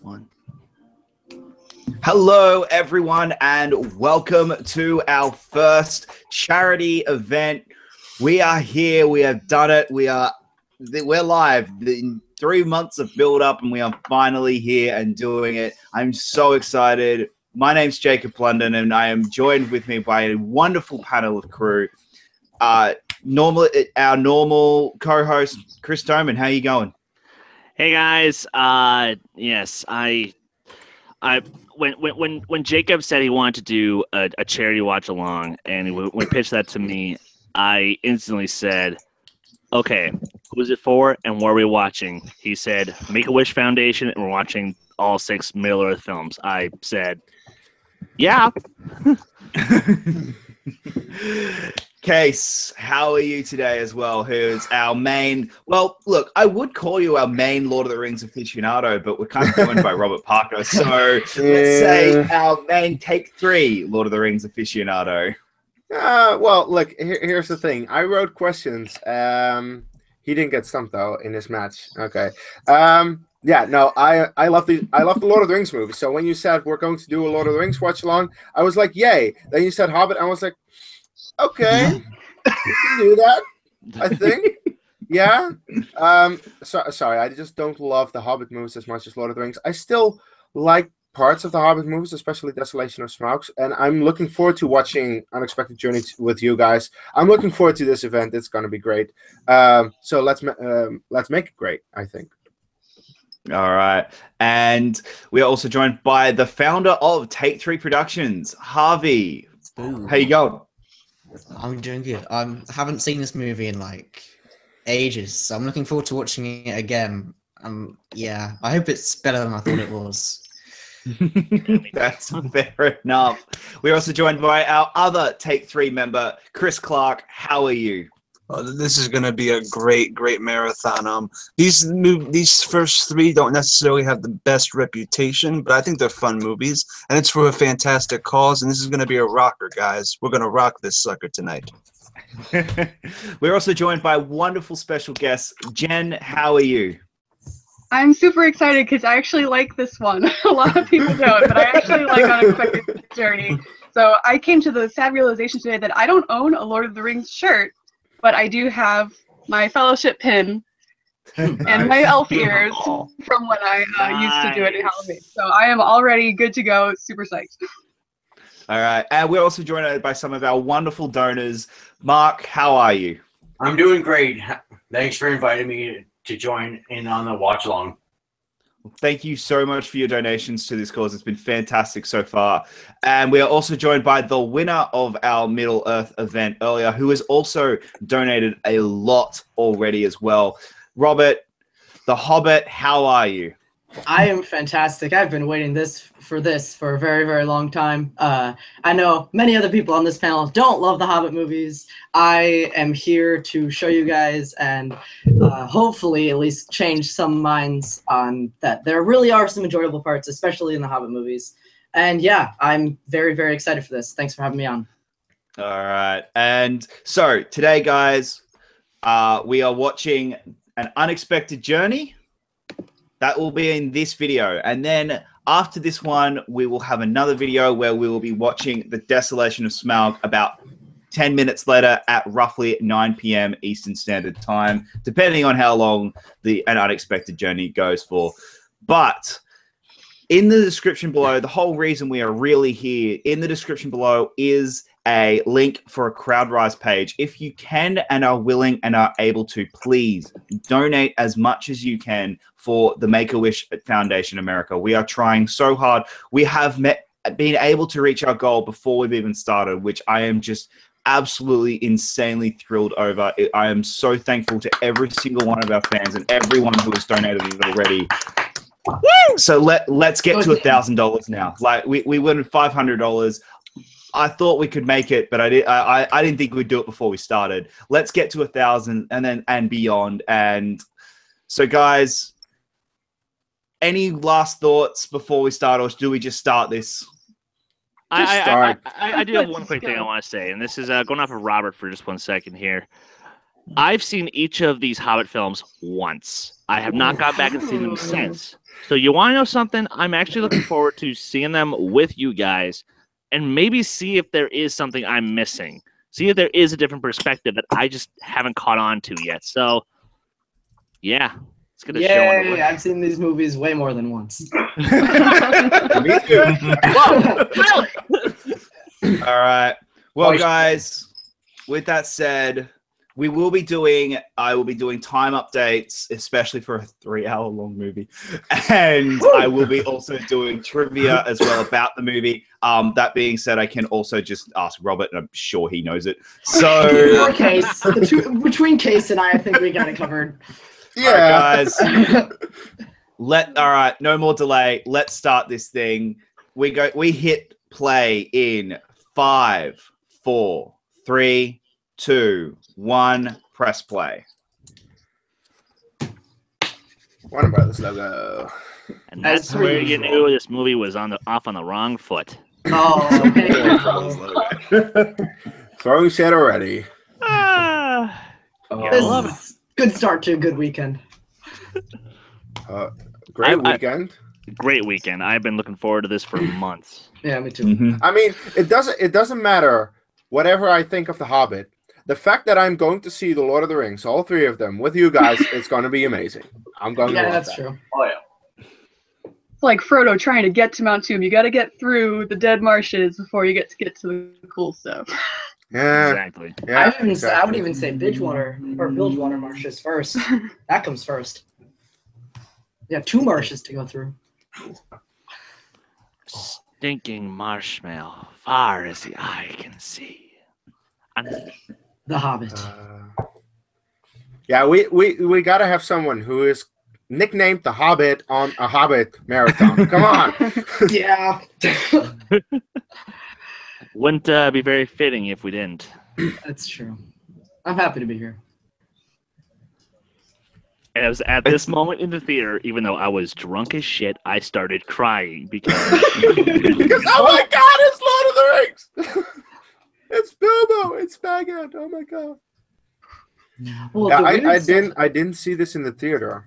One. Hello, everyone, and welcome to our first charity event. We are here. We have done it. We're live. 3 months of build up, and we are finally here and doing it. I'm so excited. My name's Jacob London, and I am joined with me by a wonderful panel of crew. Our normal co-host, Chris Doman. How you going? Hey guys, yes, when Jacob said he wanted to do a charity watch along, and when he pitched that to me, I instantly said, "Okay, who is it for, and what are we watching?" He said, "Make-A-Wish Foundation, and we're watching all 6 Middle Earth films." I said, "Yeah." Kees, how are you today as well? Who's our main... Well, look, I would call you our main Lord of the Rings aficionado, but we're kind of joined by Robert Parker. So let's say our main Take 3 Lord of the Rings aficionado. Well, look, here's the thing. I wrote questions. He didn't get stumped, though, in this match. Okay. Yeah, no, I love the Lord of the Rings movies. So when you said we're going to do a Lord of the Rings watch along, I was like, yay. Then you said Hobbit, and I was like, okay, we can do that, I think. Yeah. Sorry, I just don't love the Hobbit movies as much as Lord of the Rings. I still like parts of the Hobbit movies, especially Desolation of Smaug, and I'm looking forward to watching Unexpected Journey with you guys. I'm looking forward to this event. It's going to be great. So let's make it great, I think. All right. And we are also joined by the founder of Take 3 Productions, Harvey. Ooh. How you going? I'm doing good. I haven't seen this movie in like ages, so I'm looking forward to watching it again. Yeah, I hope it's better than I thought it was. That's fair enough. We're also joined by our other Take 3 member, Chris Clark. How are you? This is going to be a great marathon. These first 3 don't necessarily have the best reputation, but I think they're fun movies, and it's for a fantastic cause, and this is going to be a rocker, guys. We're going to rock this sucker tonight. We're also joined by wonderful special guest, Jen. How are you? I'm super excited because I actually like this one. A lot of people don't, but I actually like Unexpected Journey. So I came to the sad realization today that I don't own a Lord of the Rings shirt, but I do have my fellowship pin and my elf ears from when I used to do it in Halloween. So I am already good to go, super psyched. All right. And we're also joined by some of our wonderful donors. Marc, how are you? I'm doing great. Thanks for inviting me to join in on the watch along. Thank you so much for your donations to this cause. It's been fantastic so far. And we are also joined by the winner of our Middle Earth event earlier, who has also donated a lot already as well. Robert, the Hobbit, how are you? I am fantastic. I've been waiting for a very, very long time. I know many other people on this panel don't love the Hobbit movies. I am here to show you guys and hopefully at least change some minds on that. There really are some enjoyable parts, especially in the Hobbit movies. And yeah, I'm very, very excited for this. Thanks for having me on. All right. And so today, guys, we are watching An Unexpected Journey. That will be in this video. And then after this one, we will have another video where we will be watching The Desolation of Smaug about 10 minutes later at roughly 9 p.m. Eastern Standard Time, depending on how long An Unexpected Journey goes for. But in the description below, the whole reason we are really here, in the description below is a link for a CrowdRise page. If you can and are willing and are able to, please donate as much as you can for the Make-A-Wish Foundation America. We are trying so hard. We have been able to reach our goal before we've even started, which I am just absolutely insanely thrilled over. I am so thankful to every single one of our fans and everyone who has donated it already. Woo! So let's get to $1,000 now. Like we won $500. I thought we could make it, but I didn't think we'd do it before we started. Let's get to 1,000 and beyond. And so, guys, any last thoughts before we start, or do we just start this? I do have one quick thing I want to say, and this is going off of Robert for just 1 second here. I've seen each of these Hobbit films once. I have not gone back and seen them since. So you want to know something? I'm actually looking forward to seeing them with you guys, and maybe see if there is something I'm missing. See if there is a different perspective that I just haven't caught on to yet. So, yeah, it's gonna show. Yay! I've seen these movies way more than once. Me too. Whoa, really? All right. Well, guys, with that said, I will be doing time updates, especially for a 3-hour-long movie. And I will be also doing trivia as well about the movie. That being said, I can also just ask Robert, and I'm sure he knows it. So, Case. Between Case and I think we got it covered. Yeah. All right, guys. All right, no more delay. Let's start this thing. We hit play in 5, 4, 3, 2, 1. Press play. Warner Brothers logo. And that's where you knew this movie was off on the wrong foot. Oh, Throwing shit already. I love it. Good start to a good weekend. Great weekend. Great weekend. I've been looking forward to this for months. Yeah, me too. Mm-hmm. I mean, it doesn't matter whatever I think of The Hobbit. The fact that I'm going to see The Lord of the Rings, all three of them, with you guys, it's going to be amazing. I'm going to Yeah, love that's that. true. Oh yeah. It's like Frodo trying to get to Mount Doom. You got to get through the dead marshes before you get to the cool stuff. Yeah, Exactly. yeah, I would exactly. even say Bilgewater marshes first. That comes first. You have 2 marshes to go through. Stinking marshmallow, far as the eye can see. The Hobbit. Yeah, we got to have someone who is nicknamed The Hobbit on a Hobbit marathon. Come on. Yeah. Wouldn't be very fitting if we didn't. That's true. I'm happy to be here. As at this moment in the theater, even though I was drunk as shit, I started crying because Oh my God, it's Lord of the Rings. It's Bilbo. It's Baghead. Oh my God. Well, Yeah, I didn't see this in the theater.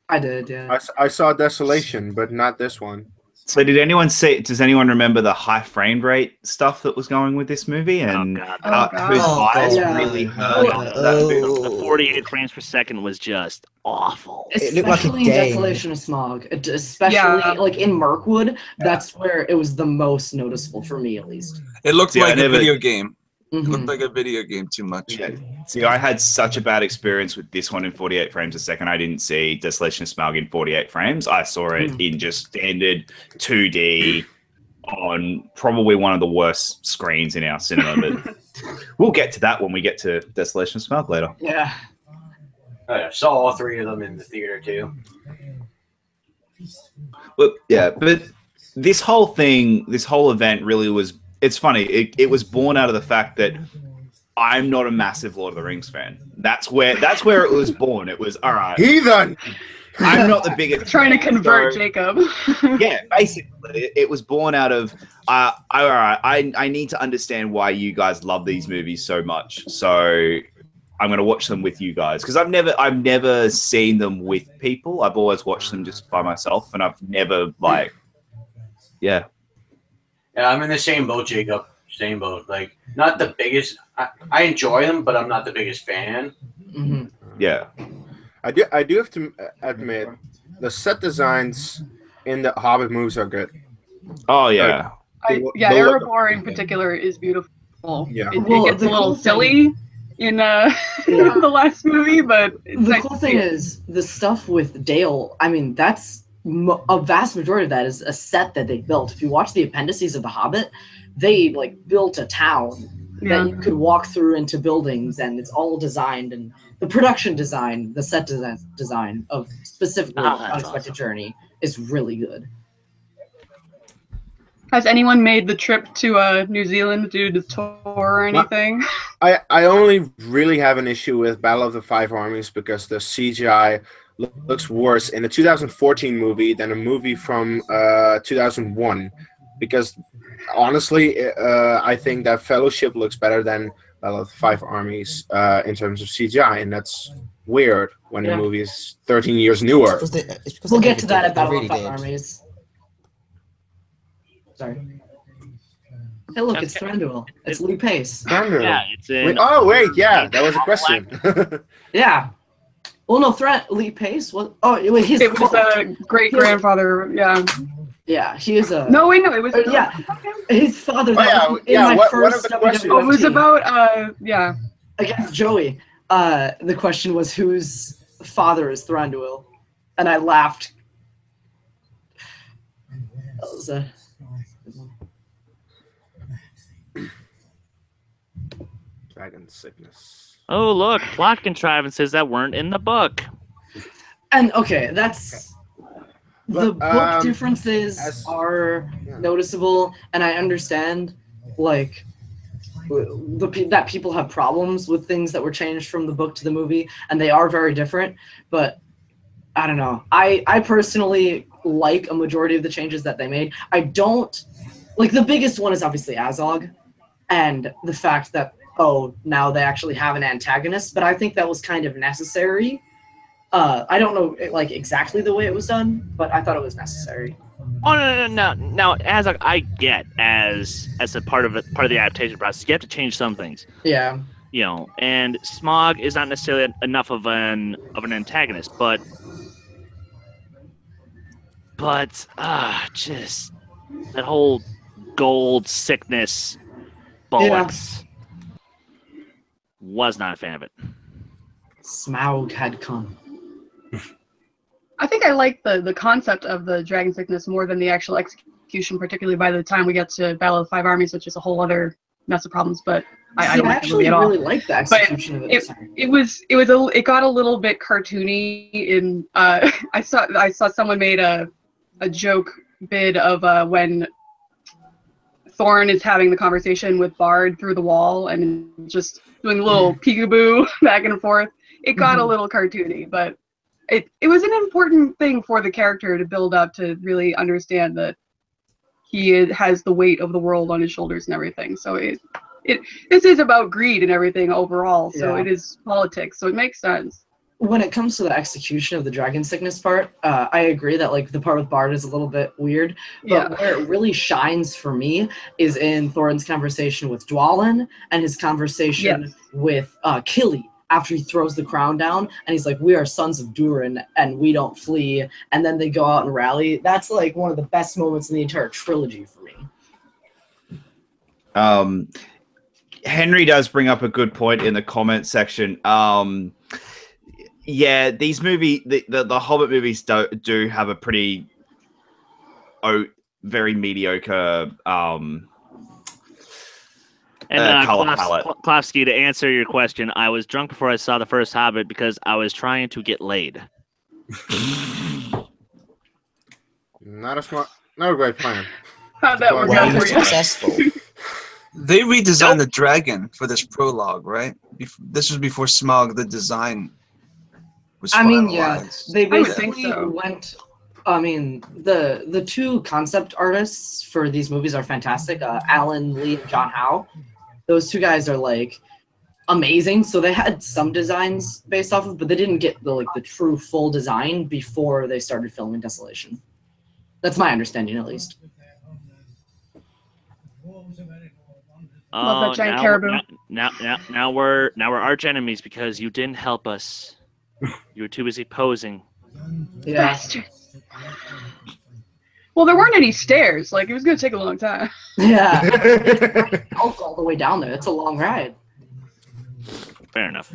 I did, yeah. I saw Desolation, but not this one. So does anyone remember the high frame rate stuff that was going with this movie? And God. whose Oh, eyes God. really Oh, hurt? the 48 frames per second was just awful. It looked like a Especially in game. Desolation of Smog. Especially Yeah. like in Mirkwood, that's where it was the most noticeable for me, at least. It looked Yeah, I like a never- video game. It Mhm. looked like a video game too much. Yeah. See, I had such a bad experience with this one in 48 frames a second. I didn't see Desolation of Smaug in 48 frames. I saw it in just standard 2D on probably one of the worst screens in our cinema. But we'll get to that when we get to Desolation of Smaug later. Yeah. Oh, yeah. Saw all 3 of them in the theater too. But yeah, but this whole event really was. It's funny. It was born out of the fact that I'm not a massive Lord of the Rings fan. That's where it was born. It was all right. Heathen. I'm not the biggest. Trying to convert so- Jacob. Yeah, basically, it was born out of. All right. I need to understand why you guys love these movies so much. So I'm going to watch them with you guys because I've never seen them with people. I've always watched them just by myself, and I've never yeah. Yeah, I'm in the same boat, Jacob. Same boat. Like, not the biggest. I enjoy them, but I'm not the biggest fan. Mm-hmm. Yeah. I do have to admit, the set designs in the Hobbit movies are good. Oh yeah. Yeah, Erebor in particular is beautiful. Yeah. It Well, gets a the little cool thing- silly in the last movie, but it's The nice cool to thing see. is the stuff with Dale. I mean, that's a vast majority of that is a set that they built. If you watch the appendices of The Hobbit, they like built a town Yeah. that you could walk through into buildings, and it's all designed. And the production design, the set design of specifically Oh, that's Unexpected Journey is really good. Has anyone made the trip to New Zealand to do the tour or anything? I only really have an issue with Battle of the Five Armies because the CGI looks worse in the 2014 movie than a movie from 2001. Because honestly, I think that Fellowship looks better than Battle of the Five Armies in terms of CGI, and that's weird when the movie is 13 years newer. We'll get to that at Battle of the Five Armies. Sorry. Hey, look, it's Thranduil. It's Lee Pace. Thranduil. Yeah, it's in. Oh wait, yeah, that was a question. Yeah. Well, no, Lee Pace. What? Oh, it was a great grandfather. Yeah. Yeah, he is a. No, wait, no, it was. Yeah, his father. Oh, yeah, One of the questions. Oh, it was about yeah. Against Joey. The question was whose father is Thranduil, and I laughed. That was a. Dragon sickness. Oh, look, plot contrivances that weren't in the book. And okay, that's the book differences are noticeable, and I understand like that people have problems with things that were changed from the book to the movie, and they are very different. But I don't know. I personally like a majority of the changes that they made. I don't like the biggest one is obviously Azog, and the fact that now they actually have an antagonist, but I think that was kind of necessary. I don't know like exactly the way it was done, but I thought it was necessary. Oh no! Now, as I get as a part of the adaptation process, you have to change some things. Yeah. You know, and Smaug is not necessarily enough of an antagonist, but just that whole gold sickness bollocks. Yeah. Was not a fan of it. Smaug had come. I think I like the concept of the dragon sickness more than the actual execution, particularly by the time we get to Battle of the Five Armies, which is a whole other mess of problems. But I don't actually really like the execution of it. It got a little bit cartoony. In I saw someone made a joke bid of when Thorn is having the conversation with Bard through the wall and just doing a little peekaboo back and forth. It got a little cartoony, but it was an important thing for the character to build up to really understand that he has the weight of the world on his shoulders and everything. So this is about greed and everything overall. So it is politics. So it makes sense. When it comes to the execution of the dragon sickness part, I agree that like the part with Bard is a little bit weird, but where it really shines for me is in Thorin's conversation with Dwalin and his conversation with Killy after he throws the crown down and he's like, "We are sons of Durin and we don't flee," and then they go out and rally. That's like one of the best moments in the entire trilogy for me. Henry does bring up a good point in the comment section. Yeah, these movies, the Hobbit movies do have a pretty, very mediocre color palette. Klofsky, to answer your question, I was drunk before I saw the first Hobbit because I was trying to get laid. Not a great plan. How'd that work out for you? Successful. They redesigned the dragon for this prologue, right? This was before Smaug, the design. I mean, yeah, they basically went. I mean, the two concept artists for these movies are fantastic. Alan Lee and John Howe. Those two guys are like amazing. So they had some designs based off of, but they didn't get the true full design before they started filming Desolation. That's my understanding, at least. Love that giant caribou. Now we're arch enemies because you didn't help us. You were too busy posing. Yeah. Bastard. Well, there weren't any stairs. Like, it was going to take a long time. Yeah. All the way down there. It's a long ride. Fair enough.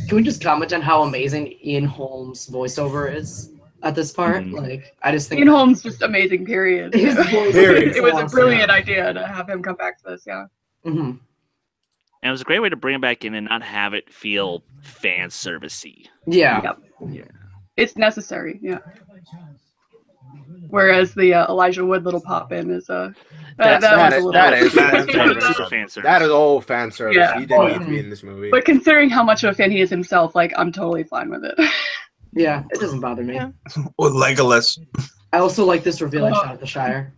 Can we just comment on how amazing Ian Holmes' voiceover is at this part? Like, I just think Ian Holmes just amazing. Period. His voice it was a brilliant idea to have him come back to this. Yeah. Mm-hmm. And it was a great way to bring him back in and not have it feel fan servicey. Yeah. Yep. Yeah. It's necessary. Yeah. Whereas the Elijah Wood little pop in is that is fan service. That is all fan service. Yeah. He didn't need to be in this movie. But considering how much of a fan he is himself, like, I'm totally fine with it. Yeah, it doesn't bother me. Or Legolas. I also like this revealing shot of the Shire.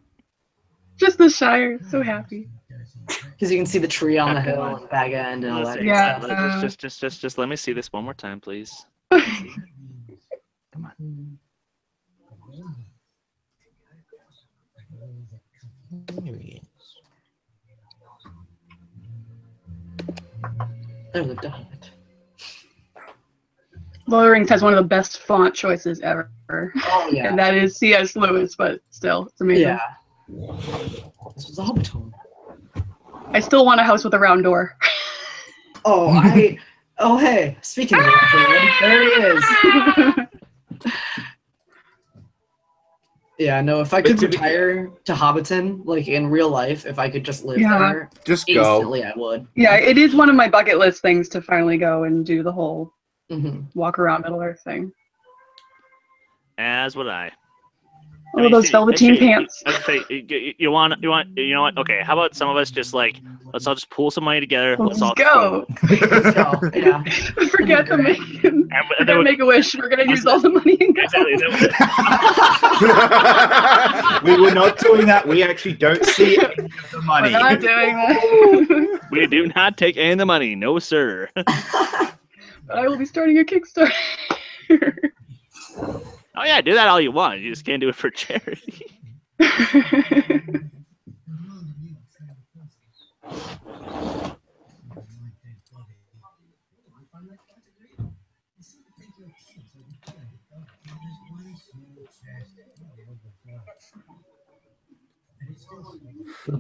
Just the Shire. So happy. Because you can see the tree on the hill and Bag End and all that. Yeah. Just let me see this one more time, please. There he is. There lived a Hobbit. Lord of the Rings has one of the best font choices ever. Oh, yeah. And that is C.S. Lewis, but still, it's amazing. Yeah. This was a Hobbit home. I still want a house with a round door. Oh, oh, hey. Speaking of that, there he is. Yeah, no, if I could retire to Hobbiton, like in real life, if I could just live there, Just go. instantly I would. Yeah, it is one of my bucket list things to finally go and do the whole Mm-hmm. walk around Middle Earth thing. As would I. Oh, those velveteen pants. I was gonna say, you know what? Okay, how about some of us just like, let's all just pull some money together. Let's all go. Let's go. Yeah. Forget the make a wish. We're gonna use all the money. And go. We were not doing that. We actually don't see any of the money. We're not doing that. We do not take any of the money, no sir. But I will be starting a Kickstarter. Oh yeah, do that all you want. You just can't do it for charity.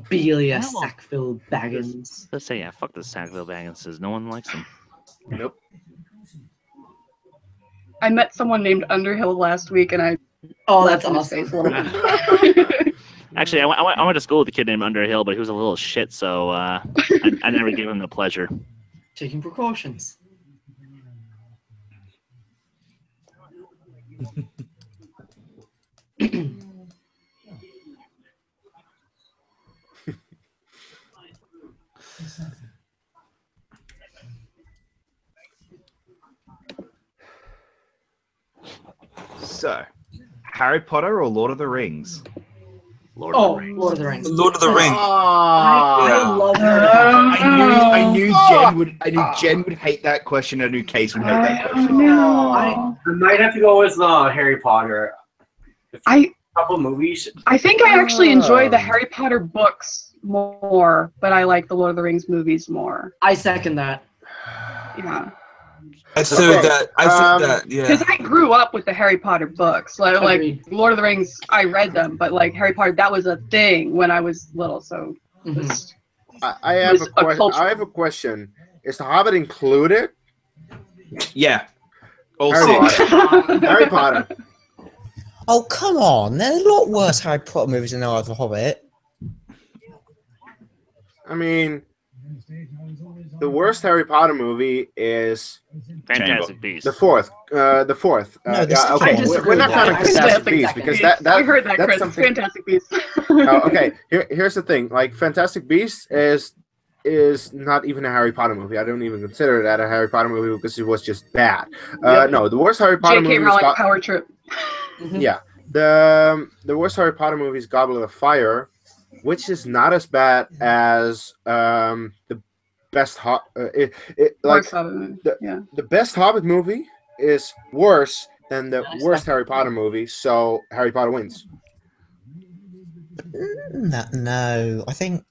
Belia Sackville Baggins. Let's say, yeah, fuck the Sackville Bagginses. No one likes them. Nope. I met someone named Underhill last week, and I. Oh, that's laughed in his awesome. face. Actually, I went to school with a kid named Underhill, but he was a little shit, so I never gave him the pleasure. Taking precautions. So, Harry Potter or Lord of the Rings? Lord of the Rings. Lord of the Rings. Lord of the Rings. I love that. I knew Jen would hate that question. I knew Kees would hate that question. I might have to go with Harry Potter. A couple movies. I think I actually enjoy the Harry Potter books more, but I like the Lord of the Rings movies more. I second that. Yeah. I said that. Yeah. Because I grew up with the Harry Potter books. Like Agreed. Lord of the Rings, I read them, but like Harry Potter, that was a thing when I was little. So I have a question. Is the Hobbit included? Yeah. All Harry six. Potter. Harry Potter. Oh, come on. There's a lot worse Harry Potter movies than there are The Hobbit. I mean, the worst Harry Potter movie is Fantastic Beasts. the fourth. No, Okay, we're not counting Fantastic Beasts because I heard that, that's Chris. something. Fantastic Beasts. Okay, here's the thing. Like, Fantastic Beasts is not even a Harry Potter movie. I don't even consider that a Harry Potter movie because it was just bad. No, the worst Harry Potter movie J.K. Rowling power trip. Yeah, the worst Harry Potter movie is Goblet of Fire, which is not as bad as the best the best Hobbit movie is worse than the worst Harry Potter movie, so Harry Potter wins. No, I think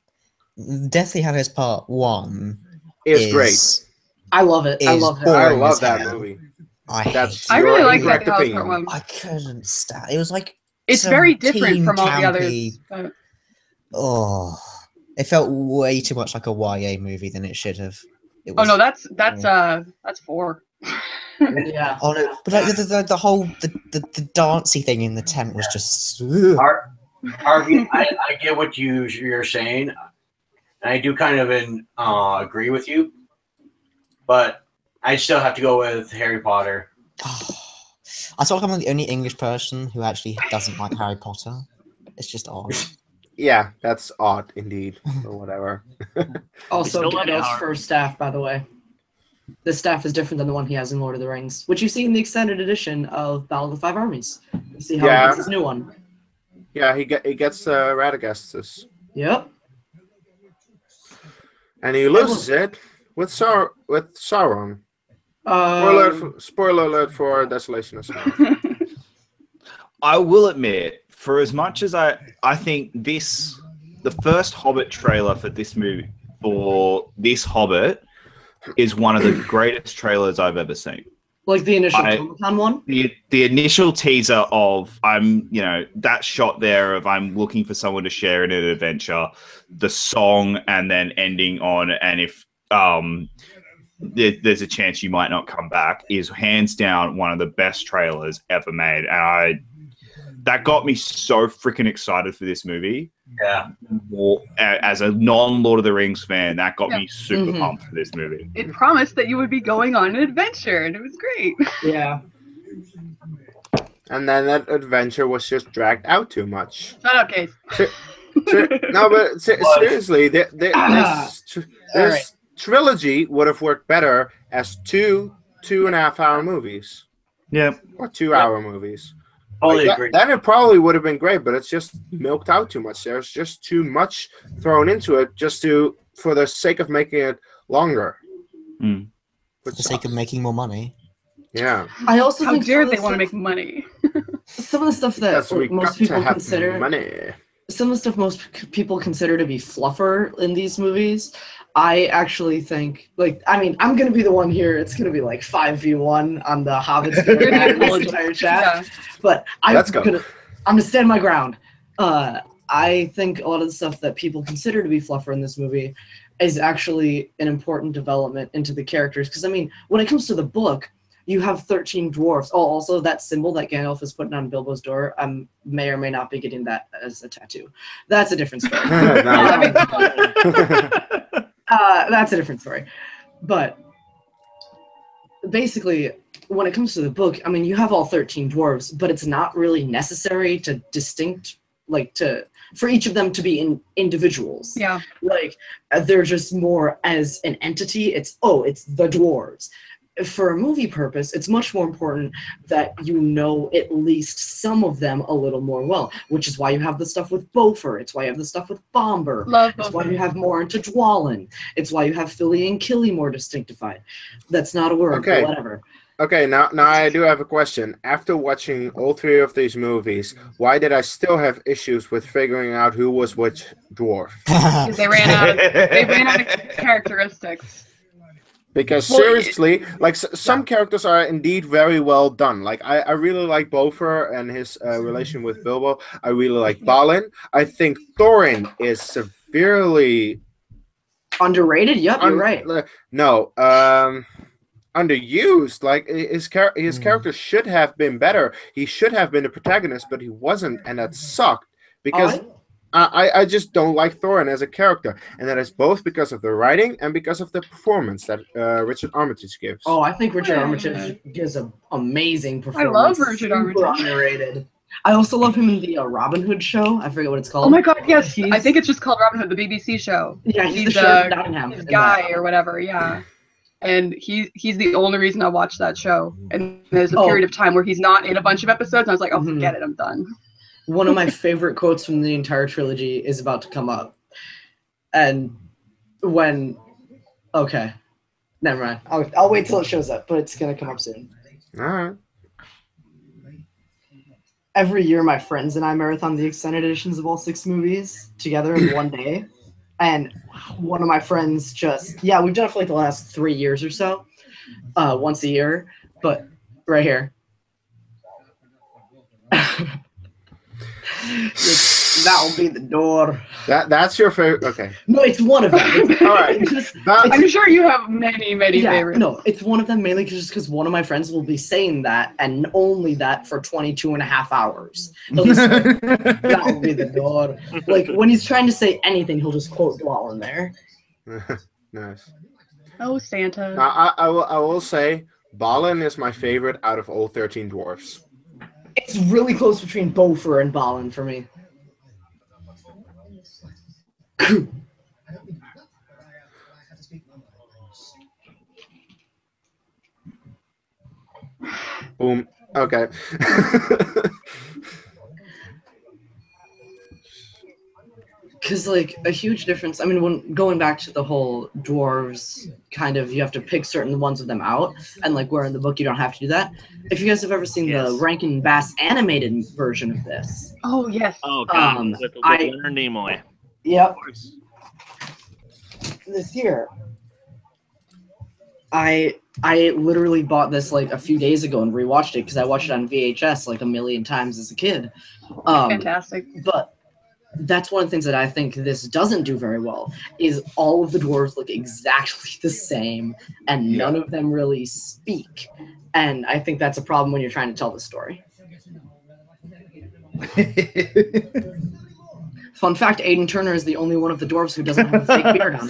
Deathly Hallows Part 1 is great. I love it. I love it. I love that movie. I really like Deathly Hallows Part 1. I couldn't stand it. Was like it's very different from all the others. Oh, it felt way too much like a YA movie than it should have. Oh no, that's 4. Yeah. Oh no, but like the whole the dancey thing in the tent was just. Harvey, I get what you're saying, and I do kind of agree with you, but I still have to go with Harry Potter. I feel like I'm the only English person who actually doesn't like Harry Potter. It's just odd. Yeah, that's odd indeed, or whatever. Also, Gandalf's first staff, by the way. This staff is different than the one he has in Lord of the Rings, which you see in the extended edition of Battle of the Five Armies. You see how he gets his new one. Yeah, he gets Radagast's. Yep. And he loses it with Sauron. Spoiler alert for Desolation of Smaug. I will admit, for as much as I think the first Hobbit trailer for this movie, for this Hobbit, is one of the greatest trailers I've ever seen. Like the initial Comic-Con one? The initial teaser of that shot there of I'm looking for someone to share in an adventure, the song, and then ending on, and if there's a chance you might not come back, is hands down one of the best trailers ever made. And that got me so freaking excited for this movie. Yeah. As a non-Lord of the Rings fan, that got me super pumped for this movie. It promised that you would be going on an adventure, and it was great. Yeah. And then that adventure was just dragged out too much. Shut up, Kees. No, but seriously, this trilogy would have worked better as 2.5 hour movies. Yeah. Or 2 hour movies. Totally agree. Then it probably would have been great, but it's just milked out too much. There's just too much thrown into it for the sake of making it longer. For the sake of making more money. Yeah. I also How think dare they want to make money? Some of the stuff that most people consider money. Some of the stuff most people consider to be fluffer in these movies, I actually think, I'm going to be the one here. It's going to be like 5v1 on the Hobbit's entire chat. Yeah. But I'm going to stand my ground. I think a lot of the stuff that people consider to be fluffer in this movie is actually an important development into the characters. Because, when it comes to the book, you have 13 dwarfs. Oh, also that symbol that Gandalf is putting on Bilbo's door, may or may not be getting that as a tattoo. That's a different story. That's a different story. But basically, when it comes to the book, you have all 13 dwarves, but it's not really necessary to for each of them to be individuals. Yeah. They're just more as an entity. It's the dwarves. For a movie purpose, it's much more important that you know at least some of them a little more well, which is why you have the stuff with Beaufort. It's why you have the stuff with Bomber. It's why you have more into Dwalin. It's why you have Philly and Killy more distinctified. That's not a word, but whatever. Okay, now I do have a question. After watching all 3 of these movies, why did I still have issues with figuring out who was which dwarf? They ran out of characteristics. Because seriously, some characters are indeed very well done. I really like Beaufort and his relation with Bilbo. I really like Balin. I think Thorin is severely underrated. Yep, you're right. No, underused. His character should have been better. He should have been the protagonist, but he wasn't, and that sucked because. I just don't like Thorin as a character, and that is both because of the writing and because of the performance that Richard Armitage gives. Oh, I think Richard Armitage gives an amazing performance. I love Richard Armitage. Underrated. I also love him in the Robin Hood show. I forget what it's called. Oh my god, yes. I think it's just called Robin Hood, the BBC show. Yeah, he's the sheriff of Nottingham. Guy or whatever, yeah. And he's the only reason I watched that show. And there's a period of time where he's not in a bunch of episodes, and I was like, forget it, I'm done. One of my favorite quotes from the entire trilogy is about to come up. And okay, never mind. I'll wait till it shows up, but it's going to come up soon. All right. Every year, my friends and I marathon the extended editions of all 6 movies together in one day. And one of my friends we've done it for the last 3 years or so, once a year, but right here. That will be the door. That's your favorite. Okay. No, it's one of them. All right. I'm sure you have many favorites. No, it's one of them mainly because one of my friends will be saying that and only that for 22.5 hours. He'll just say, that will be the door. When he's trying to say anything, he'll just quote Dwalin there. Nice. Oh, Santa. Now, I will say Balin is my favorite out of all 13 dwarfs. It's really close between Beaufort and Balin for me. Boom. Okay. Because, like, a huge difference, I mean, when going back to the whole dwarves, kind of, you have to pick certain ones of them out, and, like, where in the book you don't have to do that. If you guys have ever seen the Rankin Bass animated version of this. Oh, yes. Oh, God. With Leonard Nimoy. Yep. This year, I literally bought this, like, a few days ago and rewatched it, because I watched it on VHS, like, a million times as a kid. Fantastic. But that's one of the things that I think this doesn't do very well, is all of the dwarves look exactly the same, and none of them really speak. And I think that's a problem when you're trying to tell the story. Fun fact, Aidan Turner is the only one of the dwarves who doesn't have a fake beard on.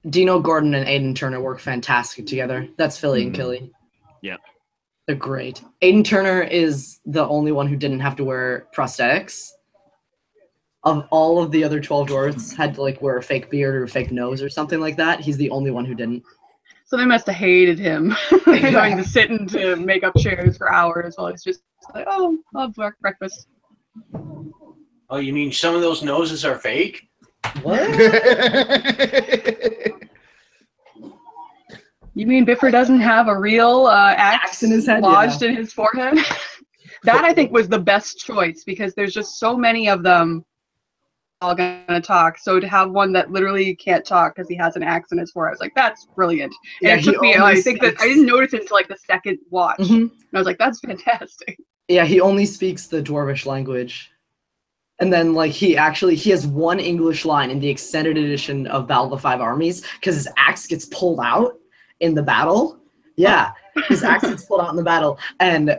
Dino Gordon and Aidan Turner work fantastic together. That's Philly and Killy. Yeah. They're great. Aidan Turner is the only one who didn't have to wear prosthetics. Of all of the other 12 dwarves had to, like, wear a fake beard or a fake nose or something like that. He's the only one who didn't. So they must have hated him, having to sit into makeup chairs for hours while he's just like, oh, I'll have breakfast. Oh, you mean some of those noses are fake? What? You mean Biffer doesn't have a real axe in his head, lodged in his forehead? That, I think, was the best choice, because there's just so many of them all gonna talk. So to have one that literally can't talk because he has an axe in his forehead, I was like, that's brilliant. And Yeah, it took me, I think that I didn't notice it until like the second watch. And I was like, that's fantastic. Yeah, he only speaks the dwarvish language. And then, like, he has one English line in the extended edition of Battle of the Five Armies, because his axe gets pulled out in the battle. Yeah, his axe gets pulled out in the battle, and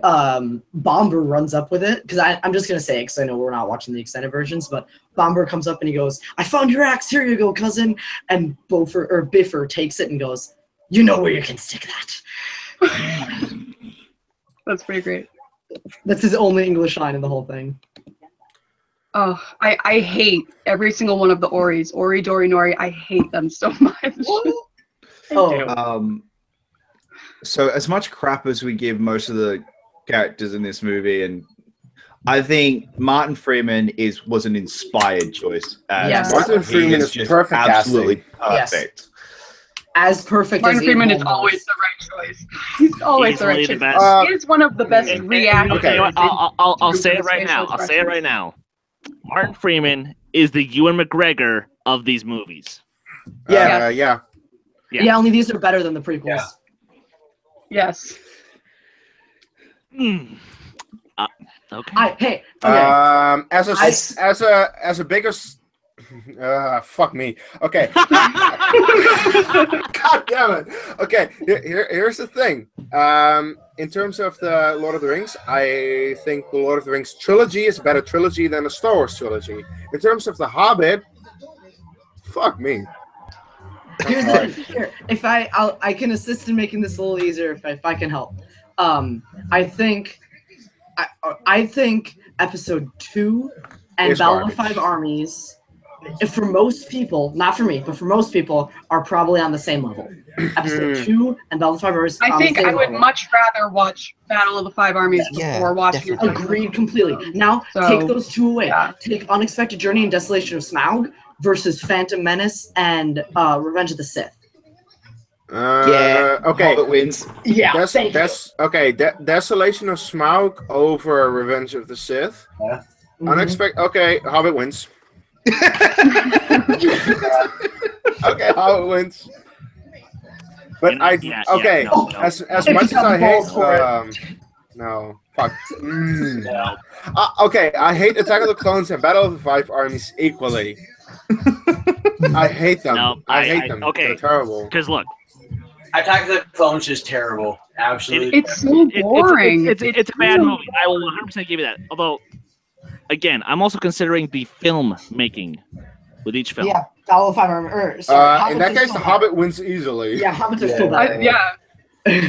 Bomber runs up with it, because I'm just going to say it, because I know we're not watching the extended versions, but Bomber comes up and he goes, I found your axe, here you go, cousin. And Biffer takes it and goes, you know where you can stick that. That's pretty great. That's his only English line in the whole thing. Oh, I hate every single one of the Oris. Ori, Dori, Nori, I hate them so much. So as much crap as we give most of the characters in this movie, and I think Martin Freeman was an inspired choice. Yes. Martin Freeman is just perfect absolutely Yes. perfect. As perfect Martin as Freeman Ian is Holm always was. the right choice. He's always the right Easily the choice. best. He is one of the best reactors. You know what? I'll say it his right facial now. I'll say it right expressions. now. Martin Freeman is the Ewan McGregor of these movies. Yeah. Yeah. Yeah, only these are better than the prequels. Yeah. Yes. Okay. Okay. As a bigger fuck me. Okay. God damn it. Okay, here's the thing. In terms of the Lord of the Rings, I think the Lord of the Rings trilogy is a better trilogy than the Star Wars trilogy. In terms of the Hobbit, fuck me. Here's the here. If I can assist in making this a little easier if I can help. I think episode 2 and Is Battle of the garbage. Five Armies, for most people, not for me, but for most people, are probably on the same level. Episode 2 and Battle of the Five Armies. I on think the same I would level. much rather watch Battle of the Five Armies Yeah, before watching it. Agreed completely. Now, So, take those two away. yeah. Take Unexpected Journey and Desolation of Smaug versus Phantom Menace and Revenge of the Sith. Okay. Hobbit wins. Yeah, Desolation of Smaug over Revenge of the Sith. Yeah. Unexpected. Okay, Hobbit wins. Okay, Hobbit wins. But as If much as you have I the balls for hate, no, fuck. Okay, I hate Attack of the Clones and Battle of the Five Armies equally. I hate them. No, I hate them. okay. They're terrible. Because look, Attack of the Clones is terrible. Absolutely. It's so boring. It's a bad movie. I will 100% give you that. Although, again, I'm also considering the film making with each film. Yeah, Battle of the Five Armies. In that case, The Hobbit wins easily. Yeah, Hobbits are still better.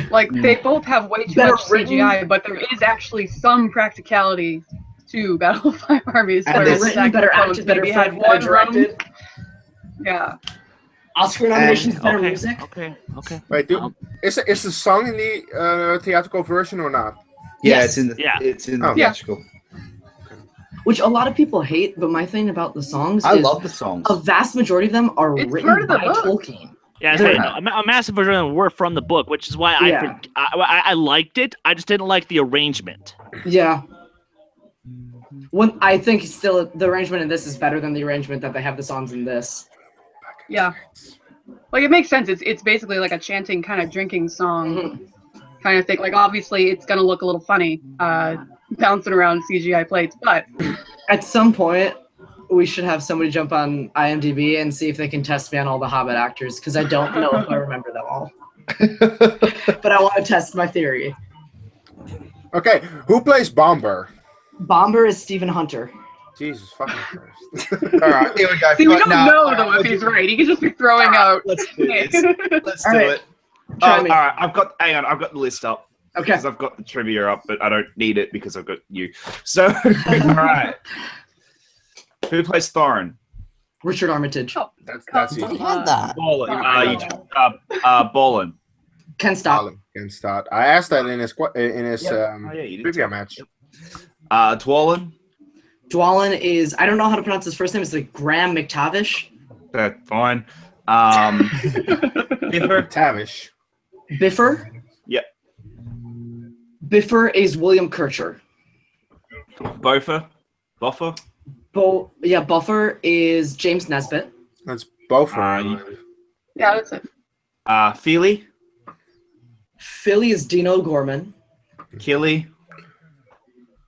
Like, they both have way too Better much CGI, but there is actually some practicality to Battle of Five Armies. And whereas they're written, Attack of better the Clones acted, better maybe had filmed, better one room. directed. Yeah. Oscar nominations, better music. Okay. Wait, is the song in the theatrical version or not? Yeah, Yes. it's in the Oh. theatrical. Which a lot of people hate, but my thing about the songs I is love the songs. a vast majority of them are It's written part of the by book. Tolkien. Yeah, a massive version of them were from the book, which is why I liked it. I just didn't like the arrangement. Yeah. I think still the arrangement in this is better than the arrangement that they have the songs in this. Yeah. Like it makes sense. It's basically like a chanting kind of drinking song kind of thing. Like obviously it's gonna look a little funny, bouncing around CGI plates, but At some point, we should have somebody jump on IMDb and see if they can test me on all the Hobbit actors, because I don't know if I remember them all. But I want to test my theory. Okay, who plays Bomber? Bomber is Stephen Hunter. Jesus fucking Christ. All right, here we go. see, we don't know all though right, if he's right. He could just be throwing out. Let's do this. Let's All do right. it. Try All me. right, I've got the list up. Okay. Because I've got the trivia up, but I don't need it because I've got you. So, all right. Who plays Thorin? Richard Armitage. Oh, That's I thought easy. you had that. Bolin. Ken Stop. Gollum can start. I asked that in his Oh, yeah, you did trivia too. match. Dwalin. Dwalin is, I don't know how to pronounce his first name. It's like Graham McTavish. That's fine. Biffer. Tavish. Biffer. Yep. Biffer is William Kircher. Boffer. Buffer. Buffer is James Nesbitt. That's both of them. yeah, that's it. Feely. Philly is Dino Gorman. Killy.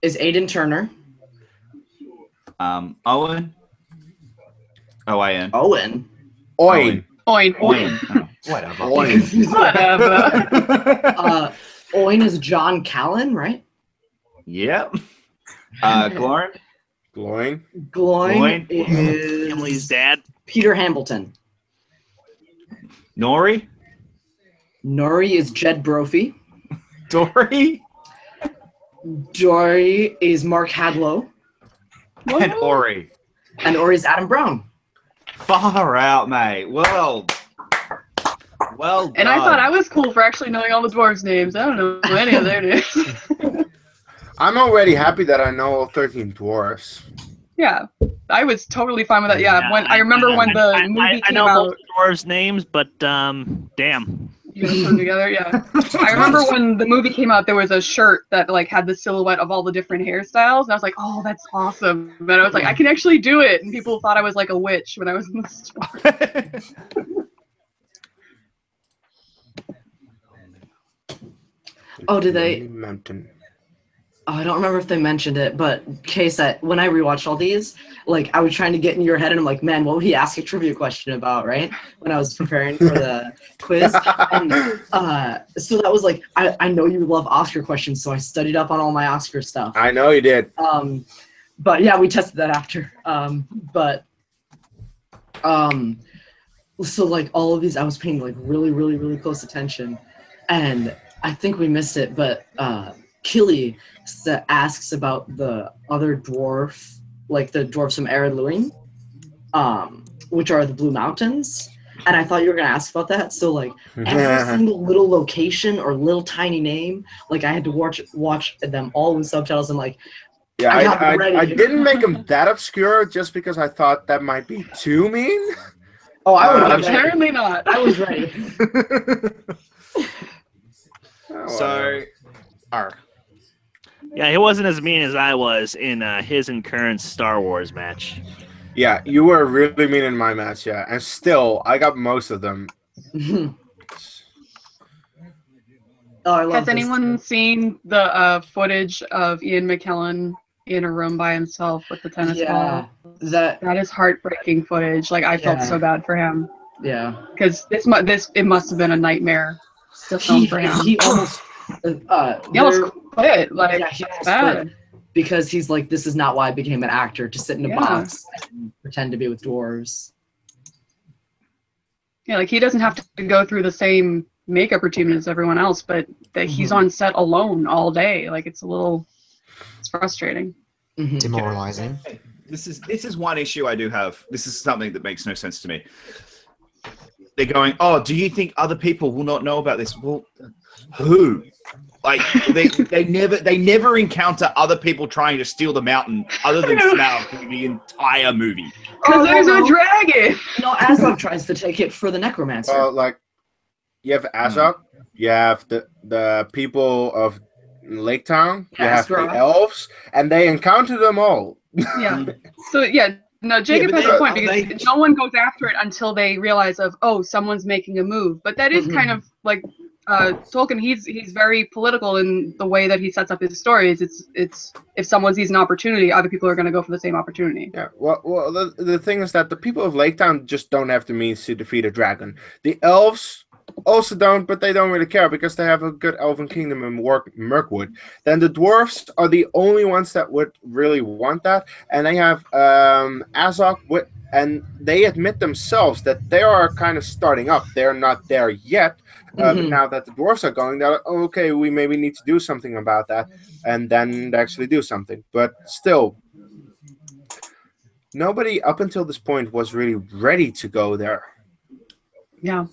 Is Aidan Turner. Owen. O-I-N. Owen. Oin. Oin. Owen. Oh, whatever. Oin. Whatever. Owen is John Callan, right? Yep. Glorin. Gloin. Gloin Gloin. is Emily's dad. Peter Hambleton. Nori. Nori is Jed Brophy. Dory. Dory is Mark Hadlow. And Ori. And Ori is Adam Brown. Far out, mate. Well done. And I thought I was cool for actually knowing all the dwarves' names. I don't know any of their names. I'm already happy that I know all 13 dwarfs. Yeah, I was totally fine with that. Yeah, when I remember when the movie I came know out. both dwarves' names, but damn. You gonna put them together? Yeah. I remember when the movie came out, there was a shirt that like had the silhouette of all the different hairstyles, and I was like, "Oh, that's awesome!" And I was like, "I can actually do it!" And people thought I was like a witch when I was in the store. Oh, did they? Mountain. Oh, I don't remember if they mentioned it, but Kees, when I rewatched all these, like I was trying to get in your head, and I'm like, man, what would he ask a trivia question about, right? When I was preparing for the quiz, and so that was like, I know you love Oscar questions, so I studied up on all my Oscar stuff. I know you did. But yeah, we tested that after. So like all of these, I was paying like really, really, really close attention, and I think we missed it, but Killy asks about the other dwarf, like the dwarfs from Ered Luin, which are the Blue Mountains. And I thought you were going to ask about that. So, like, every single little location or little tiny name, like, I had to watch them all with subtitles. And, like, Yeah, I ready. didn't make them that obscure just because I thought that might be too mean. Oh, I would have Apparently not. I was ready. So, Yeah, he wasn't as mean as I was in his and Curran's Star Wars match. Yeah, you were really mean in my match, yeah. And still, I got most of them. Oh, I love Has this. anyone seen the footage of Ian McKellen in a room by himself with the tennis ball? That is heartbreaking footage. Like I felt so bad for him yeah. because it must have been a nightmare to film for him. He almost He almost quit. Like yeah, he almost bad. quit because he's like, this is not why I became an actor, to sit in a box and pretend to be with dwarves. Yeah, like he doesn't have to go through the same makeup routine as everyone else, but that he's on set alone all day. Like it's frustrating. Demoralizing. this is one issue I do have. This is something that makes no sense to me. they're going, oh, do you think other people will not know about this? Well, who? Like they never encounter other people trying to steal the mountain other than Smaug for the entire movie. Because there's a dragon. No, Azog tries to take it for the necromancer. Well, like you have Azog, you have the people of Lake Town, you have the elves, and they encounter them all. Yeah. So yeah. No, Jacob has a point because no one goes after it until they realize someone's making a move. But that is kind of like Tolkien. He's very political in the way that he sets up his stories. It's if someone sees an opportunity, other people are going to go for the same opportunity. Yeah. Well, the thing is that the people of Lake Town just don't have the means to defeat a dragon. The elves also don't, but they don't really care because they have a good elven kingdom in Mirkwood. Then the dwarves are the only ones that would really want that, and they have Azog, and they admit themselves that they are kind of starting up. They're not there yet, but now that the dwarves are going, they're like, oh, okay, we maybe need to do something about that, and then they actually do something. But still, nobody up until this point was really ready to go there. Yeah.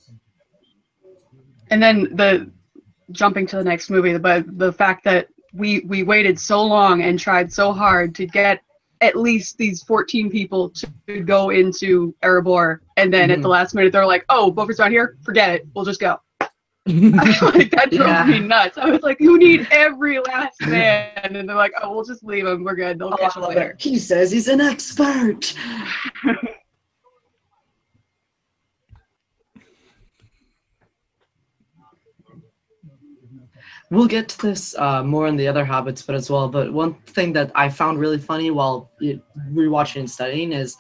And then jumping to the next movie, but the fact that we waited so long and tried so hard to get at least these 14 people to go into Erebor, and then at the last minute they're like, "Oh, Beaufort's not here. Forget it. We'll just go." Like that drove me nuts. I was like, "You need every last man," and they're like, "Oh, we'll just leave him. We're good. They'll catch him later." He says he's an expert. We'll get to this more in the other Hobbits, but as well. But one thing that I found really funny while rewatching and studying is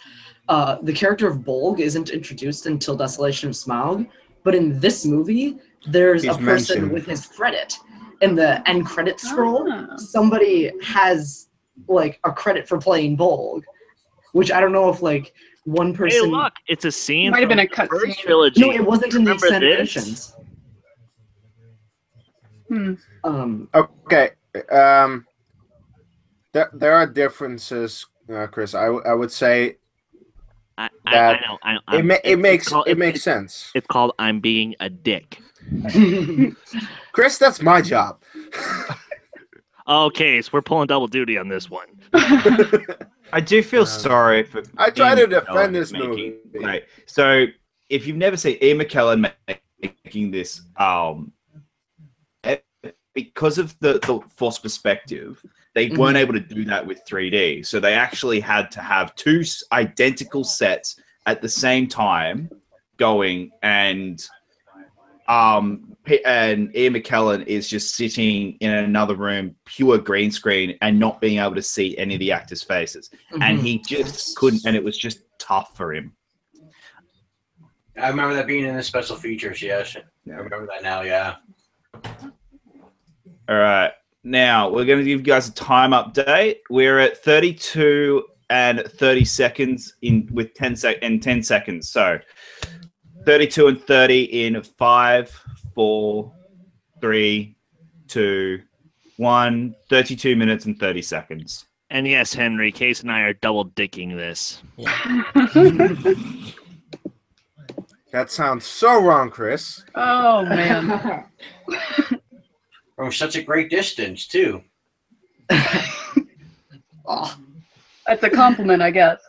the character of Bolg isn't introduced until Desolation of Smaug. But in this movie, there's a person with his credit. In the end credit scroll, somebody has like a credit for playing Bolg, which I don't know if like one person. Hey, look, it's a scene. Might have been a cut trilogy. No, it wasn't in the extended editions. Okay. There are differences, Chris. I would say I know. It makes sense. It's called I'm being a dick. Chris, that's my job. Okay, so we're pulling double duty on this one. I do feel sorry for. I try to defend this movie. Right. So if you've never seen Ian McKellen making this, because of the forced perspective, they weren't able to do that with 3D. So they actually had to have two identical sets at the same time going, and Ian McKellen is just sitting in another room, pure green screen, and not being able to see any of the actors' faces. And he just couldn't, and it was just tough for him. I remember that being in the special features, yes. I remember that now, yeah. All right. Now, we're going to give you guys a time update. We're at 32 and 30 seconds with 10 seconds. So 32 and 30 in 5, 4, 3, 2, 1. 32 minutes and 30 seconds. And yes, Henry, Case and I are double dicking this. That sounds so wrong, Chris. Oh, man. From such a great distance, too. Oh, that's a compliment, I guess.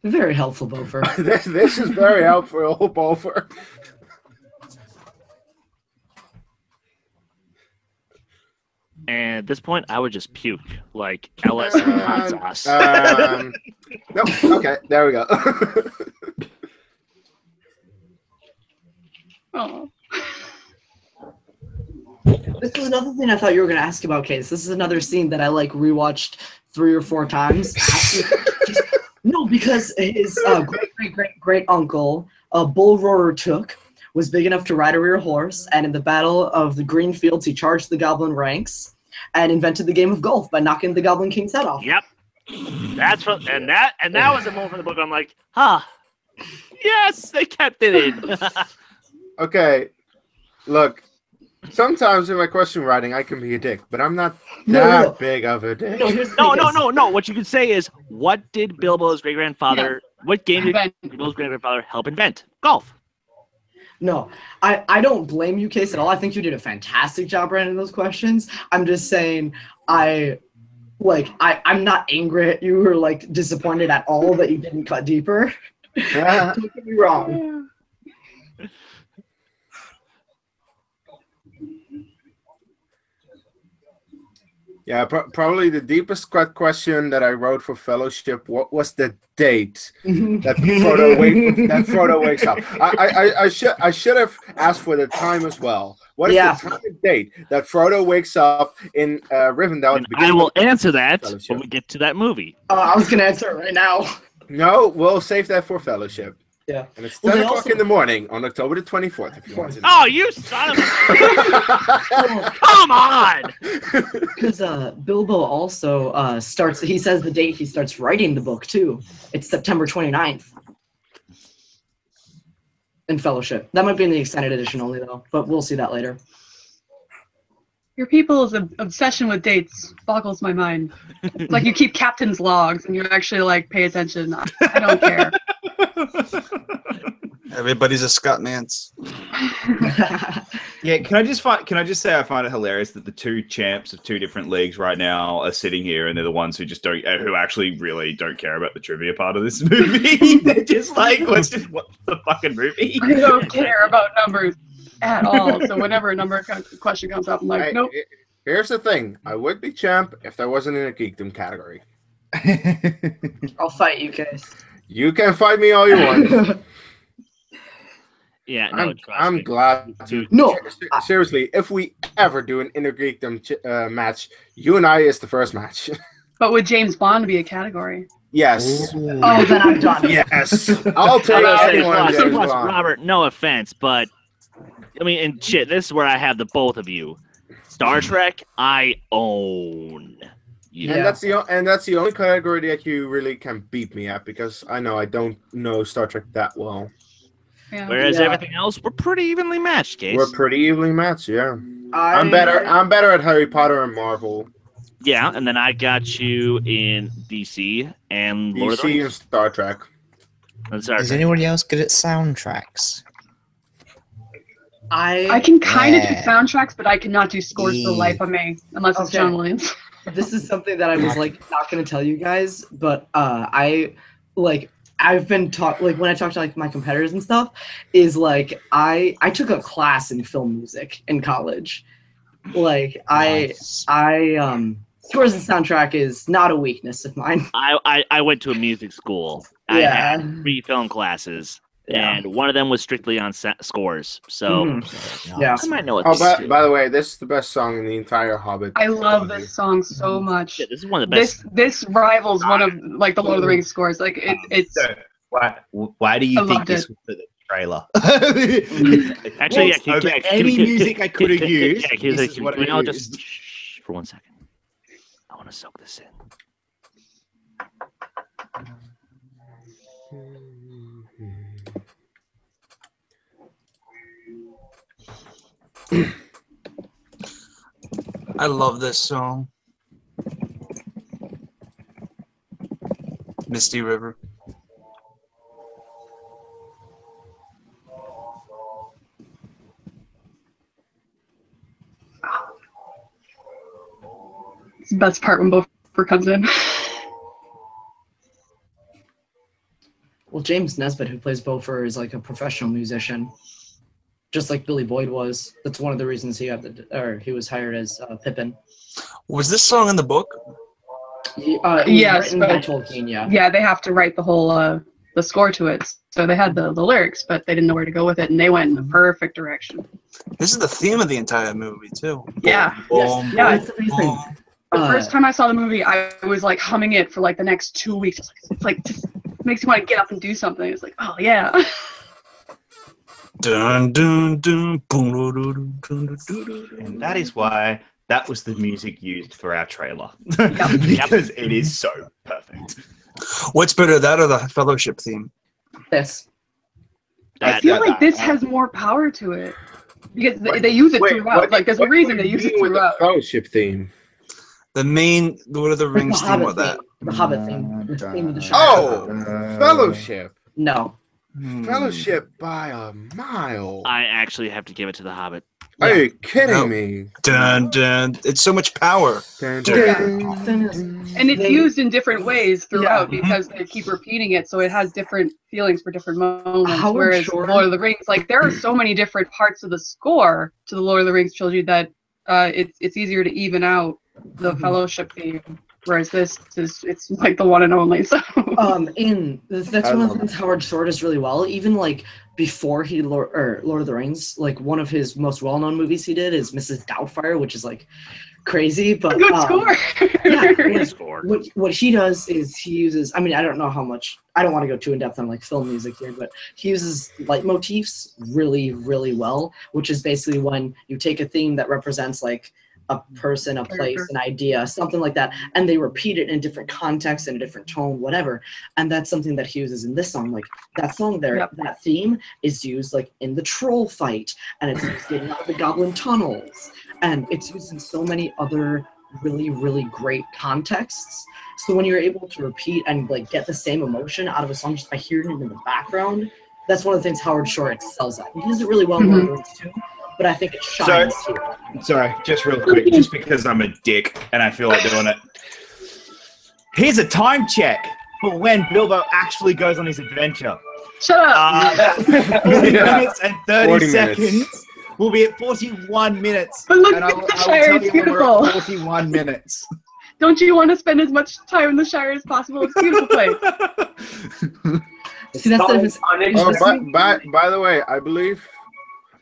Very helpful, Beaufort. This is very helpful, Beaufort. And at this point, I would just puke, like LS and hot sauce. Nope. Okay, there we go. Oh. This is another thing I thought you were going to ask about, Case. This is another scene that I like rewatched 3 or 4 times. No, because his great uncle, Bull Roarer Took, was big enough to ride a rear horse, and in the Battle of the Green Fields, he charged the Goblin ranks and invented the game of golf by knocking the Goblin King's head off. Yep, that's what, and that was a moment from the book. I'm like, yes, they kept it in. Okay, look, Sometimes in my question writing, I can be a dick, but I'm not No, that no. big of a dick. No, here's the No, thing, no, is- no, no. What you could say is, what did Bilbo's great grandfather? What game did Invent. Bilbo's great grandfather help invent? Golf. No, I don't blame you, Case, at all. I think you did a fantastic job writing those questions. I'm just saying, I'm not angry at you or like disappointed at all that you didn't cut deeper. Don't get me wrong. Yeah, probably the deepest question that I wrote for Fellowship. What was the date that Frodo wakes up? I should have asked for the time as well. What is the time and date that Frodo wakes up in Rivendell? And I will answer that when we get to that movie. I was gonna answer it right now. No, we'll save that for Fellowship. Yeah. And it's Well, 10 they o'clock also- in the morning on October the 24th, if you want to know. Oh, you son of a! Come on! Because Bilbo also starts. He says the date he starts writing the book too. It's September 29th. In Fellowship. That might be in the extended edition only though, but we'll see that later. Your people's obsession with dates boggles my mind. It's like you keep captain's logs and you actually like pay attention. I don't care. Everybody's a Scott Mance. Yeah, can I just say I find it hilarious that the two champs of two different leagues right now are sitting here and they're the ones who just who actually really don't care about the trivia part of this movie. They're just like, let's just watch the fucking movie. I don't care about numbers at all. So whenever a number question comes up, I'm like, nope. Here's the thing. I would be champ if there wasn't in a geekdom category. I'll fight you guys. You can fight me all you want. Yeah, no, I'm glad to. No. Seriously, if we ever do an inner geekdom match, you and I is the first match. But would James Bond be a category? Yes. Oh, then I'm done. Yes. I'll take anyone. James plus, Bond. Robert, no offense, but I mean, and shit, this is where I have the both of you. Star Trek, I own. Yeah. And that's the only category that you really can beat me at because I know I don't know Star Trek that well. Yeah. Whereas everything else, we're pretty evenly matched, Case. We're pretty evenly matched, yeah. I'm better at Harry Potter and Marvel. Yeah, and then I got you in DC and Lord of the DC and Rings. Star Trek. And Star Is Trek. anybody else good at soundtracks? I can kind of do soundtracks, but I cannot do scores for the life of me, unless it's Okay. John Williams. This is something that I was like not gonna tell you guys, but I've been when I talk to like my competitors and stuff, is like I took a class in film music in college. Like Nice. scores and soundtrack is not a weakness of mine. I went to a music school. I Yeah. had 3 film classes, Yeah. and one of them was strictly on scores. So Mhm. Yeah. I might know what Oh, this is. by the way, this is the best song in the entire Hobbit. I love this song so much. Shit, this is one of the best. This rivals one of like the Lord of the Rings scores. Like it's So, why do you I think loved this it. was for the trailer? Actually, yeah, Over any music I could have used, this is what I I'll used. just shh for 1 second. I want to soak this in. I love this song. Misty River. it's the best part when Beaufort comes in. Well, James Nesbitt, who plays Beaufort, is like a professional musician, just like Billy Boyd was. That's one of the reasons he was hired as Pippin. Was this song in the book? It was Yes, written by but- Tolkien. Yeah. Yeah, they have to write the whole the score to it. So they had the lyrics, but they didn't know where to go with it, and they went in the perfect direction. This is the theme of the entire movie, too. Yeah. Boom, Yeah, boom, it's amazing. boom. The first time I saw the movie, I was like humming it for like the next 2 weeks. It's like just makes you want to get up and do something. It's like, oh yeah. Dun, dun, dun, boom, doo, doo, doo, dun, doo, doo, doo. And that is why that was the music used for our trailer. Because it is so perfect. What's better, that or the Fellowship theme? This. I feel like this has more power to it. because they use it throughout. Like there's a reason they use it with the throughout. Fellowship theme. The main Lord of the Like Rings theme with that. The Hobbit theme. The theme of the show. Oh, Fellowship. No. Fellowship by a mile. I actually have to give it to the Hobbit. Are you kidding No. me? Dun dun. It's so much power. Dun, Yeah. dun. Thing is, And it's They- used in different ways throughout Yeah. because they keep repeating it, so it has different feelings for different moments. Howard Whereas Shore- Lord of the Rings, like there are so many different parts of the score to the Lord of the Rings trilogy that it's easier to even out the Fellowship theme. Whereas this is it's like the one and only. So that's one of the things Howard Shore does really well. Even like before he Lord of the Rings, like one of his most well-known movies he did is Mrs. Doubtfire, which is like crazy, but good score. yeah, Good score. what he does is he uses, I mean, I don't know how much, I don't want to go too in depth on like film music here, but he uses leitmotifs really, really well, which is basically when you take a theme that represents like a person, a place, an idea, something like that, and they repeat it in different contexts, in a different tone, whatever. And that's something that he uses in this song. Like that song there, Yep. that theme is used like in the troll fight, and it's used getting out of the goblin tunnels, and it's used in so many other really, really great contexts. So when you're able to repeat and like get the same emotion out of a song just by hearing it in the background, that's one of the things Howard Shore excels at. He does it really well in Lord of the Rings too, but I think it shines here. Sorry, just real quick, just because I'm a dick and I feel like doing it. Here's a time check for when Bilbo actually goes on his adventure. Shut up. 40 minutes and 30 40 seconds. minutes. We'll be at 41 minutes. But look and at I will the tell Shire, it's you when we're beautiful. at 41 minutes. Don't you want to spend as much time in the Shire as possible? It's a beautiful place. See, that's the difference. Oh, by the way, I believe.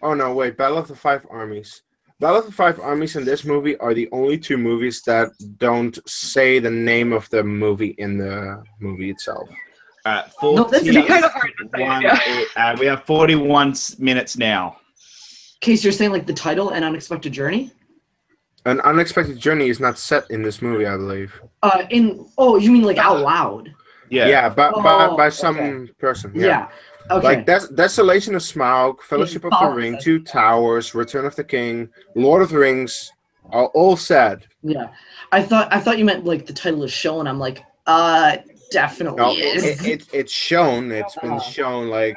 Oh no, wait! Battle of the Five Armies. Battle of the Five Armies and this movie are the only two movies that don't say the name of the movie in the movie itself. No, that's It's kind of hard to say. Yeah. We have 41 minutes now. Kees, you're saying like the title, An Unexpected Journey? An Unexpected Journey is not set in this movie, I believe. You mean like out loud? Yeah. By some person. Yeah. Okay. Like Desolation of Smaug, Fellowship of the Ring, Two Towers, Return of the King, Lord of the Rings are all said. Yeah. I thought you meant like the title is shown. I'm like, definitely No, is. it's shown. It's been shown like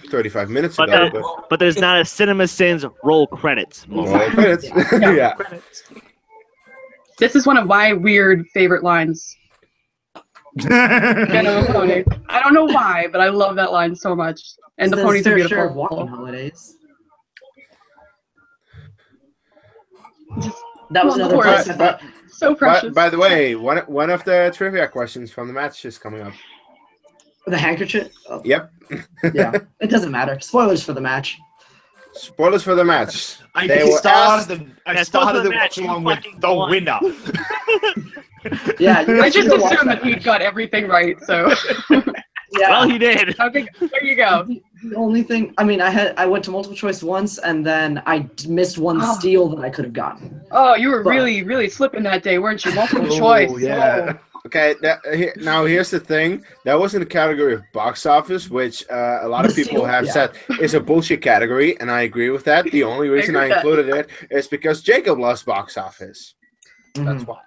35 minutes But, ago. but there's not a Cinema Sins roll credits. Roll credits. Yeah. This is one of my weird favorite lines. I don't know why, but I love that line so much. And the It's ponies are fair share of beautiful. walking holidays. Just That was Well, another of course. place I thought. so precious. By the way, one of the trivia questions from the match is coming up. The handkerchief? Oh, Yep. yeah. It doesn't matter. Spoilers for the match. Spoilers for the match. I They were started That's the the match, watch along you with fucking the won. winner. Yeah, you I guys should just go watch assumed that he got everything right, so Yeah. Well, he did. okay, there you go. The only thing, I mean, I went to multiple choice once, and then I missed one Oh. steal that I could have gotten. Oh, you were But- really, really slipping that day, weren't you? Multiple Oh, choice. yeah. Okay, now here's the thing. That was in the category of box office, which a lot of The people seal, have yeah. said is a bullshit category, and I agree with that. The only reason I agree with that. included it is because Jacob loves box office. That's Mhm. why.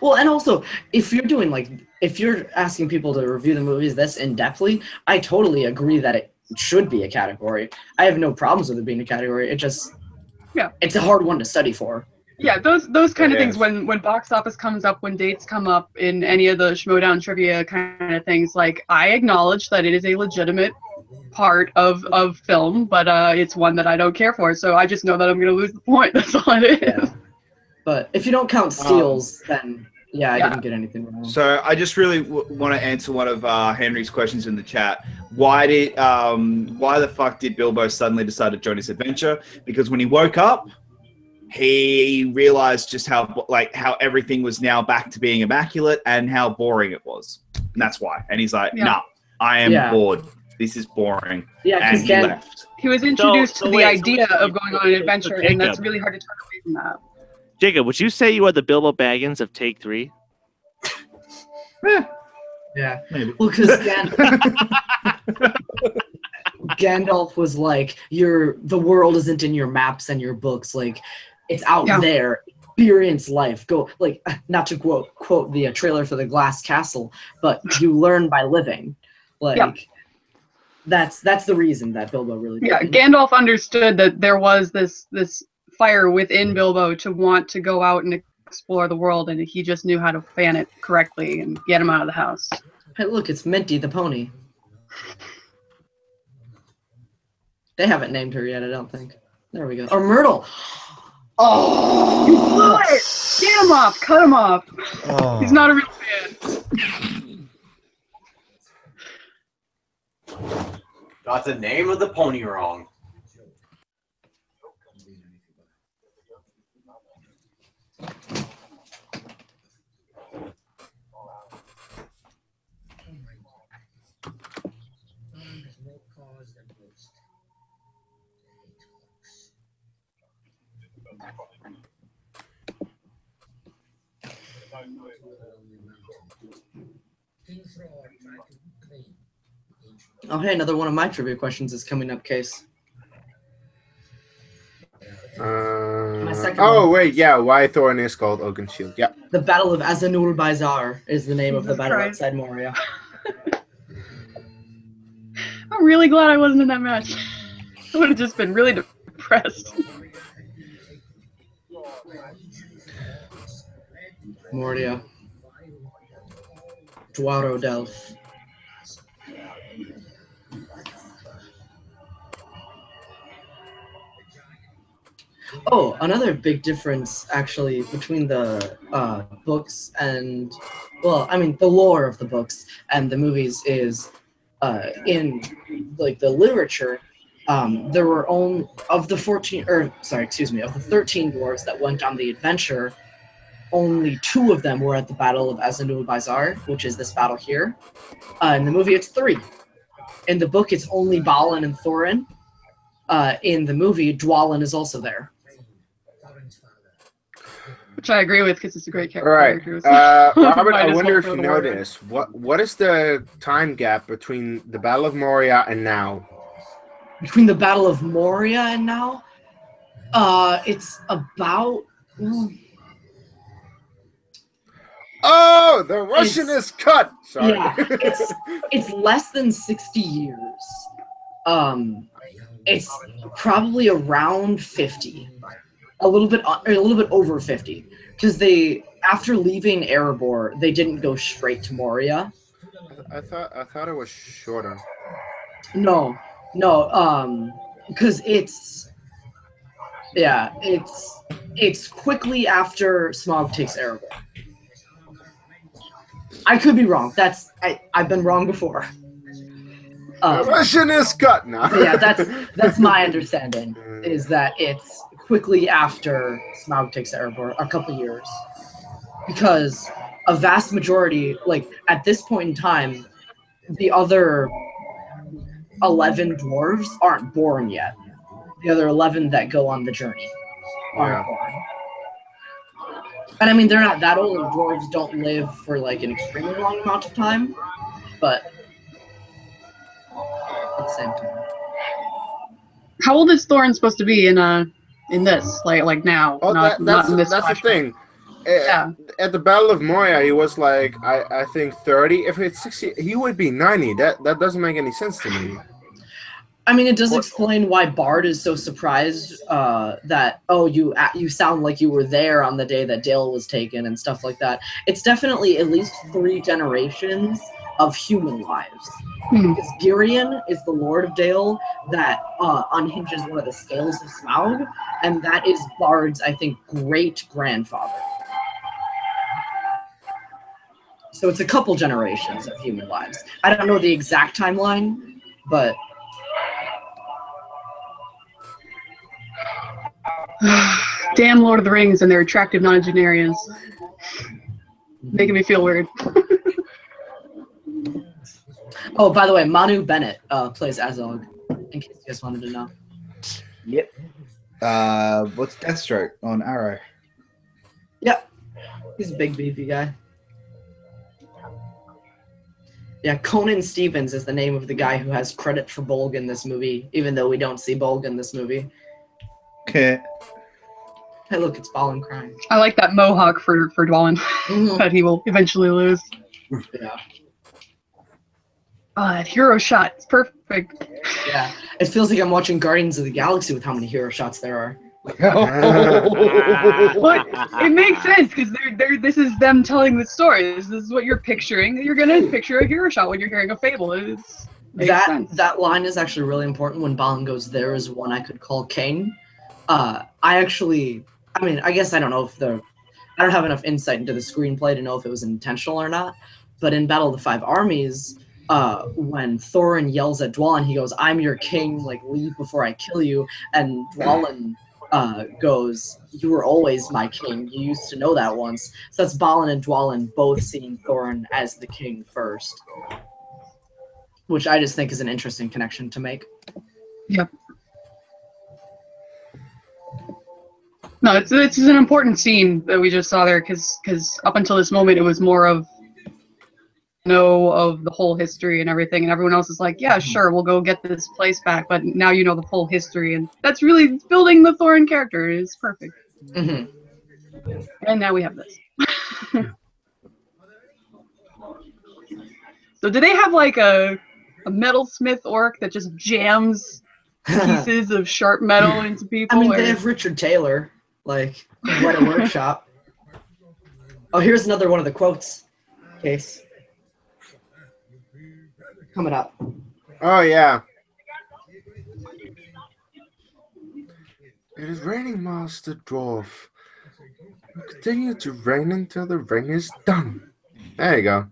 Well, and also, if you're asking people to review the movies this in-depthly, I totally agree that it should be a category. I have no problems with it being a category. It just, it's a hard one to study for. Yeah, those kind of It things is. when box office comes up, when dates come up in any of the Schmodown trivia kind of things, like I acknowledge that it is a legitimate part of film, but it's one that I don't care for, so I just know that I'm going to lose the point. That's all it is. Yeah. But if you don't count steals, then I didn't get anything wrong. So I just really want to answer one of Henry's questions in the chat. Why the fuck did Bilbo suddenly decide to join his adventure? Because when he woke up, he realized just how everything was now back to being immaculate and how boring it was. And that's why. And he's like, nah, I am bored. This is boring. Yeah, And because he left. He was introduced So to the wait, idea so of going on an adventure, and that's Jacob. really hard to turn away from that. Jacob, would you say you are the Bilbo Baggins of Take 3? yeah. Maybe. Well, because again, Gandalf was like, the world isn't in your maps and your books, like it's out there. Experience life. Go, like, not to quote the trailer for the Glass Castle, but you learn by living. Like that's the reason that Bilbo really did. Gandalf understood that there was this fire within Bilbo to want to go out and explore the world, and he just knew how to fan it correctly and get him out of the house. Hey, look, it's Minty the pony. They haven't named her yet, I don't think. There we go. Or Myrtle. Oh! You blew it! Get him off! Cut him off! Oh. He's not a real fan. Got the name of the pony wrong. Oh, hey, another one of my trivia questions is coming up, Kees. Wait, yeah, why Thorin is called Oakenshield. Yeah. The Battle of Azanul Baizar is the name of the battle outside Moria. I'm really glad I wasn't in that match. I would have just been really depressed. Moria. Dwaro Delph. Oh, another big difference actually between the books and, well, I mean the lore of the books and the movies is in like the literature. There were only of the 13 dwarves that went on the adventure. Only 2 of them were at the Battle of Azanul Baizar, which is this battle here. In the movie, it's 3. In the book, it's only Balin and Thorin. In the movie, Dwalin is also there. Which I agree with because it's a great character. Right. Robert, I wonder if you know this. What is the time gap between the Battle of Moria and now? Between the Battle of Moria and now? It's about... Oh, the Russian is cut! Sorry. Yeah, it's less than 60 years. It's probably around 50. A little bit over 50, because they, after leaving Erebor, they didn't go straight to Moria. I thought it was shorter. No, because it's quickly after Smaug takes Erebor. I could be wrong. I've been wrong before. Russian is cut now. Yeah, that's my understanding. Is that it's quickly after Smaug takes Erebor, a couple years, because a vast majority, like at this point in time, the other 11 dwarves aren't born yet. The other 11 that go on the journey aren't born. And I mean, they're not that old, and dwarves don't live for like an extremely long amount of time, but at the same time. How old is Thorin supposed to be in this? Like now? Oh, not in this that's the thing. Yeah. At the Battle of Moria, he was like, I think 30. If it's 60, he would be 90. That doesn't make any sense to me. I mean, it does explain why Bard is so surprised that, oh, you sound like you were there on the day that Dale was taken and stuff like that. It's definitely at least 3 generations of human lives. Because Girion is the Lord of Dale that unhinges one of the scales of Smaug, and that is Bard's, I think, great-grandfather. So it's a couple generations of human lives. I don't know the exact timeline, but... Damn Lord of the Rings and their attractive nonagenarians. Making me feel weird. Oh, by the way, Manu Bennett plays Azog, in case you guys wanted to know. Yep. What's Deathstroke on Arrow? Yep. He's a big, beefy guy. Yeah, Conan Stevens is the name of the guy who has credit for Bolg in this movie, even though we don't see Bolg in this movie. Okay. Hey, look, it's Balin crying. I like that mohawk for Dwalin Mhm. that he will eventually lose. Yeah. Oh, that hero shot. It's perfect. Yeah. It feels like I'm watching Guardians of the Galaxy with how many hero shots there are. But it makes sense because this is them telling the story. This is what you're picturing. You're gonna picture a hero shot when you're hearing a fable. Makes sense. That line is actually really important when Balin goes, "There is one I could call king." I guess I don't know if I don't have enough insight into the screenplay to know if it was intentional or not. But in Battle of the Five Armies, when Thorin yells at Dwalin, he goes, "I'm your king, like leave before I kill you." And Dwalin goes, "You were always my king. You used to know that once." So that's Balin and Dwalin both seeing Thorin as the king first, which I just think is an interesting connection to make. Yep. No, it's an important scene that we just saw there because up until this moment it was more of of the whole history and everything, and everyone else is like, yeah, sure, we'll go get this place back, but now you know the full history, and that's really building the Thorin character. It is perfect. Mm-hmm. And now we have this. So do they have like a metalsmith orc that just jams pieces of sharp metal into people? I mean, they have Richard Taylor, like, what a workshop. Oh, here's another one of the quotes. Case. Coming up. Oh, yeah. It is raining, Master Dwarf. We'll continue to rain until the rain is done. There you go.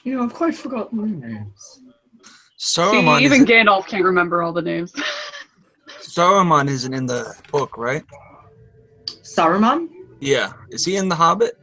You know, I've quite forgotten their names. Saruman, See, even Gandalf can't remember all the names. Saruman isn't in the book, right? Saruman? Yeah. Is he in The Hobbit?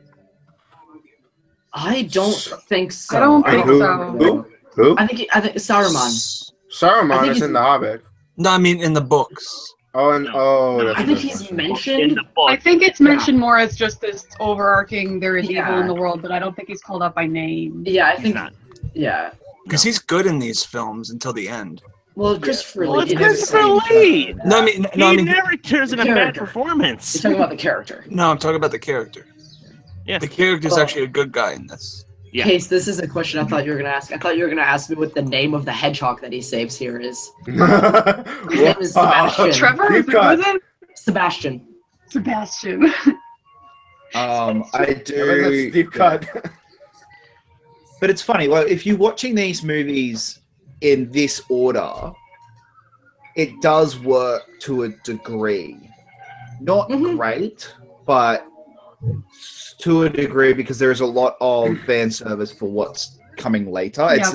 I don't think so. I don't think so. Who? I think Saruman. Saruman is in The Hobbit. No, I mean in the books. Oh, and that's I a think good he's question. mentioned. In the book. I think it's mentioned more as just this overarching there is evil Yeah. in the world, but I don't think he's called out by name. Yeah, I think. not. Yeah. Because he's good in these films until the end. Well, Christopher Well, Lee. it's Christopher Lee. No, I mean, Never turns in a bad Character. performance. You're talking about the character. no, I'm talking about the character. Yeah. The character's Oh. actually a good guy in this. Yeah. Case, this is a question I thought you were gonna ask. I thought you were gonna ask me what the name of the hedgehog that he saves here is. His name is Sebastian. Trevor? You Was it? Sebastian. Sebastian. I do. That's deep cut. But it's funny. Well, if you're watching these movies in this order, it does work to a degree. Not great, but to a degree because there's a lot of fan service for what's coming later. It's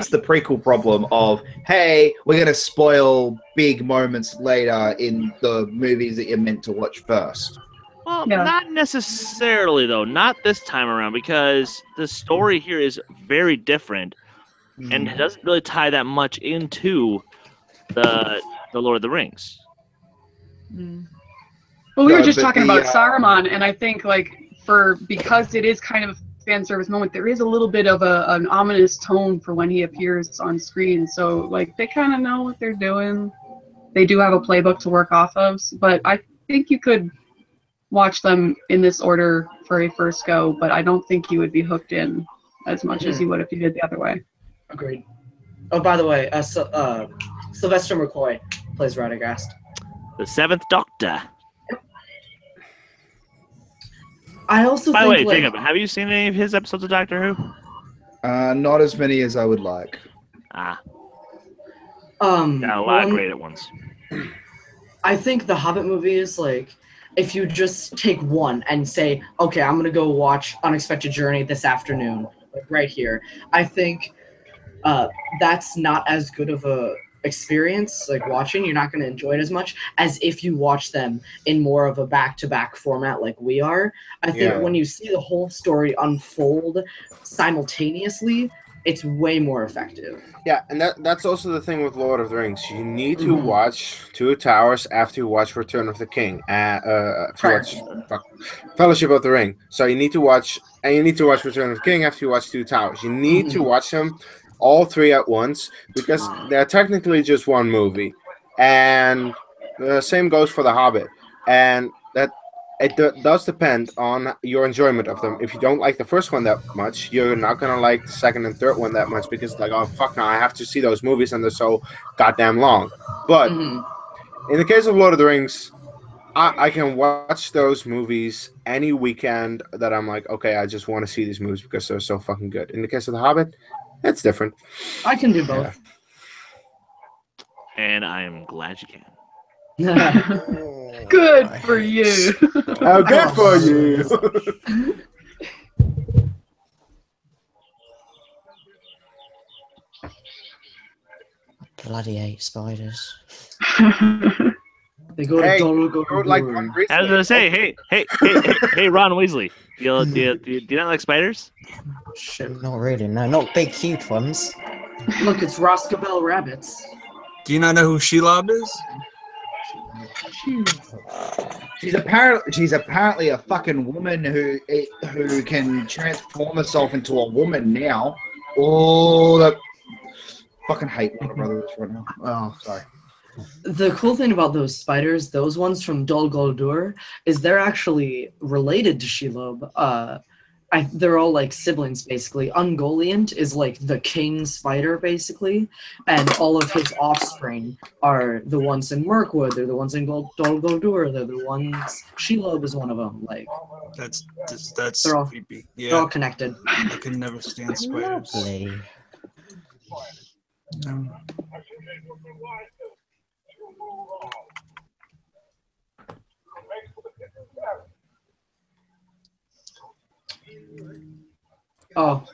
the prequel problem of, hey, we're going to spoil big moments later in the movies that you're meant to watch first. Well, Yeah. not necessarily, though. Not this time around, because the story here is very different and it doesn't really tie that much into the Lord of the Rings. Well, we No, were just but talking the, about Saruman, and I think because it is kind of a fan service moment, there is a little bit of an ominous tone for when he appears on screen. So like they kind of know what they're doing. They do have a playbook to work off of, but I think you could watch them in this order for a first go, but I don't think you would be hooked in as much as you would if you did the other way. Agreed. Oh, by the way, Sylvester McCoy plays Radagast. The Seventh Doctor. I also By the think, way, Jacob, have you seen any of his episodes of Doctor Who? Not as many as I would like. Ah, got got a lot of great at once. I think the Hobbit movies, like, if you just take one and say, okay, I'm gonna go watch Unexpected Journey this afternoon, like right here, I think that's not as good of a experience, like watching. You're not going to enjoy it as much as if you watch them in more of a back-to-back format like we are. I think when you see the whole story unfold simultaneously, it's way more effective. Yeah, and that's also the thing with Lord of the Rings. You need to watch Two Towers after you watch Return of the King. Fellowship of the Ring. So you need to watch, and you need to watch Return of the King after you watch Two Towers. You need to watch them all three at once because they're technically just one movie. And the same goes for The Hobbit. And that it does depend on your enjoyment of them. If you don't like the first one that much, you're not going to like the second and third one that much because it's like, oh, fuck no, I have to see those movies and they're so goddamn long. But in the case of Lord of the Rings, I can watch those movies any weekend that I'm like, okay, I just want to see these movies because they're so fucking good. In the case of The Hobbit, it's different. I can do both. And I am glad you can. Good for you. Oh, good for you. Bloody 8 spiders. They go to like I was gonna say, hey, Ron Weasley, do you not like spiders? Not really, no. Not big, huge ones. Look, it's Roscabelle rabbits. Do you not know who Shelob is? She's apparently a fucking woman who can transform herself into a woman now. Oh, that fucking hate Warner Brothers right now. Oh, sorry. The cool thing about those spiders, those ones from Dol Guldur, is they're actually related to Shelob. They're all like siblings, basically. Ungoliant is like the king spider, basically, and all of his offspring are the ones in Mirkwood. They're the ones in Dol Guldur. They're the ones. Shelob is one of them. Like That's they're all creepy. They're all connected. I could never stand spiders. Lovely. Oh.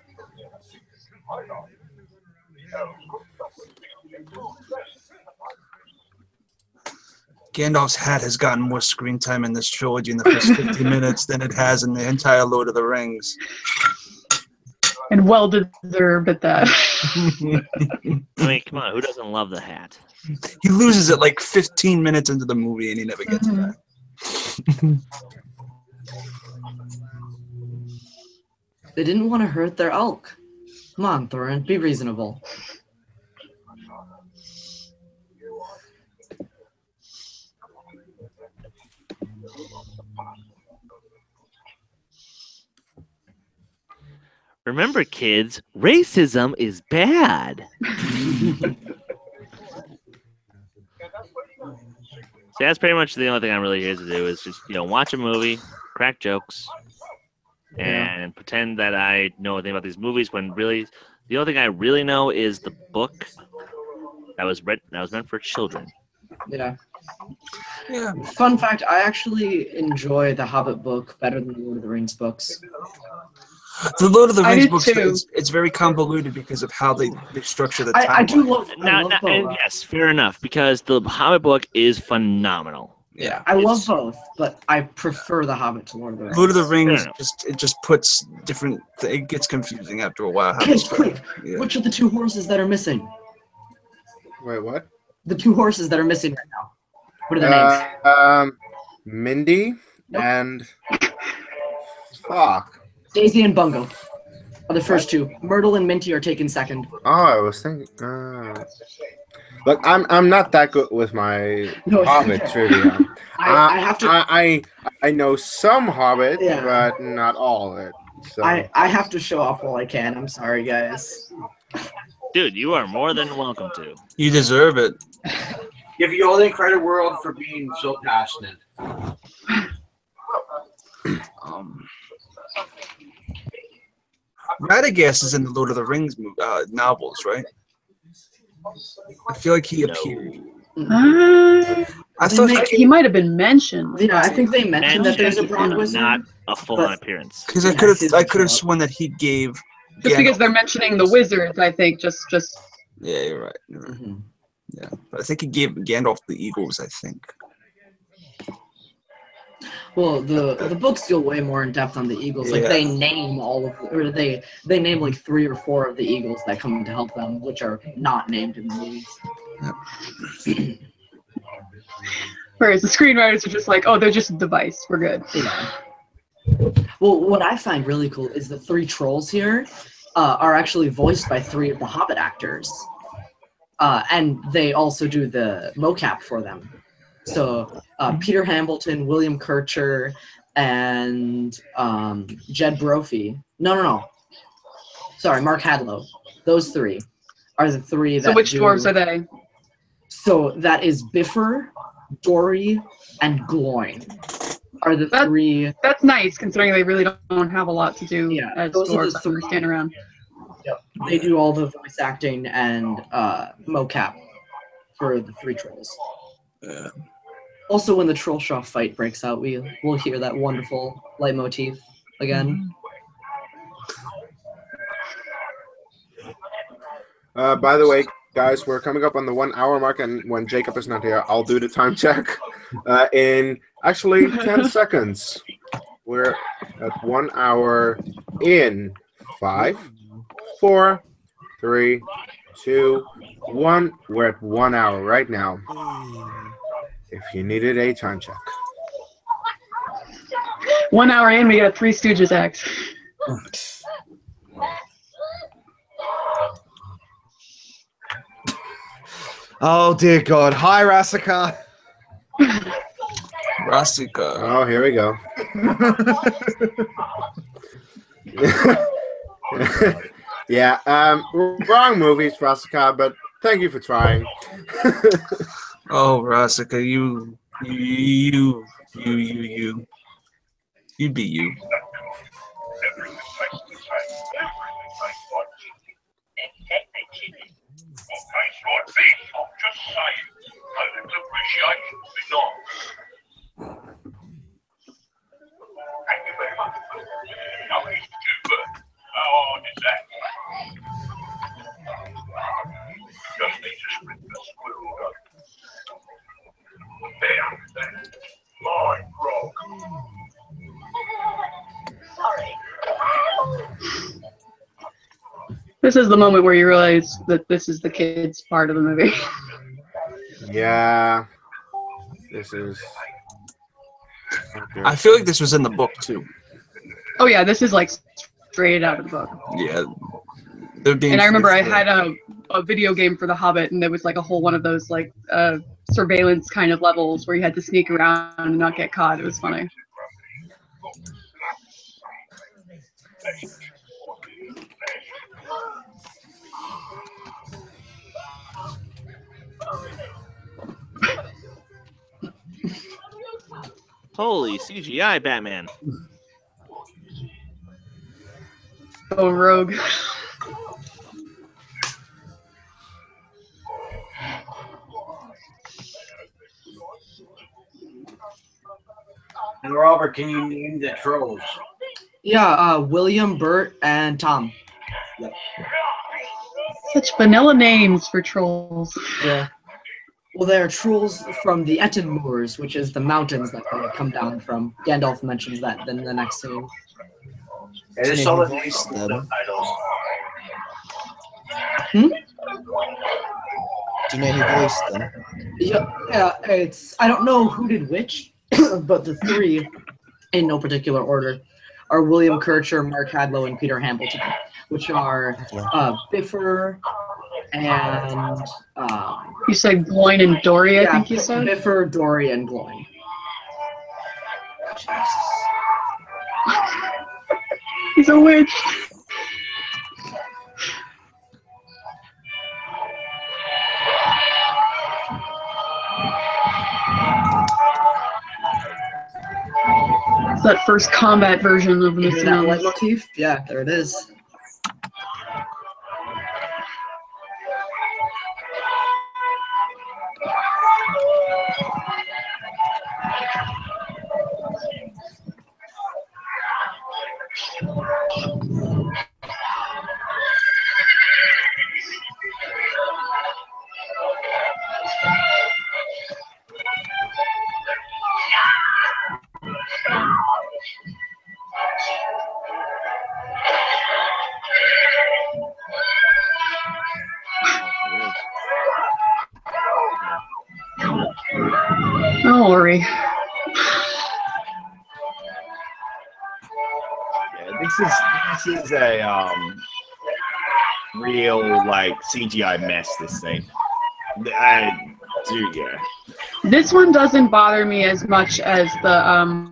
Gandalf's hat has gotten more screen time in this trilogy in the first 50 minutes than it has in the entire Lord of the Rings. And well deserved at that. I mean, come on, who doesn't love the hat? He loses it like 15 minutes into the movie and he never gets it back. They didn't want to hurt their elk. Come on, Thorin, be reasonable. Remember, kids, racism is bad. So that's pretty much the only thing I'm really here to do is just, watch a movie, crack jokes, and pretend that I know anything about these movies when really the only thing I really know is the book that was meant for children. Yeah. Yeah. Fun fact, I actually enjoy the Hobbit book better than the Lord of the Rings books. The Lord of the I Rings do books, too. it's very convoluted because of how they structure the I timeline. do love And both. yes, fair enough, because the Hobbit book is phenomenal. Yeah, I love both, but I prefer the Hobbit to Lord of the Rings. Lord of the Rings Fair just puts different. It gets confusing after a while. Kids, quick! Yeah. Which are the two horses that are missing? Wait, what? The two horses that are missing right now. What are their names? Mindy Nope. and fuck. Daisy and Bungo are the first two. Myrtle and Minty are taken second. Oh, I was thinking. Look, I'm not that good with my No, it's Hobbit okay. trivia. I have to. I know some Hobbit, Yeah. but not all of it. So I have to show off while I can. I'm sorry, guys. Dude, you are more than welcome to. You deserve it. Give you all the credit world for being so passionate. Radagast is in the Lord of the Rings novels, right? I feel like he No. appeared. I I thought he might have been mentioned. Yeah, I think they mentioned that there's a broad Mentioned, wizard. not a full-on appearance. because Yeah, I could he's have show up. sworn that he gave. Just because they're mentioning the wizards, I think just Yeah, you're right. You're right. Mhm. Yeah, but I think he gave Gandalf the eagles. I think. Well, the books go way more in depth on the eagles. Like Yeah. they name all of, or they name like 3 or 4 of the eagles that come to help them, which are not named in the movies. Whereas the screenwriters are just like, oh, they're just a device. We're good. Yeah. Well, what I find really cool is the 3 trolls here are actually voiced by 3 of the Hobbit actors, and they also do the mocap for them. So Peter Hambleton, William Kircher, and Jed Brophy. No. Sorry, Mark Hadlow. Those 3 are the 3 that. So which dwarves are they? So that is Bifur, Dory, and Gloin. Are the 3. That's nice, considering they really don't have a lot to do as those are the dwarves when they stand around. Yep. They do all the voice acting and mocap for the 3 trolls. Also, when the troll shaw fight breaks out, we'll hear that wonderful leitmotif again. By the way, guys, we're coming up on the 1 hour mark, and when Jacob is not here, I'll do the time check in actually 10 seconds. We're at 1 hour in 5, 4, 3, 2, 1. We're at 1 hour right now. If you needed a time check. 1 hour in, we got a Three Stooges act. Oh dear God! Hi, Rasika. Rasika. Oh, here we go. Yeah, wrong movies, Rasika, but thank you for trying. Oh, Rasika, you be you. This is the moment where you realize that this is the kids' part of the movie. Yeah. This is... Okay. I feel like this was in the book too. Oh yeah, this is like straight out of the book. Yeah. They're being And I remember I faithful. had a video game for The Hobbit, and there was like a whole one of those like surveillance kind of levels where you had to sneak around and not get caught. It was funny. Holy CGI Batman. Oh, rogue. And Robert, can you name the trolls? Yeah, William, Bert, and Tom. Yep. Such vanilla names for trolls. Yeah. Well, they're trolls from the Etten Moors, which is the mountains that they come down from. Gandalf mentions that in the next scene. I just saw the subtitles. Hmm? Do you know who voiced them? Yeah, it's I don't know who did which, but the 3, in no particular order, are William Kircher, Mark Hadlow, and Peter Hambleton, which are Bifur and You said Gloin and Dory, I yeah, think you said? Bifur, Dory, and Gloin. He's a witch. It's that first combat version of the You hear that Sounds. leitmotif? Yeah, there it is. story. Yeah, this is a real like CGI mess. This scene. Dude, yeah. This one doesn't bother me as much as the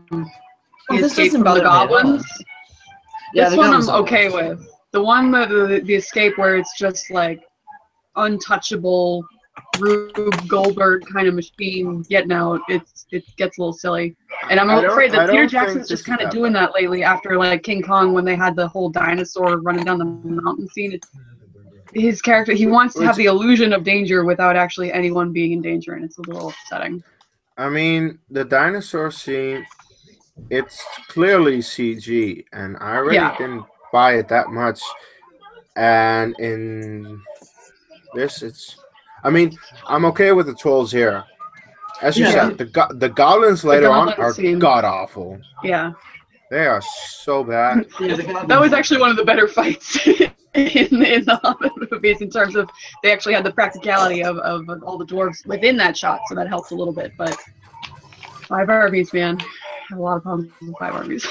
this escape doesn't from the bother me at all. goblins. Yeah, This the one goblins I'm are okay worse. with. The one the escape where it's just like untouchable Rube Goldberg kind of machine getting out, it gets a little silly. And I'm afraid that Peter Jackson's just kind of doing that lately after like King Kong when they had the whole dinosaur running down the mountain scene. His character, he wants to have the illusion of danger without actually anyone being in danger, and it's a little upsetting. I mean, the dinosaur scene, it's clearly CG, and I really didn't buy it that much. And in this, it's, I mean, I'm okay with the trolls here. As you said, the goblins later on are god awful. Yeah. They are so bad. That was actually one of the better fights in the Hobbit movies in terms of they actually had the practicality of all the dwarves within that shot, so that helps a little bit. But 5 Harveys, man. I have a lot of problems with 5 Harveys.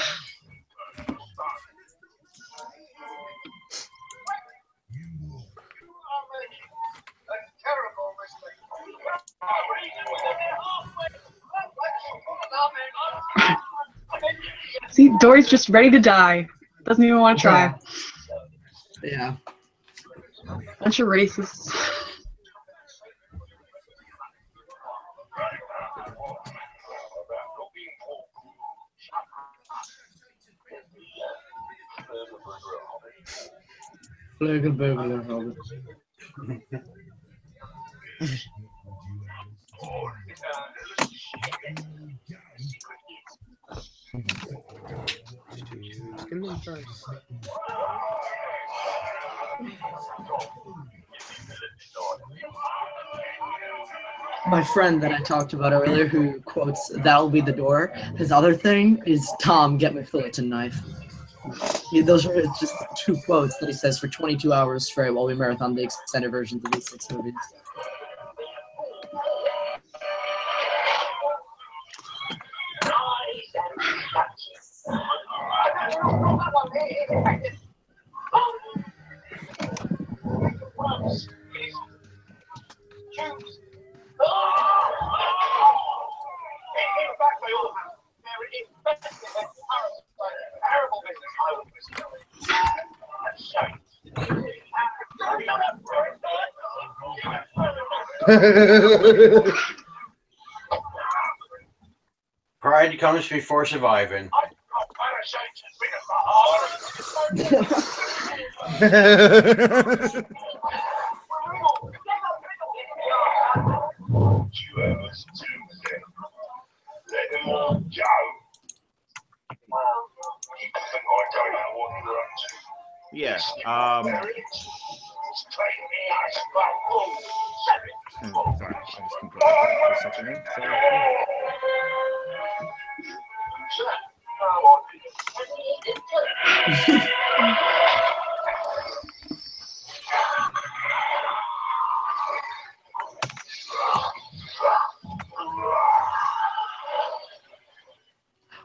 See, Dory's just ready to die. Doesn't even want to try. Yeah. Bunch of racists. Skin them first. My friend that I talked about earlier who quotes, "That'll be the door," his other thing is, "Tom, get my Fullerton knife." Those are just 2 quotes that he says for 22 hours straight while we marathon the extended versions of these 6 movies. Pride comes before surviving. Yeah. Sorry, I just completely for a second there.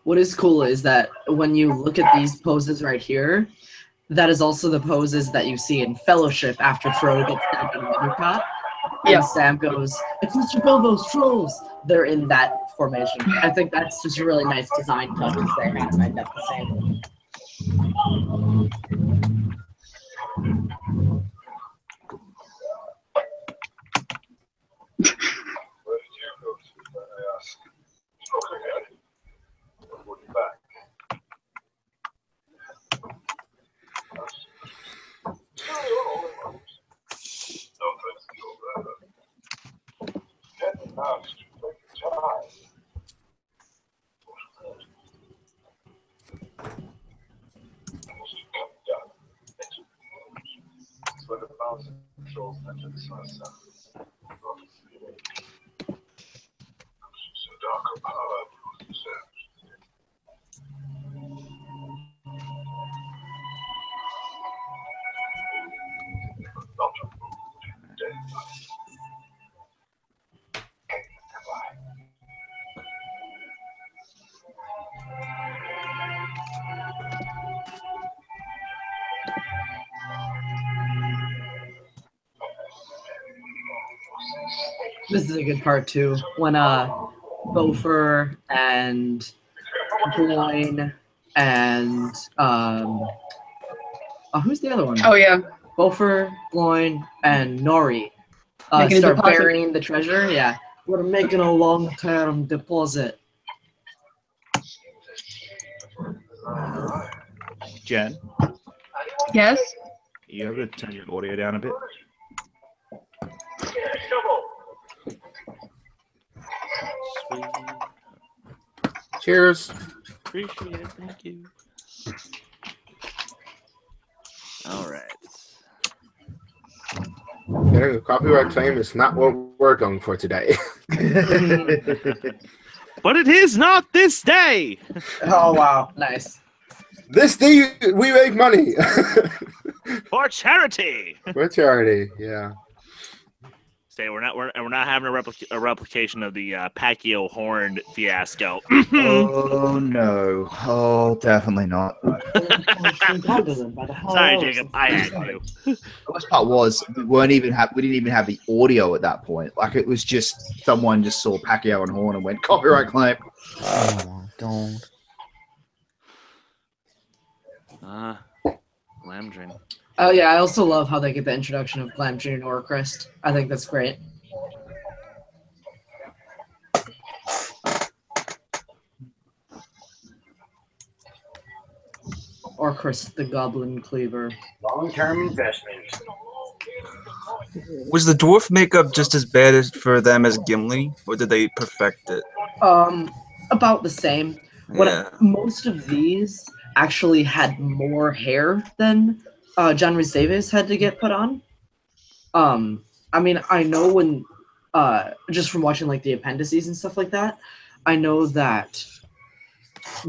What is cool is that when you look at these poses right here, that is also the poses that you see in Fellowship after Frodo gets stabbed in Weathercott. And Sam goes, "It's Mr. Bilbo's trolls." They're in that formation. I think that's just a really nice design touch as they have. I got the same. This is a good part too. When Beaufort and Gloin and who's the other one? Oh yeah. Beaufort, Gloin, and Nori Making a start deposit. burying the treasure. Yeah, we're making a long-term deposit. Jen, Yes. you able to turn your audio down a bit? Sweet. Cheers. Appreciate it. Thank you. All right. Getting a copyright claim is not what we're going for today. But it is not this day. Oh wow, nice. This day we make money. For charity. For charity, yeah. Say we're not having a replication of the Pacquiao horn fiasco. Oh no! Oh, definitely not. Sorry, Jacob. I had to. The worst part was we didn't even have the audio at that point. Like it was just someone just saw Pacquiao and Horn and went copyright claim. Oh my god. Lamdrin. Oh yeah, I also love how they get the introduction of Glamdrin and Orcrist. I think that's great. Orcrist, the Goblin Cleaver. Long-term investment. Was the dwarf makeup just as bad as for them as Gimli, or did they perfect it? About the same. Yeah. Most of these actually had more hair than John Rhys Davies had to get put on. I mean, I know when just from watching like the appendices and stuff like that, I know that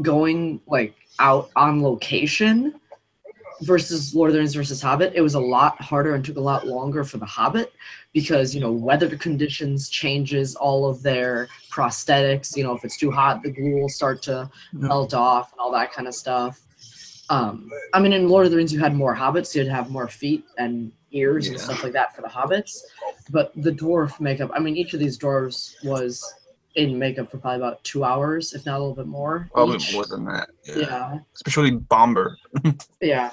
going like out on location versus Lord of the Rings versus Hobbit, it was a lot harder and took a lot longer for the Hobbit because, you know, weather conditions changes all of their prosthetics. You know, if it's too hot, the glue will start to melt off and all that kind of stuff. I mean, in Lord of the Rings, you had more hobbits, so you'd have more feet and ears and stuff like that for the hobbits. But the dwarf makeup, I mean, each of these dwarves was in makeup for probably about 2 hours, if not a little bit more. Probably each. more than that. Yeah. Especially Bomber. Yeah.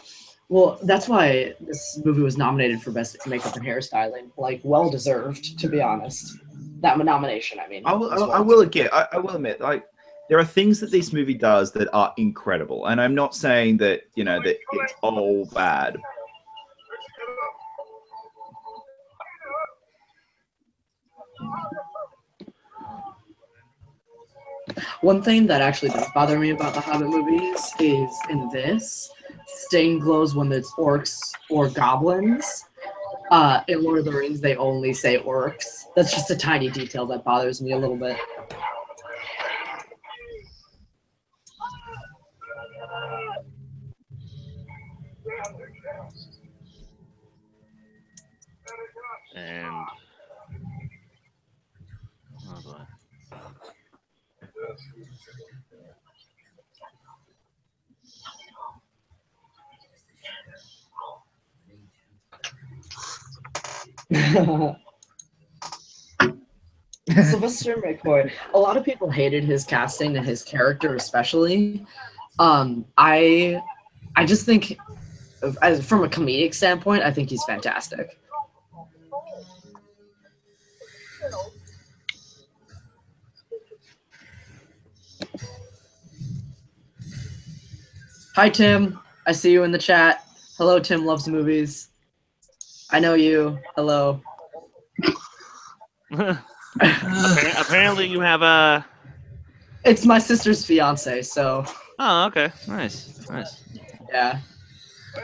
Well, that's why this movie was nominated for Best Makeup and Hairstyling. Like, well deserved, to be honest. That nomination, I mean. I will admit, like, there are things that this movie does that are incredible, and I'm not saying that, you know, that it's all bad. One thing that actually does bother me about the Hobbit movies is in this, Stain glows when it's orcs or goblins. In Lord of the Rings, they only say orcs. That's just a tiny detail that bothers me a little bit. And oh boy. Sylvester McCoy. A lot of people hated his casting and his character, especially. I just think, from a comedic standpoint, I think he's fantastic. Hi, Tim. I see you in the chat. Hello, Tim loves movies. I know you. Hello. Apparently you have a... It's my sister's fiance, so... Oh, okay. Nice. Yeah.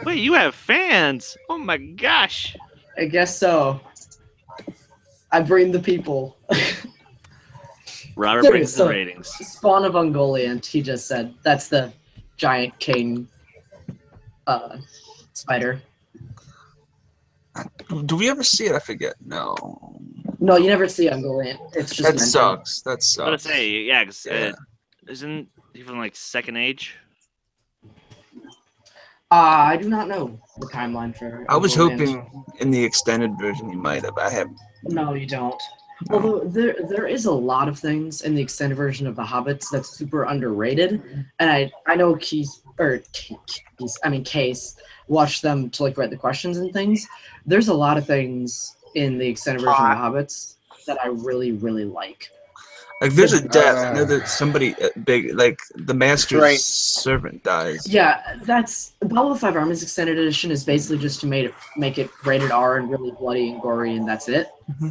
Wait, you have fans? Oh my gosh. I guess so. I bring the people. Robert brings the So, ratings. Spawn of Ungoliant, he just said. That's the giant king spider. Do we ever see it? I forget. No. No, you never see Ungoliant. It's just That mentioned. sucks. That I was sucks. gonna say, yeah, 'cause, Yeah. isn't he from like Second Age? I do not know the timeline for I was Ungoliant. hoping in the extended version he might have. I have. No, you don't. Although there is a lot of things in the extended version of The Hobbits that's super underrated, and I know Kees watched them to like write the questions and things. There's a lot of things in the extended version of The Hobbits that I really like. Like there's a death. I know that somebody big, like the master's servant dies. Yeah, that's Battle of the Five Armies extended edition is basically just to make it rated R and really bloody and gory, and that's it. Mm-hmm.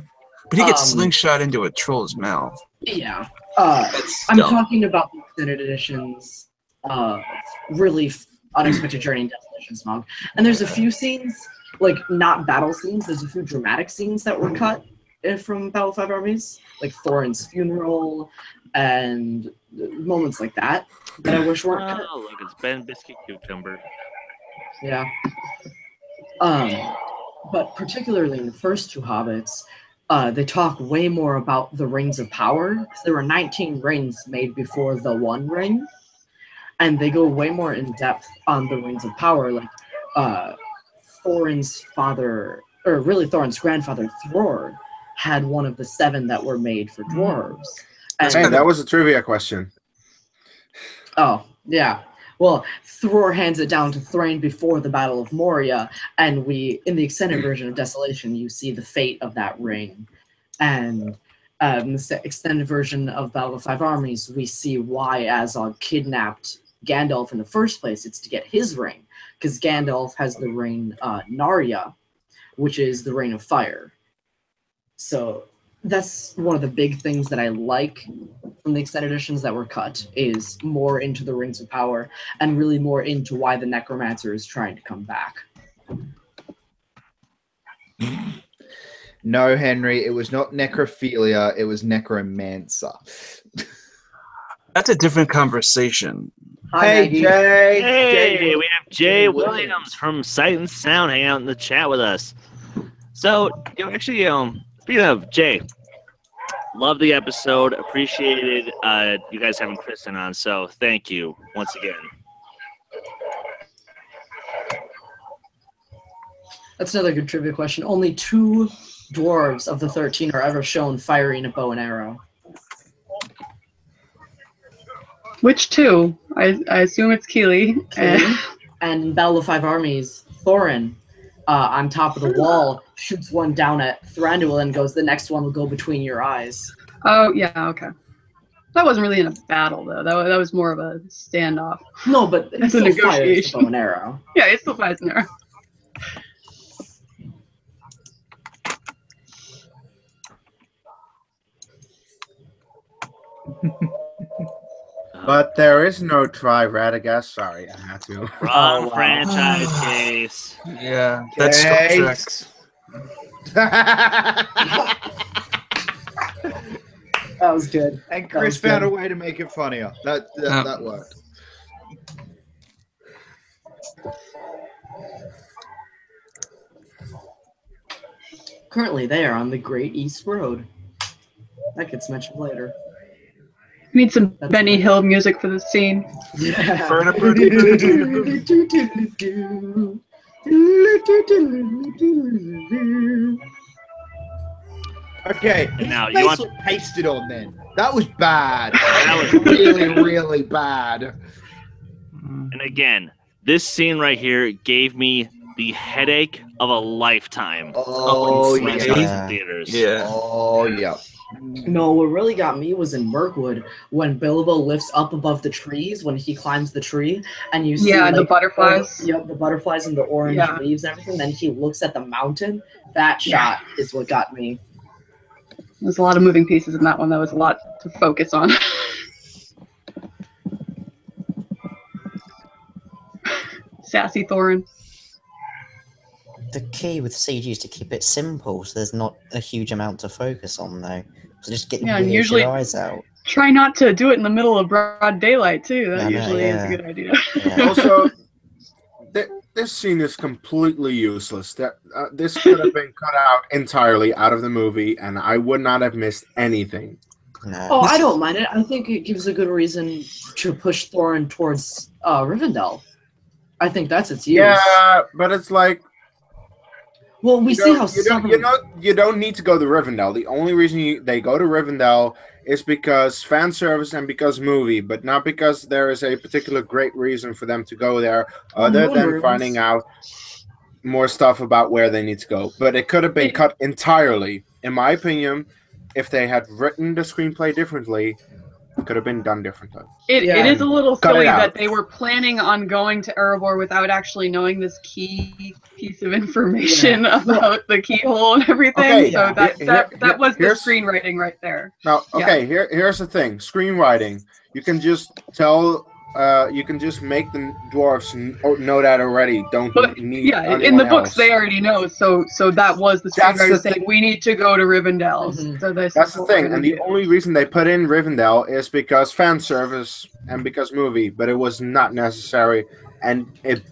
But he gets slingshot into a troll's mouth. Yeah. I'm talking about the extended editions, really Unexpected Journey and Desolation Smog. And there's a few scenes, like not battle scenes, there's a few dramatic scenes that were cut from Battle of Five Armies, like Thorin's funeral and moments like that I wish weren't cut. Oh, look, it's Ben Biscuit Cucumber. Yeah. But particularly in the first two Hobbits, they talk way more about the Rings of Power. There were 19 rings made before the One Ring, and they go way more in depth on the Rings of Power. Like Thorin's father, or really Thorin's grandfather, Thror, had one of the 7 that were made for dwarves. And that was a trivia question. Oh, yeah. Well, Thror hands it down to Thrain before the Battle of Moria, and in the extended version of Desolation, you see the fate of that ring. And in the extended version of Battle of Five Armies, we see why Azog kidnapped Gandalf in the first place. It's to get his ring, because Gandalf has the ring Narya, which is the Ring of Fire. So that's one of the big things that I like from the extended editions that were cut, is more into the Rings of Power and really more into why the Necromancer is trying to come back. No, Henry, it was not necrophilia, it was necromancer. That's a different conversation. Hey, Jay! Hey, we have Jay Williams from Sight and Sound hanging out in the chat with us. So, actually, speaking of Jay, love the episode. Appreciated you guys having Kristen on. So thank you once again. That's another good trivia question. Only 2 dwarves of the 13 are ever shown firing a bow and arrow. Which 2? I assume it's Keely. And in Battle of Five Armies, Thorin, on top of the wall, shoots one down at Thranduil and goes, the next one will go between your eyes. Oh, yeah, okay. That wasn't really in a battle, though. That was more of a standoff. No, but it's a a negotiation. Bow and arrow. Yeah, it still fires an arrow. But there is no try Radagast. Sorry, I had to. Wrong franchise case. Yeah, that's Star Trek. That was good. And Chris found a way to make it funnier. That worked. Currently, they are on the Great East Road. That gets mentioned later. We need some Benny Hill music for this scene. Yeah. Okay, now you want pasted on then. That was bad. That was really, really bad. And again, this scene right here gave me the headache of a lifetime. Oh, yeah. Theaters. Yeah. Oh, yeah. No, what really got me was in Mirkwood when Bilbo lifts up above the trees when he climbs the tree, and you see the butterflies. The butterflies and the orange leaves and everything. Then he looks at the mountain. That shot is what got me. There's a lot of moving pieces in that one. That was a lot to focus on. Sassy Thorin. The key with CG is to keep it simple, so there's not a huge amount to focus on, though. So just get your eyes out. Try not to do it in the middle of broad daylight, too. That usually is a good idea. Yeah. Also, this scene is completely useless. This could have been cut out entirely out of the movie, and I would not have missed anything. No. Oh, I don't mind it. I think it gives a good reason to push Thorin towards Rivendell. I think that's its use. Yeah, but it's like... Well, we see how you don't need to go to Rivendell. The only reason they go to Rivendell is because fan service and because movie, but not because there is a particular great reason for them to go there, other than finding out more stuff about where they need to go. But it could have been cut entirely, in my opinion. If they had written the screenplay differently, it could have been done differently. It is a little silly that they were planning on going to Erebor without actually knowing this key piece of information about the keyhole and everything. Okay, so that was the screenwriting right there. Now, here's the thing: screenwriting. You can just tell. You can just make the dwarves know that already. Don't need. Yeah, in the books they already know. So that was the screenwriter saying we need to go to Rivendell. Mm-hmm. So that's the thing, and the only reason they put in Rivendell is because fan service and because movie, but it was not necessary, and it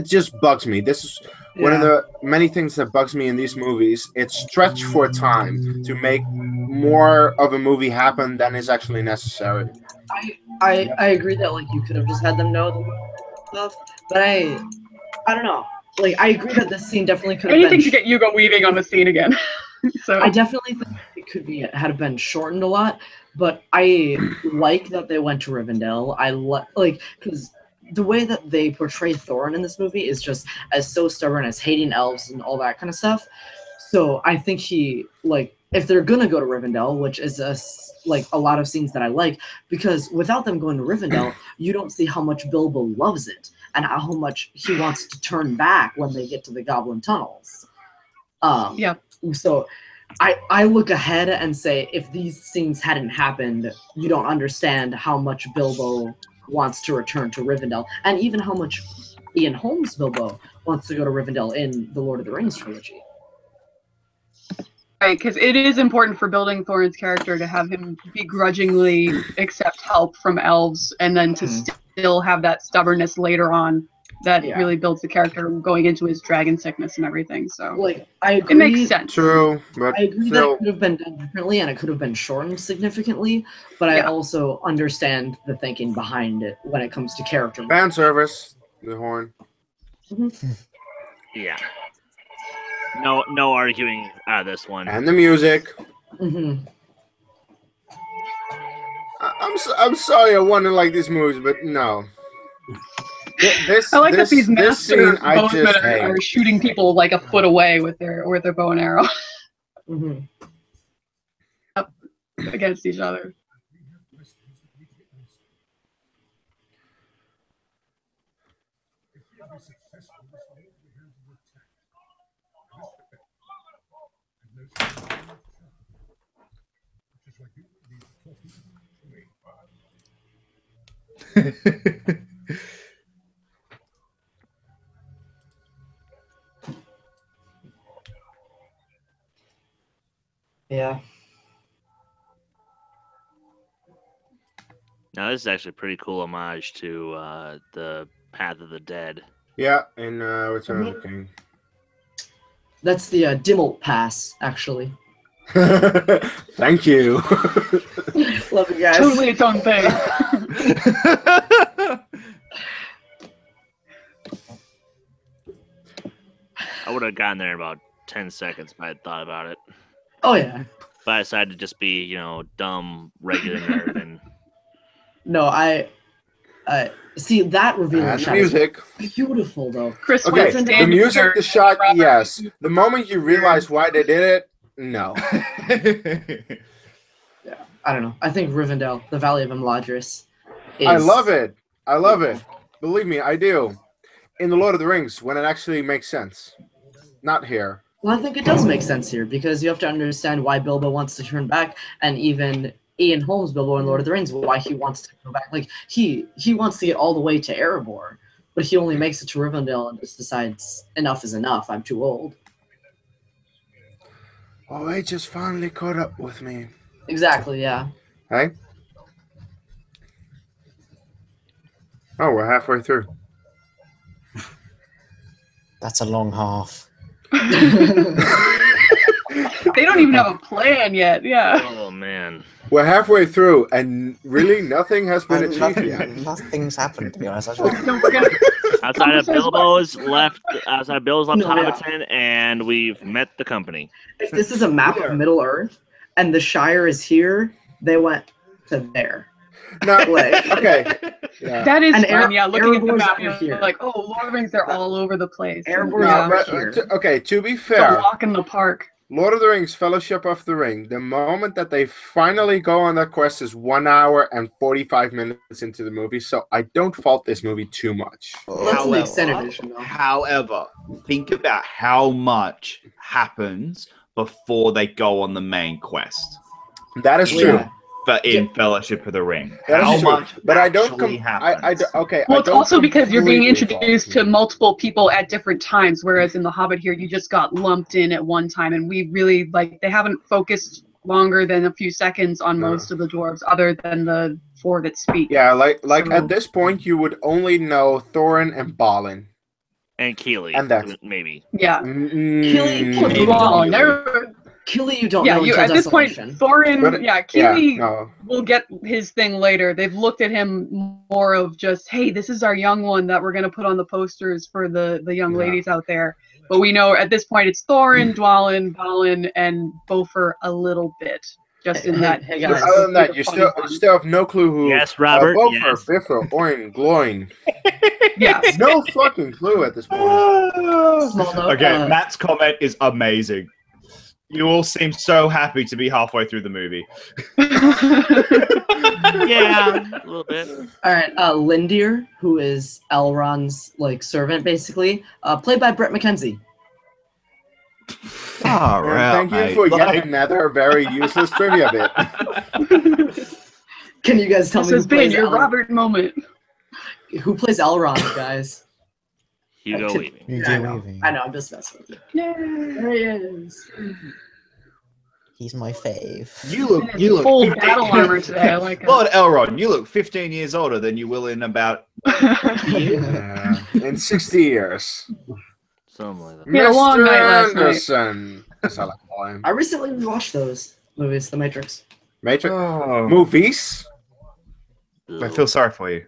just bugs me. This is one of the many things that bugs me in these movies. It's stretched for time to make more of a movie happen than is actually necessary. I agree that like you could have just had them know the stuff, but I don't know. Like I agree that this scene definitely could have anything to get Hugo weaving on the scene again. So I definitely think it could be had been shortened a lot, but I like that they went to Rivendell. I like because the way that they portray Thorin in this movie is just as so stubborn, as hating elves and all that kind of stuff. So I think he like if they're gonna go to Rivendell, which is a lot of scenes that I like, because without them going to Rivendell, you don't see how much Bilbo loves it and how much he wants to turn back when they get to the Goblin tunnels. So I look ahead and say if these scenes hadn't happened, you don't understand how much Bilbo wants to return to Rivendell, and even how much Ian Holmes' Bilbo wants to go to Rivendell in the Lord of the Rings trilogy. Right, because it is important for building Thorin's character to have him begrudgingly accept help from elves, and then to still have that stubbornness later on that really builds the character going into his dragon sickness and everything. So, like, I agree. It makes sense. True, but I agree that it could have been done differently and it could have been shortened significantly. But I also understand the thinking behind it when it comes to character. Fan service, the horn. Yeah. No arguing out of this one. And the music. Mm-hmm. I'm sorry I want to like these movies, but no. I like that these master bowmen hate. are shooting people like a foot away with their bow and arrow. Up against each other. Yeah. Now this is actually a pretty cool homage to the Path of the Dead. Yeah, in Return of the King. That's the Dimmel Pass, actually. Thank you. Love you guys. Totally its own thing. I would have gotten there in about 10 seconds if I had thought about it. Oh, yeah. But I decided to just be, dumb, regular nerd. And No, I see that reveal. And the music. Beautiful, though. Chris Okay, Wentz the music, the shot, yes. The moment you realize why they did it, no. Yeah, I don't know. I think Rivendell, the Valley of Imladris, is... I love it. I love it. Believe me, I do. In The Lord of the Rings, when it actually makes sense. Not here. Well, I think it does make sense here, because you have to understand why Bilbo wants to turn back, and even Ian Holmes' Bilbo in Lord of the Rings, why he wants to go back. Like, he wants to get all the way to Erebor, but he only makes it to Rivendell and just decides, enough is enough, I'm too old. Oh, they just finally caught up with me. Exactly, yeah. Hey? Oh, we're halfway through. That's a long half. They don't even have a plan yet. Yeah. oh man. We're halfway through, and really nothing has been achieved yet. Nothing's happened, to be honest. Don't forget. Outside of Bilbo's left No, yeah. Hobbiton, and we've met the company. If this is a map of Middle Earth, and the Shire is here, they went to there. No, Like, okay. Yeah. That is And fun, yeah. Looking at the Erebor's map, over you're here. like, oh, Lord of the Rings, they're all over the place. Erebor's No, over but, here. okay, to be The fair, walk in the park. Lord of the Rings, Fellowship of the Ring, the moment that they finally go on that quest is 1 hour and 45 minutes into the movie, so I don't fault this movie too much. That's in the extended edition, though. However, think about how much happens before they go on the main quest. That is Yeah. true. But in Fellowship of the Ring, That how is true. much But I don't actually happens? okay. Well, I it's don't also because you're being completely introduced fault to multiple people at different times, whereas in The Hobbit here, you just got lumped in at one time, and we really, like, they haven't focused longer than a few seconds on most of the dwarves, other than the 4 that speak. Yeah, like So- at this point, you would only know Thorin and Balin. And Keely, And that's- maybe. Yeah. Keely- Mm, Well, maybe. Keely, you don't yeah, know you until at this point, Desolation. Thorin, But- yeah, Keely no. will get his thing later. They've looked at him more of just, hey, this is our young one that we're going to put on the posters for the young Yeah. ladies out there. But we know at this point it's Thorin, Dwalin, Balin, and Beaufort a little bit. Just in that. Hey, But guys. other than that, you fun still one. have no clue who. Yes, Robert, Beaufort, yes. Bifrost, Oin, Gloin. Yeah. No fucking clue at this point. Small note, Okay, Matt's comment is amazing. You all seem so happy to be halfway through the movie. Yeah, a little bit. All right, Lindir, who is Elrond's like servant, basically, played by Brett McKenzie. All And thank you for yet another very useless trivia bit. Can you guys tell This me has who been plays, your Robert moment. who plays Elrond, guys? Hugo Weaving. Yeah, I know, I'm just messing with you. There he is. He's my fave. You look Full 15 battle armor today. I like it. Lord Elrond, you look 15 years older than you will in about In 60 years. Something like that. He had a long Mr. night last night. Anderson. That's how I call him. I recently rewatched those movies, The Matrix. Matrix. Oh, Movies. I feel sorry for you.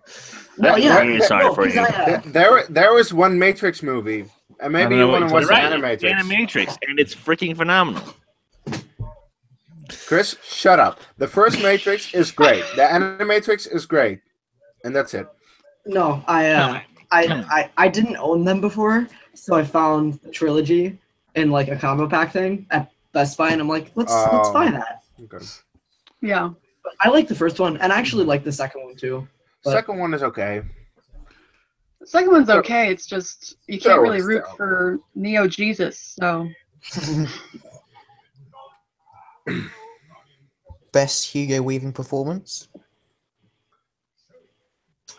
No, yeah. I'm really sorry for you. There was one Matrix movie. And maybe you want to watch the Animatrix. Animatrix, and it's freaking phenomenal. Chris, shut up. The first Matrix is great. The Animatrix is great. And that's it. No, I didn't own them before, so I found the trilogy in like a combo pack thing at Best Buy, and I'm like, let's buy that. Okay. Yeah. But I like the first one, and I actually like the second one too. But Second one is okay. The second one's okay. It's just you can't really it's root still. for Neo Jesus. So Best Hugo Weaving performance?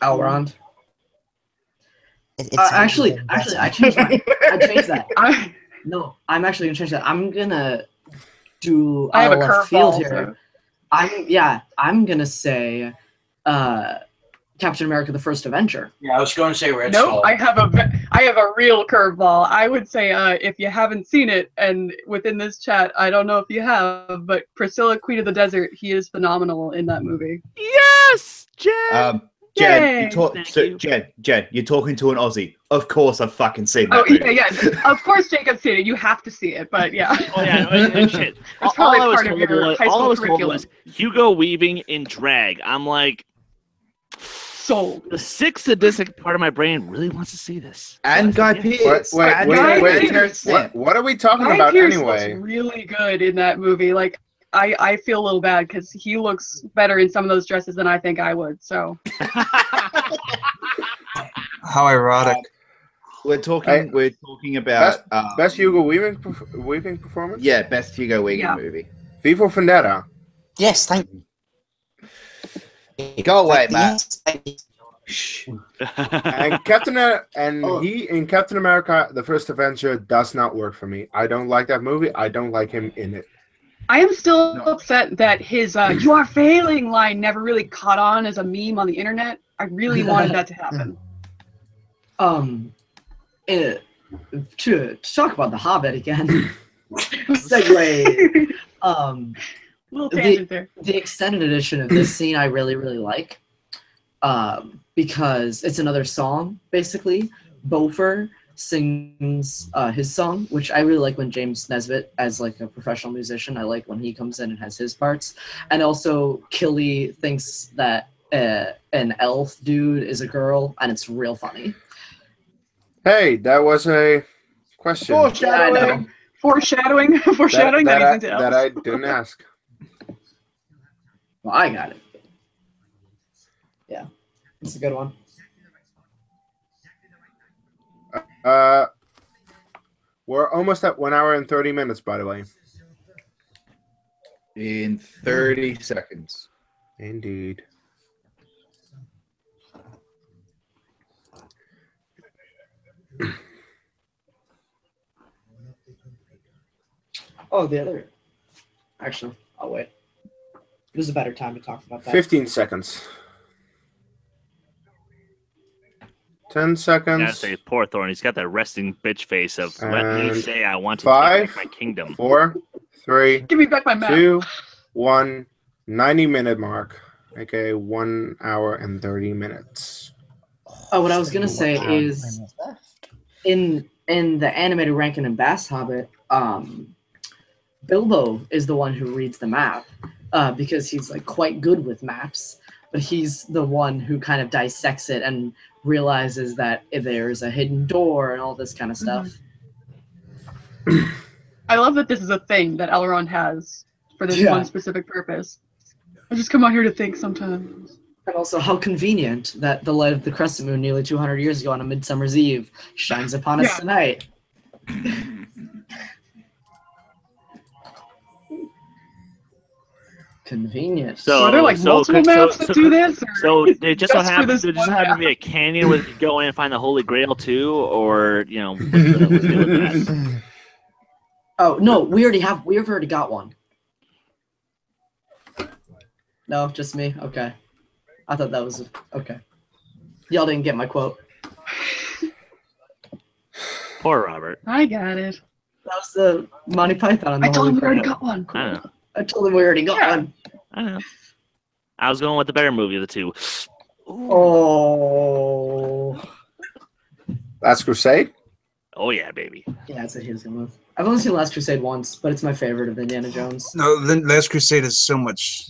Elrond. It's Actually, I changed that. I changed that. I No, I'm actually gonna change that. I'm gonna do I have a out of left field curveball. here. So. I'm gonna say Captain America: The First Avenger. Yeah, I was going to say Red Nope, Skull. I have a real curveball. I would say if you haven't seen it, and within this chat, I don't know if you have, but Priscilla, Queen of the Desert, he is phenomenal in that movie. Yes, Jen. Jen, Yay! Jen, you're talking to an Aussie. Of course, I've fucking seen that Oh movie. yeah. Of course, Jacob's seen it. You have to see it, but yeah. Oh yeah, shit. That's All probably I was part of told your high all I school was told curriculum. was Hugo Weaving in drag. I'm like, Sold. the sixth sadistic part of my brain really wants to see this. And Guy Yeah. Pearce. Wait, And Guy wait. Terrence Stamp. What are we talking Guy about Pearce anyway? looks really good in that movie. Like, I feel a little bad because he looks better in some of those dresses than I think I would. So How ironic. We're talking about Best Hugo Weaving performance? yeah, best Hugo Weaving Yeah. movie. Vivo Vendetta. Yes, thank you. Go away, Matt. Yes, thank you. Shh. And he in Captain America: The First Avenger does not work for me. I don't like that movie. I don't like him in it. I am still upset that his "You are failing" line never really caught on as a meme on the internet. I really wanted that to happen. To talk about The Hobbit again. Segue. Little tangent there. The extended edition of this scene I really, really like because it's another song, basically. Bofer sings his song, which I really like when James Nesbitt, as like a professional musician, I like when he comes in and has his parts. And also Killy thinks that an elf dude is a girl, and it's real funny. Hey, that was a question Foreshadowing. Foreshadowing. Foreshadowing that he's into elves. that I didn't ask. Well, I got it. Yeah, it's a good one. We're almost at 1 hour and 30 minutes, by the way. In 30 seconds. Indeed. Oh, the other. Actually, I'll wait. There's a better time to talk about that. 15 seconds. 10 seconds. I gotta say, poor Thorn. He's got that resting bitch face of let me say I want to five, take back my kingdom. 4, 3, Give me back my map. 2, 1, 90-minute mark. Okay, 1 hour and 30 minutes. Oh, what I was gonna say is in the animated Rankin and Bass Hobbit, Bilbo is the one who reads the map because he's like quite good with maps, but he's the one who kind of dissects it and realizes that there's a hidden door and all this kind of stuff. I love that this is a thing that Elrond has for this one specific purpose. I just come out here to think sometimes. And also how convenient that the light of the crescent moon nearly 200 years ago on a midsummer's eve shines upon us tonight. Convenient. So are there like multiple maps that do this? Or So it just so just for happens this to just one happen to map? be a canyon where you can go in and find the Holy Grail too, or you know, what's the deal with that? Oh no, we've already got one. No, just me. Okay, I thought that was okay. Y'all didn't get my quote. Poor Robert. I got it. That was the Monty Python. On the I told him we Holy already Grail. got one. I don't know. I told him we already got one. I don't know. I was going with the better movie of the two. Oh. Last Crusade? Oh yeah, baby. Yeah, that's what he was going with. I've only seen Last Crusade once, but it's my favorite of Indiana Jones. No, the Last Crusade is so much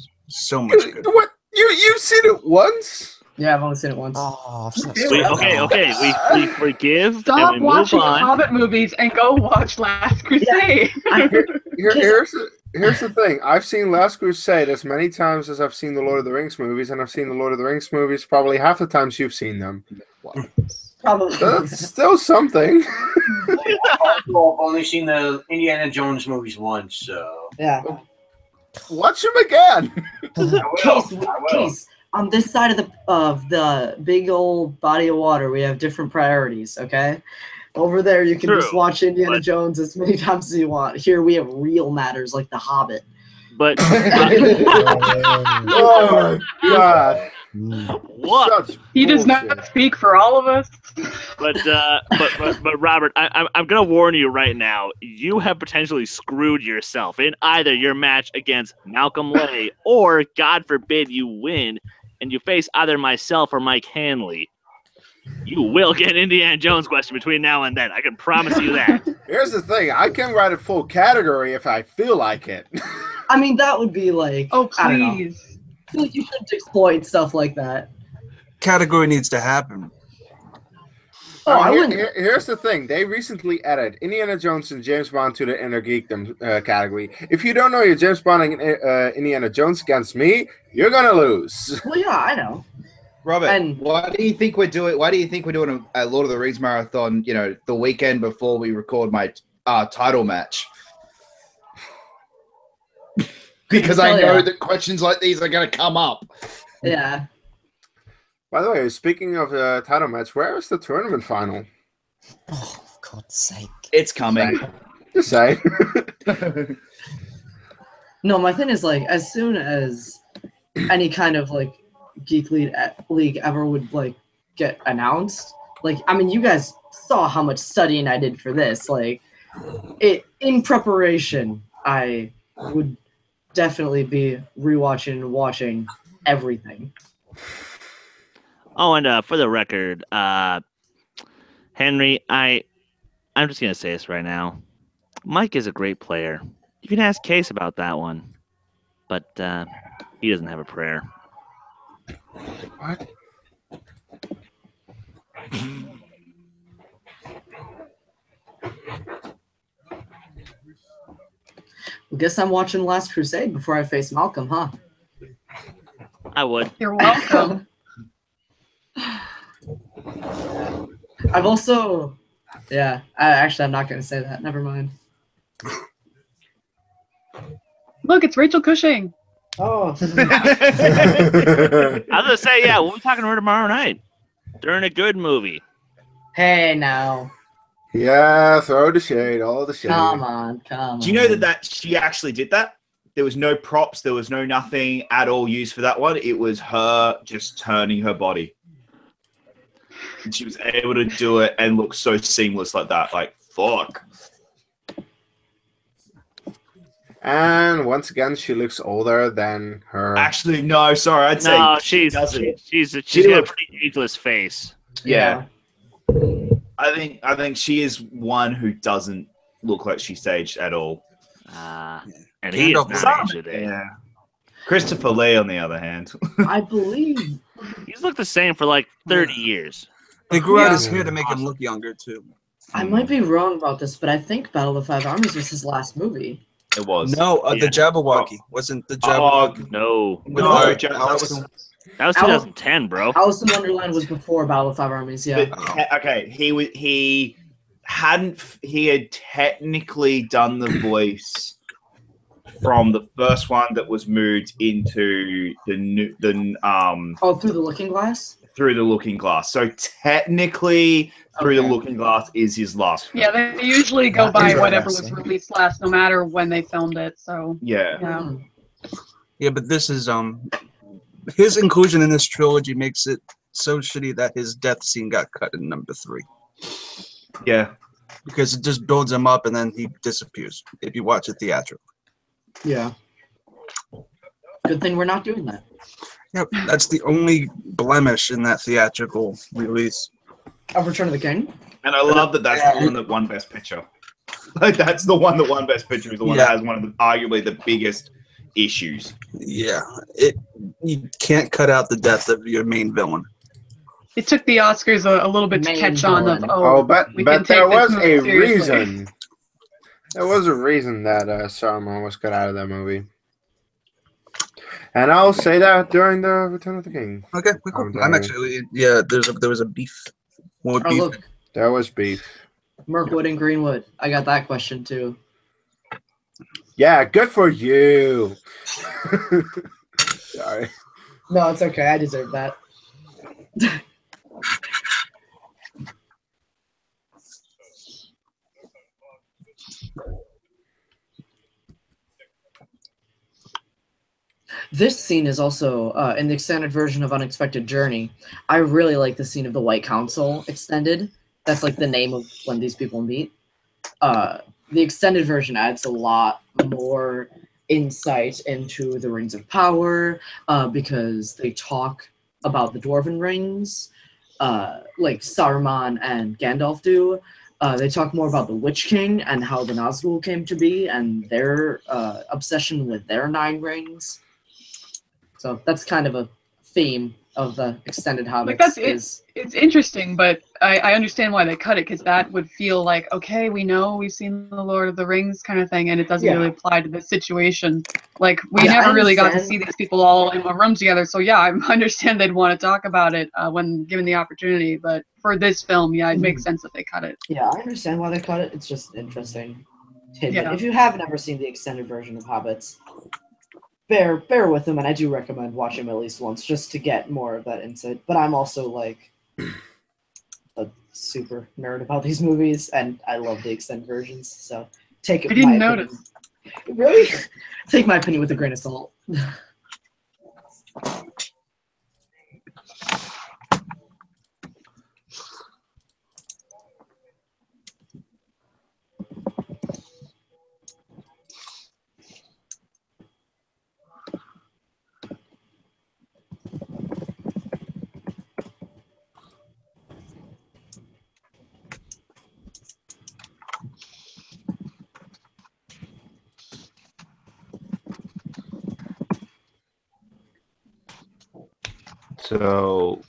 good. What? You've seen it once? Yeah, I've only seen it once. Oh, I've seen that Okay. We forgive Stop and we watching move on. Hobbit movies and go watch Last Crusade. Here's the thing. I've seen Last Crusade as many times as I've seen the Lord of the Rings movies, and I've seen the Lord of the Rings movies probably half the times you've seen them. Probably. That's still something. I've only seen the Indiana Jones movies once, so Yeah. Watch them again. Kees, on this side of the big old body of water, we have different priorities, okay? Over there, you can just watch Indiana Jones as many times as you want. Here, we have real matters like The Hobbit. But Oh my god! what? Such He does bullshit. not speak for all of us. But Robert, I'm gonna warn you right now. You have potentially screwed yourself in either your match against Malcolm Lay, or God forbid you win and you face either myself or Mike Hanley. You will get an Indiana Jones question between now and then. I can promise you that. Here's the thing. I can write a full category if I feel like it. I mean, that would be like, Oh, I don't know. please. I feel like you shouldn't exploit stuff like that. Category needs to happen. Oh, I wouldn't. Here's the thing. They recently added Indiana Jones and James Bond to the Inner Geekdom category. If you don't know your James Bond and Indiana Jones against me, you're going to lose. Well, yeah, I know. Robert, And- why do you think we're doing a Lord of the Rings marathon, you know, the weekend before we record my title match? Because I know that questions like these are going to come up. Yeah. By the way, speaking of the title match, where is the tournament final? Oh, for God's sake. It's coming. Just say. No, my thing is, like, as soon as any kind of, like, Geek League ever would, like, get announced, like, I mean, you guys saw how much studying I did for this. Like, in preparation, I would definitely be rewatching and watching everything. Oh, and for the record, Henry, I'm just gonna say this right now. Mike is a great player. You can ask Case about that one, but he doesn't have a prayer. What? I guess I'm watching Last Crusade before I face Malcolm, huh? I would. You're welcome. I've also, yeah. I'm not gonna say that. Never mind. Look, it's Rachel Cushing. Oh, I was gonna say, yeah, we'll be talking to her tomorrow night during a good movie. hey now, Yeah, throw the shade, all the shade. come on. Do you know that she actually did that? There was no props. There was no nothing at all used for that one. It was her just turning her body. And she was able to do it and look so seamless like that. Like, fuck. And once again, she looks older than her. Actually, no, sorry. I'd say No, she she's got a looks- pretty ageless face. Yeah. I think she is one who doesn't look like she's aged at all. And he is Gandalf not was- aged today. Yeah. Christopher Lee, on the other hand. I believe. He's looked the same for like 30 years. They grew out Yeah. his hair to make him look younger too. I might be wrong about this, but I think Battle of the Five Armies was his last movie. It was. No, the Yeah. Jabberwocky wasn't the Oh, Jabberwocky. No. no, No, that Alice was. in- That was 2010, bro. Alice in Wonderland was before Battle of the Five Armies, yeah. But, okay, he had technically done the voice from the first one that was moved into Oh, Through the Looking Glass? Through the Looking Glass. So technically, Through Okay. the Looking Glass is his last. Yeah, they usually go by Interesting. whatever was released last, no matter when they filmed it. So Yeah. yeah. Hmm. Yeah, but this is his inclusion in this trilogy makes it so shitty that his death scene got cut in number 3 Yeah. because it just builds him up and then he disappears if you watch it theatrically. Yeah. Good thing we're not doing that. Yep, that's the only blemish in that theatrical release. Of Return of the King? And I love that that's the one that won Best Picture. Like, that's the one that won Best Picture, is the one that has one of the arguably the biggest issues. Yeah, you can't cut out the death of your main villain. It took the Oscars a little bit to Main catch on of, villain. Oh, but we can take there this was movie a seriously. reason. There was a reason that Saruman was cut out of that movie. And I'll say that during the Return of the King. Okay, cool. I'm actually there was a beef. More Oh, beef. look. There was beef. Mirkwood and Greenwood. I got that question, too. Yeah, good for you. Sorry. No, it's okay. I deserve that. This scene is also in the extended version of Unexpected Journey. I really like the scene of the White Council extended. That's like the name of when these people meet. The extended version adds a lot more insight into the Rings of Power because they talk about the Dwarven Rings, like Saruman and Gandalf do. They talk more about the Witch King and how the Nazgul came to be and their obsession with their 9 rings. So that's kind of a theme of the extended Hobbits. Like that's it's interesting, but I understand why they cut it, because that would feel like, okay, we've seen the Lord of the Rings kind of thing, and it doesn't really apply to this situation. Like we never really got to see these people all in a room together. So yeah, I understand they'd want to talk about it when given the opportunity, but for this film, yeah, it makes sense that they cut it. Yeah, I understand why they cut it. It's just interesting. Yeah. If you have never seen the extended version of Hobbits, bear with them, and I do recommend watching them at least once just to get more of that insight. But I'm also like a super nerd about these movies, and I love the extended versions. So take it. I didn't notice. Really? Take my opinion with a grain of salt. So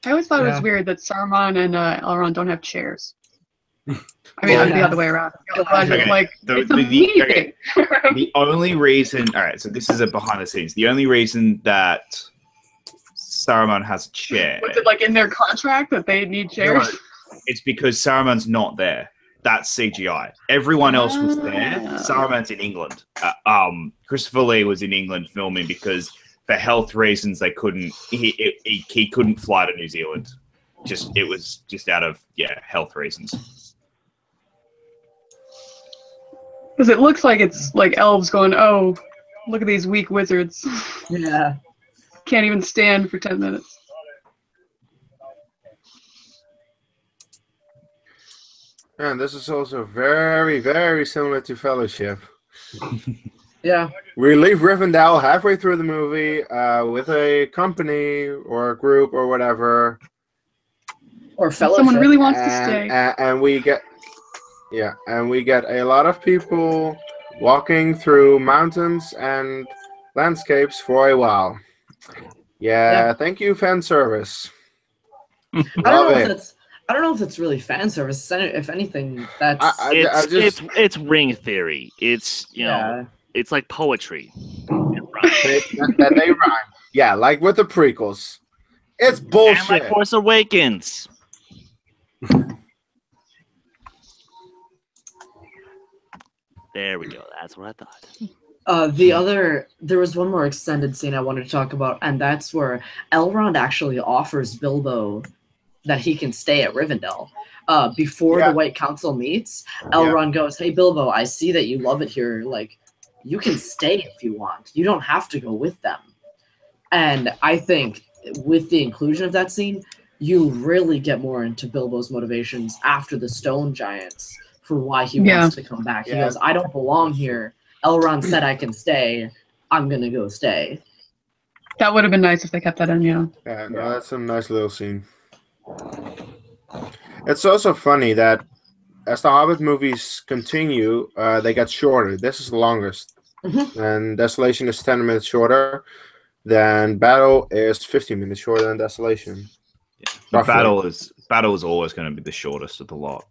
I always thought it was Yeah. weird that Saruman and Elrond don't have chairs. I mean, the other way around. Okay, Like, the- it's a the- meeting. the only reason, all right, so this is a behind the scenes. The only reason that Saruman has a chair, Was it like in their contract that they need chairs? it's because Saruman's not there. That's CGI. Everyone else was there. Ah. Saruman's in England. Christopher Lee was in England filming because for health reasons they couldn't. He couldn't fly to New Zealand. It was just out of health reasons. Because it looks like it's like elves going, oh, look at these weak wizards. Yeah. Can't even stand for 10 minutes. And this is also very, very similar to Fellowship. Yeah. We leave Rivendell halfway through the movie with a company or a group or whatever. Or fellowship. Someone really wants to stay. And we get a lot of people walking through mountains and landscapes for a while. Yeah. Thank you, fan service. I don't know if it's really fan service. If anything, that's it's ring theory. It's it's like poetry. they rhyme. Yeah, like with the prequels. It's bullshit. And like Force Awakens. There we go. That's what I thought. There was one more extended scene I wanted to talk about, and that's where Elrond actually offers Bilbo that he can stay at Rivendell. Before the White Council meets, Elrond goes, "Hey Bilbo, I see that you love it here. Like, you can stay if you want. You don't have to go with them." And I think with the inclusion of that scene, you really get more into Bilbo's motivations after the Stone Giants for why he wants to come back. He goes, "I don't belong here. Elrond said I can stay. I'm gonna go stay." That would have been nice if they kept that in, Yeah, no, that's a nice little scene. It's also funny that as the Hobbit movies continue, they get shorter. This is the longest. And Desolation is 10 minutes shorter. Then Battle is 15 minutes shorter than Desolation. Yeah. Battle is always going to be the shortest of the lot.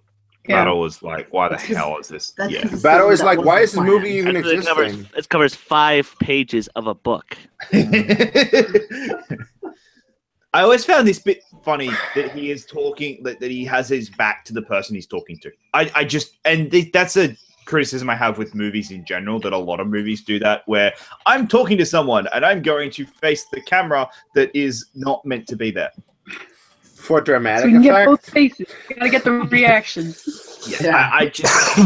Yeah. Battle was like, why the hell is this? Yeah. Battle is like, why is this movie even existing? It covers 5 pages of a book. I always found this bit funny that he is talking, that he has his back to the person he's talking to. That's a criticism I have with movies in general, that a lot of movies do that, where I'm talking to someone and I'm going to face the camera that is not meant to be there. For dramatic so you can effect. get both faces. You gotta get the reactions. I just...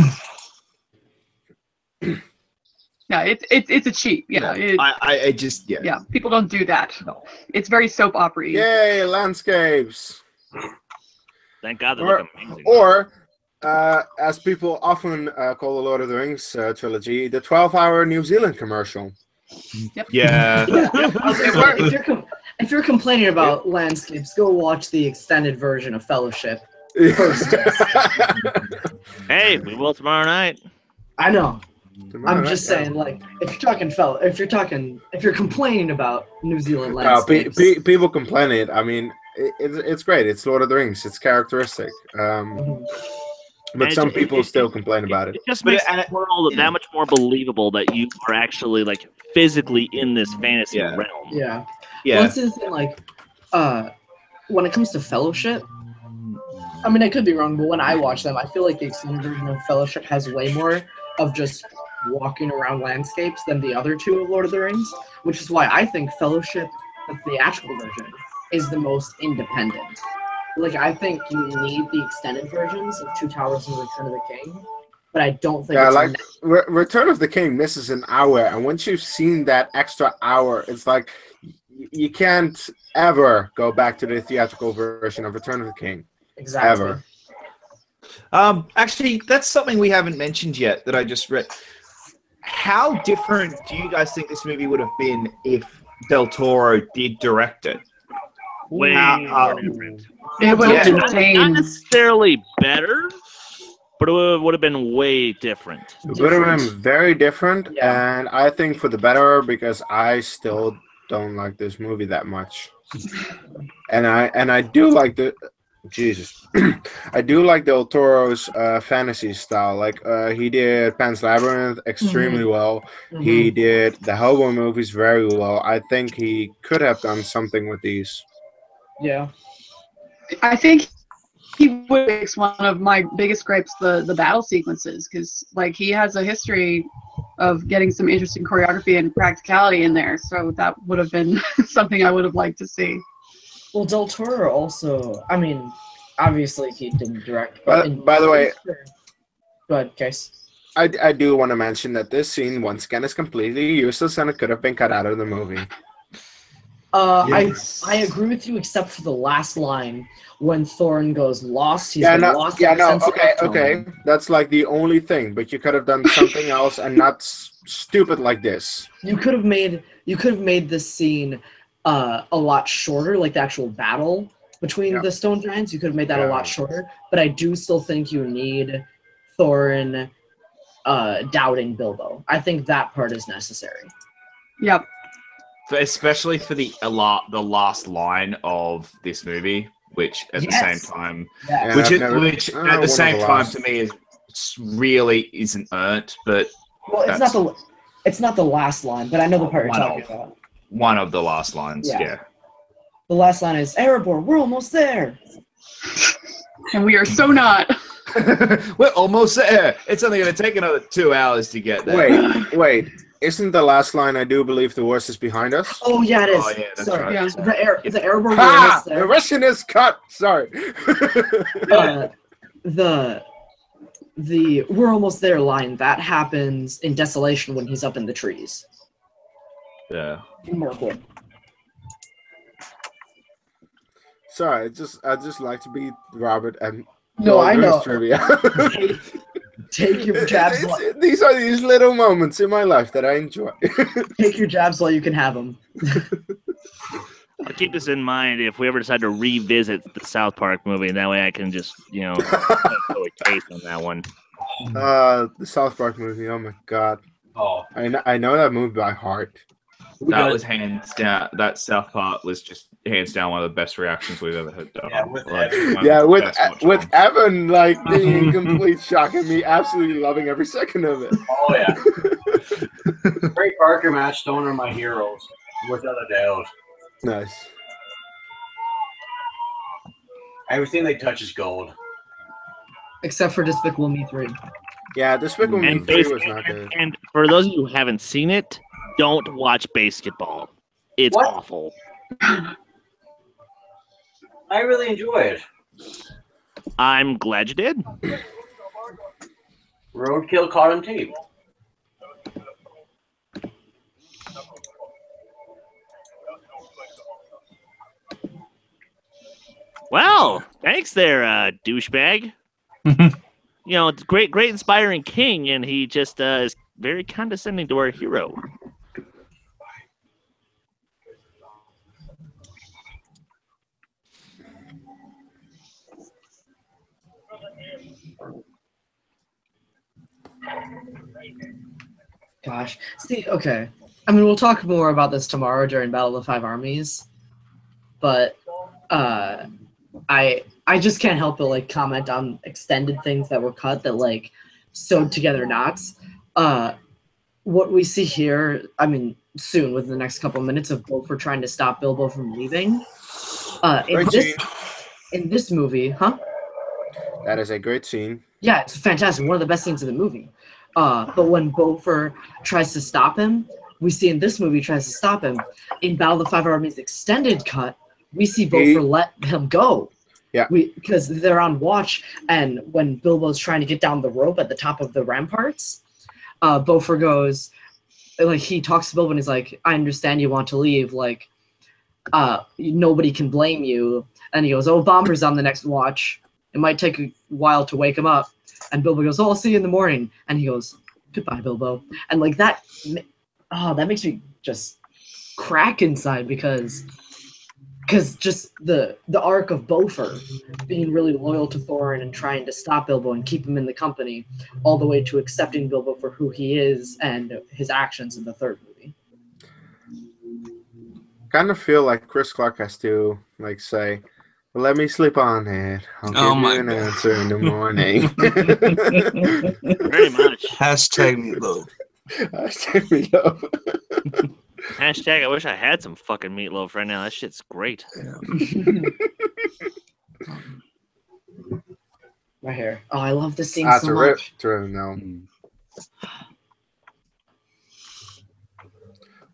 Yeah, it's a cheat. Yeah, yeah. People don't do that. No. It's very soap opera-y. Yay, landscapes. Thank God they look amazing. Or, as people often call the Lord of the Rings trilogy, the 12-hour New Zealand commercial. Yep. Yeah. If you're complaining about landscapes, go watch the extended version of Fellowship first. Hey, we will tomorrow night. I know. Tomorrow I'm just saying, like, if you're complaining about New Zealand landscapes, people complain it. I mean, it's great. It's Lord of the Rings. It's characteristic. But some people still complain about it. It just makes the world that much more believable that you are actually like physically in this fantasy realm. Yeah. Yeah. Well, that's the thing. Like, when it comes to Fellowship, I mean, I could be wrong, but when I watch them, I feel like the extended version of Fellowship has way more of just walking around landscapes than the other two of Lord of the Rings, which is why I think Fellowship, the theatrical version, is the most independent. Like, I think you need the extended versions of Two Towers and Return of the King, but I don't think Yeah, it's like Return of the King misses an hour, and once you've seen that extra hour, it's like you can't ever go back to the theatrical version of Return of the King. exactly. Ever. Actually, that's something we haven't mentioned yet that I just read. How different do you guys think this movie would have been if Del Toro did direct it? Way more different. It would have been Not insane. necessarily better, but it would have been way different. It would have been very different, Yeah. and I think for the better, because I still don't like this movie that much. And I do like the I do like Del Toro's fantasy style. Like he did Pan's Labyrinth extremely well. He did the Hellboy movies very well. I think he could have done something with these. Yeah. I think he would makes one of my biggest gripes the battle sequences, because like he has a history of getting some interesting choreography and practicality in there, so that would have been something I would have liked to see. Well, Del Toro also, I mean, obviously he didn't direct. By the way, go ahead, Kees. I do want to mention that this scene once again is completely useless and it could have been cut out of the movie. Yes. I agree with you, except for the last line when Thorin goes lost. He's Yeah, been no, lost. yeah, ever no, since he okay, left okay. home. That's like the only thing, but you could have done something else and not stupid like this. You could have made this scene a lot shorter, like the actual battle between the stone giants. You could have made that a lot shorter, but I do still think you need Thorin doubting Bilbo. I think that part is necessary. Yep. Especially for the last line of this movie, which at the same time, Yeah. which I've never- at one the of same the time last. to me is really isn't earned, but Well, it's not the last line, but I know the part you're One talking of. about. one of the last lines. Yeah. Yeah. The last line is Erebor, we're almost there. And we are so not. We're almost there. It's only going to take another 2 hours to get there. Wait. Isn't the last line, I do believe the worst is behind us? Oh yeah, it is. Oh, yeah, that's Sorry. right. Yeah. The Erebor, we're Ha! almost The there. Russian is cut! Sorry. The we're almost there line that happens in Desolation when he's up in the trees. Yeah. In Mirkwood. Sorry, I just like to be Robert and No, I know. trivia. Take your jabs. These are these little moments in my life that I enjoy. Take your jabs while you can have them. I'll keep this in mind if we ever decide to revisit the South Park movie, and that way I can just, go a case on that one. The South Park movie. Oh my god, Oh, I know that movie by heart. That was hands down. That South Park was just hands down one of the best reactions we've ever had done. Yeah, with Like, Evan. one of Yeah, the with best watch with alongs. Evan like being in complete shock and me absolutely loving every second of it. oh yeah. Great Parker match. Stone are my heroes, without a doubt. Nice. Everything they touch is gold. Except for Despicable Me 3. Yeah, Despicable Me And, 3 base- was not good. and for those of you who haven't seen it, don't watch Basketball. It's What? awful. I really enjoy it. I'm glad you did. Roadkill caught on tape. Well, thanks there, douchebag. It's great inspiring king, and he just is very condescending to our hero. Gosh. See, okay. I mean, we'll talk more about this tomorrow during Battle of the Five Armies. But I just can't help but like comment on extended things that were cut that like sewed together knots. What we see here, I mean, soon within the next couple of minutes of Beaufort trying to stop Bilbo from leaving. Great scene. In this movie, huh? That is a great scene. Yeah, it's fantastic. One of the best scenes in the movie. But when Beaufort tries to stop him, we see in this movie tries to stop him. In Battle of the Five Armies extended cut, we see Beaufort let him go. Yeah. Because they're on watch, and when Bilbo's trying to get down the rope at the top of the ramparts, Beaufort goes, like, he talks to Bilbo and he's like, I understand you want to leave, like, nobody can blame you. And he goes, oh, Bomber's on the next watch. It might take a while to wake him up. And Bilbo goes, oh, I'll see you in the morning. And he goes, goodbye, Bilbo. And like that makes me just crack inside because just the arc of Beaufort being really loyal to Thorin and trying to stop Bilbo and keep him in the company, all the way to accepting Bilbo for who he is and his actions in the third movie. Kind of feel like Chris Clark has to like say, well, let me sleep on it. I'll give you an answer in the morning. Very much. Hashtag meatloaf. Hashtag meatloaf. Hashtag I wish I had some fucking meatloaf right now. That shit's great. Right here. Oh, I love this scene That's so a rip much. through now.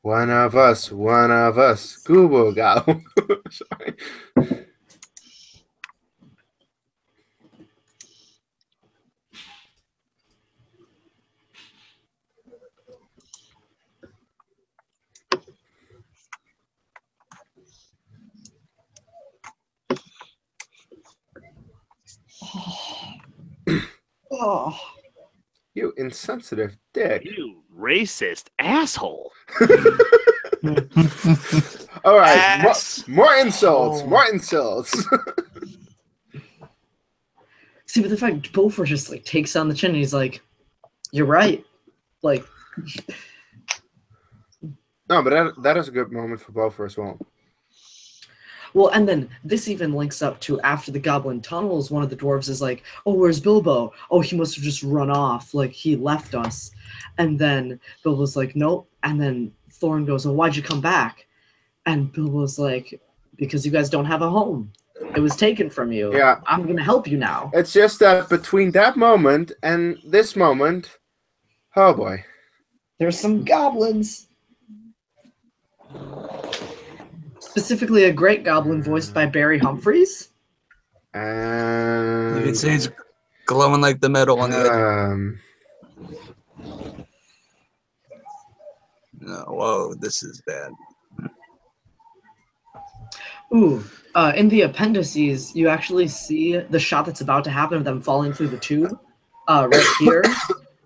One of us, Google go. Sorry. Oh. You insensitive dick. You racist asshole. All right, more insults. More insults. See, but the fact Beaufort just like takes on the chin and he's like, you're right. Like, no, but that is a good moment for Beaufort as well. well, and then this even links up to after the Goblin tunnels, one of the dwarves is like, oh, where's Bilbo? Oh, he must have just run off. Like, he left us. And then Bilbo's like, nope. And then Thorin goes, well, why'd you come back? And Bilbo's like, because you guys don't have a home. It was taken from you. Yeah. I'm going to help you now. It's just that between that moment and this moment, oh boy. There's some goblins. Specifically, a great goblin voiced by Barry Humphries. And You can see he's glowing like the metal on the edge. No, whoa, this is bad. Ooh, in the appendices, you actually see the shot that's about to happen of them falling through the tube. Right here,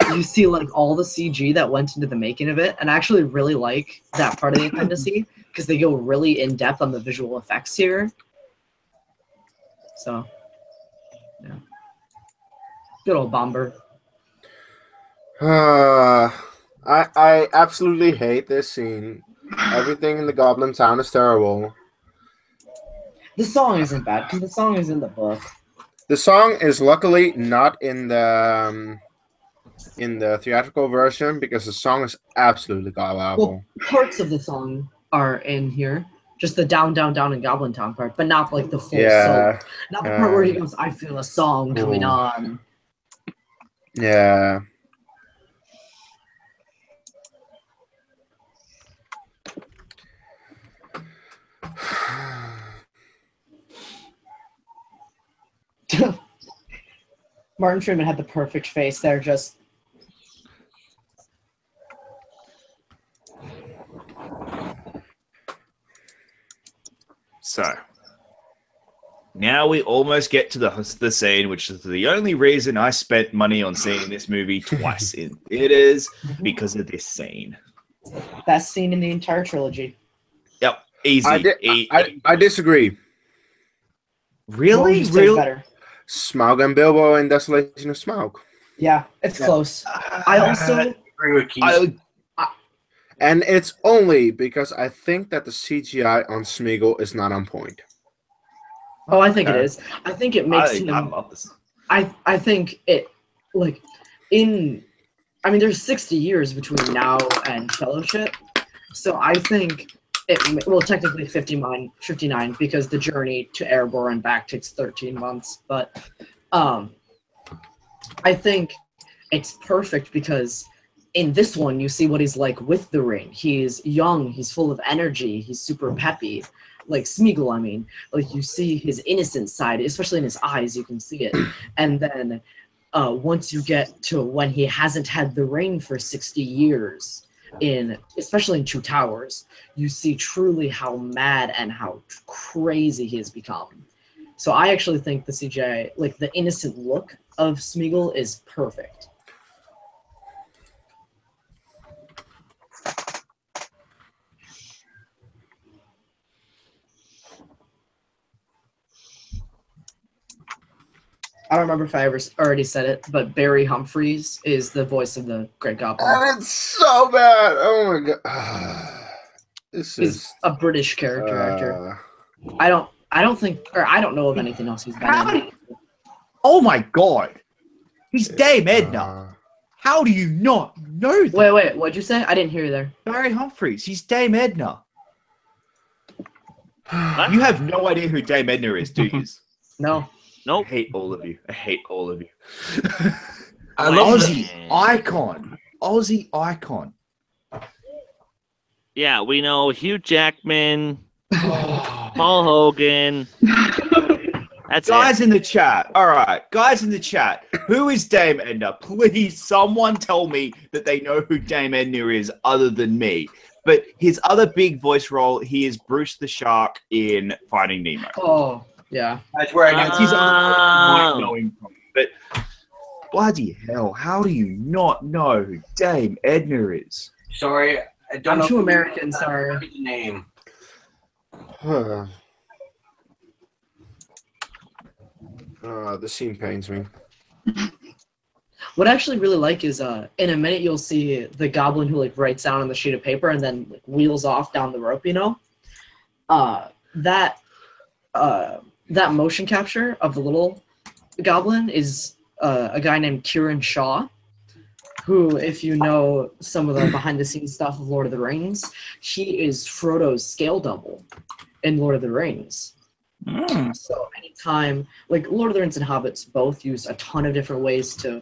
you see like all the CG that went into the making of it, and I actually really like that part of the appendice because they go really in depth on the visual effects here. So, yeah, good old Bomber. I absolutely hate this scene. Everything in the Goblin Town is terrible. The song isn't bad because the song is in the book. The song is luckily not in the theatrical version because the song is absolutely god-awful. Well, parts of the song are in here, just the down, down, down in Goblin Town part, but not like the full song. Not the part where he goes, I feel a song coming on. Yeah. Martin Freeman had the perfect face there, just So now we almost get to the scene, which is the only reason I spent money on seeing this movie twice in theaters because of this scene. best scene in the entire trilogy. Yep, easy. I disagree. Really? Better. Smaug and Bilbo in Desolation of Smaug. Yeah, it's close. I also agree with Kees. And it's only because I think that the CGI on Smeagol is not on point. Oh, I think it is. I think it makes him. I love this. I think it like in. I mean, there's 60 years between now and Fellowship, so I think it. Well, technically 59 because the journey to Erebor and back takes 13 months. But I think it's perfect because in this one you see what he's like with the ring. He's young, he's full of energy, he's super peppy. Like Smeagol, I mean. Like you see his innocent side, especially in his eyes, you can see it. And then once you get to when he hasn't had the ring for 60 years, especially in Two Towers, you see truly how mad and how crazy he has become. So I actually think the CGI, like the innocent look of Smeagol, is perfect. I don't remember if I ever already said it, but Barry Humphries is the voice of the Great Goblin. And it's so bad. Oh my god. He's a British character actor. I don't know of anything else he's been in. Oh my god. He's Dame Edna. How do you not know that? Wait, what'd you say? I didn't hear you there. Barry Humphries, he's Dame Edna. You have no idea who Dame Edna is, do you? No. Nope. I hate all of you. I hate all of you. I love Aussie icon. Aussie icon. Yeah, we know Hugh Jackman, Paul Hogan. That's guys it. in the chat. All right, guys in the chat. Who is Dame Edna? Please, someone tell me that they know who Dame Edna is other than me. But his other big voice role, he is Bruce the Shark in Finding Nemo. Oh, yeah. That's where I That's his other knowing from. But bloody hell, how do you not know who Dame Edna is? Sorry, I don't know. I'm too American, sorry. The name. This scene pains me. What I actually really like is in a minute you'll see the goblin who like writes down on the sheet of paper and then like, wheels off down the rope, you know? That motion capture of the little goblin is a guy named Kieran Shaw, who, if you know some of the behind-the-scenes stuff of Lord of the Rings, he is Frodo's scale double in Lord of the Rings. So anytime, like Lord of the Rings and Hobbits both use a ton of different ways to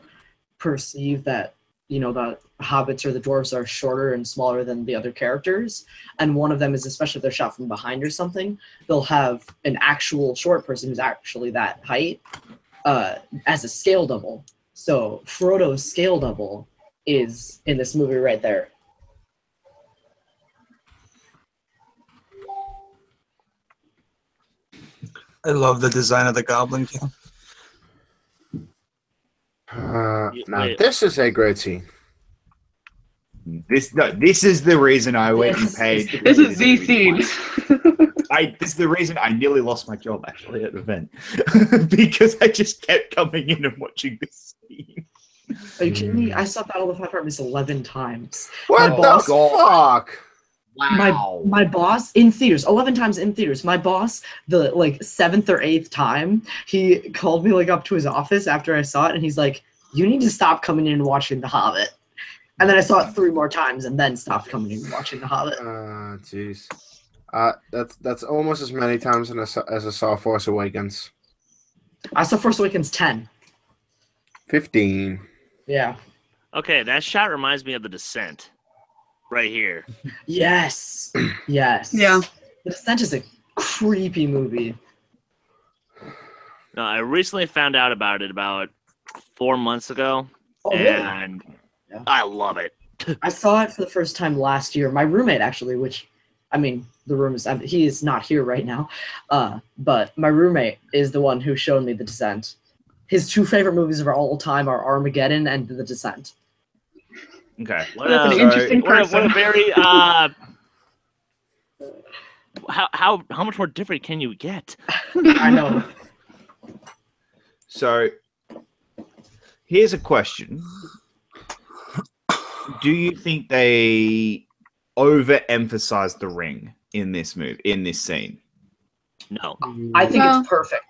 perceive that, you know, the hobbits or the dwarves are shorter and smaller than the other characters, and one of them is, especially if they're shot from behind or something, they'll have an actual short person who's actually that height as a scale double. So Frodo's scale double is in this movie right there. I love the design of the Goblin King. Now this is a great scene. This is the reason I went and paid. This is the scene. This is the reason I nearly lost my job actually at the event because I just kept coming in and watching this scene. Are you kidding me? I saw Battle of the Five Armies 11 times. What the fuck? Wow. My boss in theaters, 11 times in theaters. My boss, the like 7th or 8th time, he called me like up to his office after I saw it, and he's like, "You need to stop coming in and watching The Hobbit." And then I saw it 3 more times, and then stopped coming in and watching The Hobbit. Jeez. That's almost as many times as I saw Force Awakens. I saw Force Awakens 10. 15. Yeah. Okay, that shot reminds me of The Descent. Right here. Yes. Yes. Yeah. The Descent is a creepy movie. No, I recently found out about it about 4 months ago, and Yeah. I love it. I saw it for the first time last year. My roommate, actually, which, I mean, the room is, he is not here right now, but my roommate is the one who showed me The Descent. His 2 favorite movies of all time are Armageddon and The Descent. Okay. What That's an interesting what a person. very how much more different can you get? I know. So here's a question. Do you think they overemphasized the ring in this movie, in this scene? No. I think No. it's perfect.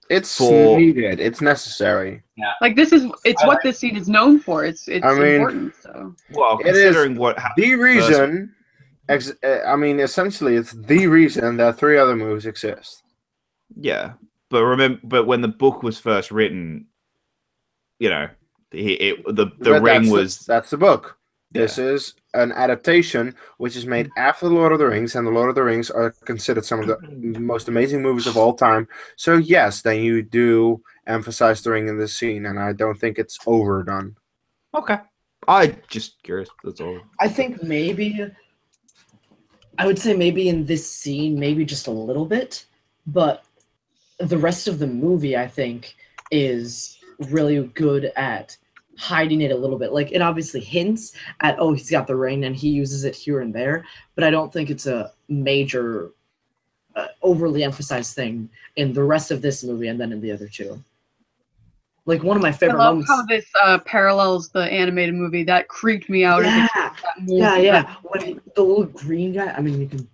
It's For- needed. It's necessary. Like it's what this scene is known for. It's I mean, important. So Well, It is considering what happened. The reason, essentially, it's the reason that 3 other movies exist. Yeah, but remember, but when the book was first written, you know, the But ring was. that's the book. Yeah. This is an adaptation which is made after the Lord of the Rings, and the Lord of the Rings are considered some of the most amazing movies of all time. So yes, then you do emphasize the ring in this scene, and I don't think it's overdone. Okay. I just curious. That's all. I think maybe I would say maybe in this scene, maybe just a little bit, but the rest of the movie, I think, is really good at hiding it a little bit. Like, it obviously hints at, oh, he's got the ring and he uses it here and there, but I don't think it's a major, overly emphasized thing in the rest of this movie and then in the other two. Like, one of my favorite I love moments. how this parallels the animated movie. That creeped me out. Yeah, Yeah. When the little green guy, I mean, you can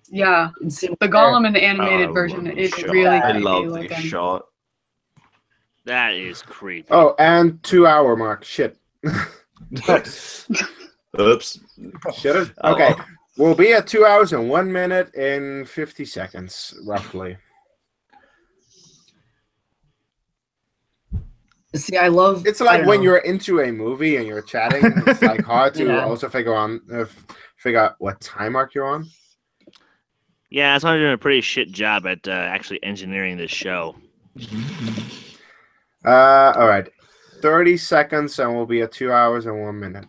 see him The there. Gollum in the animated Oh, version is shot. really I creepy love looking. this shot. That is creepy. Oh, and 2 hour mark. Shit. Oops. Should have. Oh, Okay. well. We'll be at 2 hours and 1 minute and 50 seconds, roughly. See, I love. It's I like don't when know. you're into a movie and you're chatting, it's like hard to Yeah. also figure out what time mark you're on. Yeah, that's why I'm doing a pretty shit job at actually engineering this show. All right. 30 seconds and we'll be at 2 hours and 1 minute.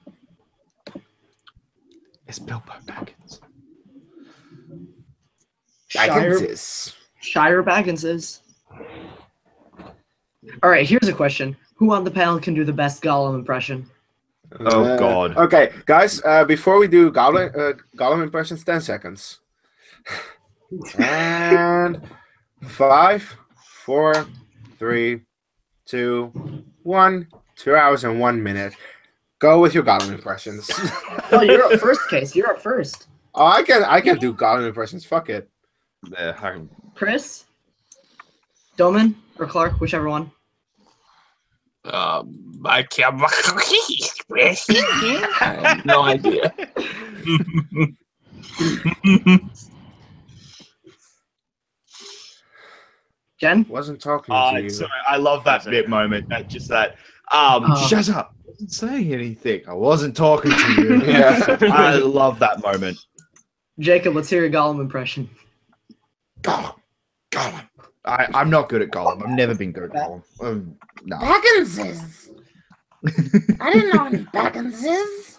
It's Bilbo Baggins. Shire Bagginses. All right, here's a question. Who on the panel can do the best Gollum impression? Oh, God. Okay, guys, before we do Gollum impressions, 10 seconds. And 5, 4, 3, 2, 1. 2 hours and 1 minute. Go with your Gollum impressions. Oh, you're up first, Case. You're up first. Oh, I can do Gollum impressions. Fuck it. Chris? Doman? Or Clark? Whichever one. I can't. I have no idea. Jen? Wasn't talking to you. Sorry, I love that bit moment. Just that. Oh. Shut up. I wasn't saying anything. I wasn't talking to you. Yeah. I love that moment. Jacob, let's hear your Gollum impression. Gollum. I'm not good at Gollum. I've never been good at Gollum. No. Bagginses. I didn't know any Bagginses.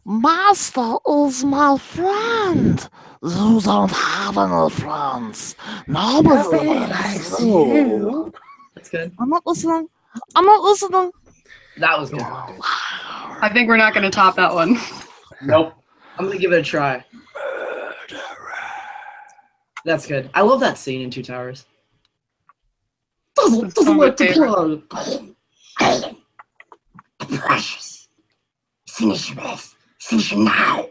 Master is my friend. You don't have any friends. Nobody likes you. That's good. I'm not listening. I'm not listening. That was good. I think we're not going to top that one. Nope. I'm going to give it a try. That's good. I love that scene in Two Towers. That's Doesn't my like to favorite. play. Precious. Finish this. Finish it now.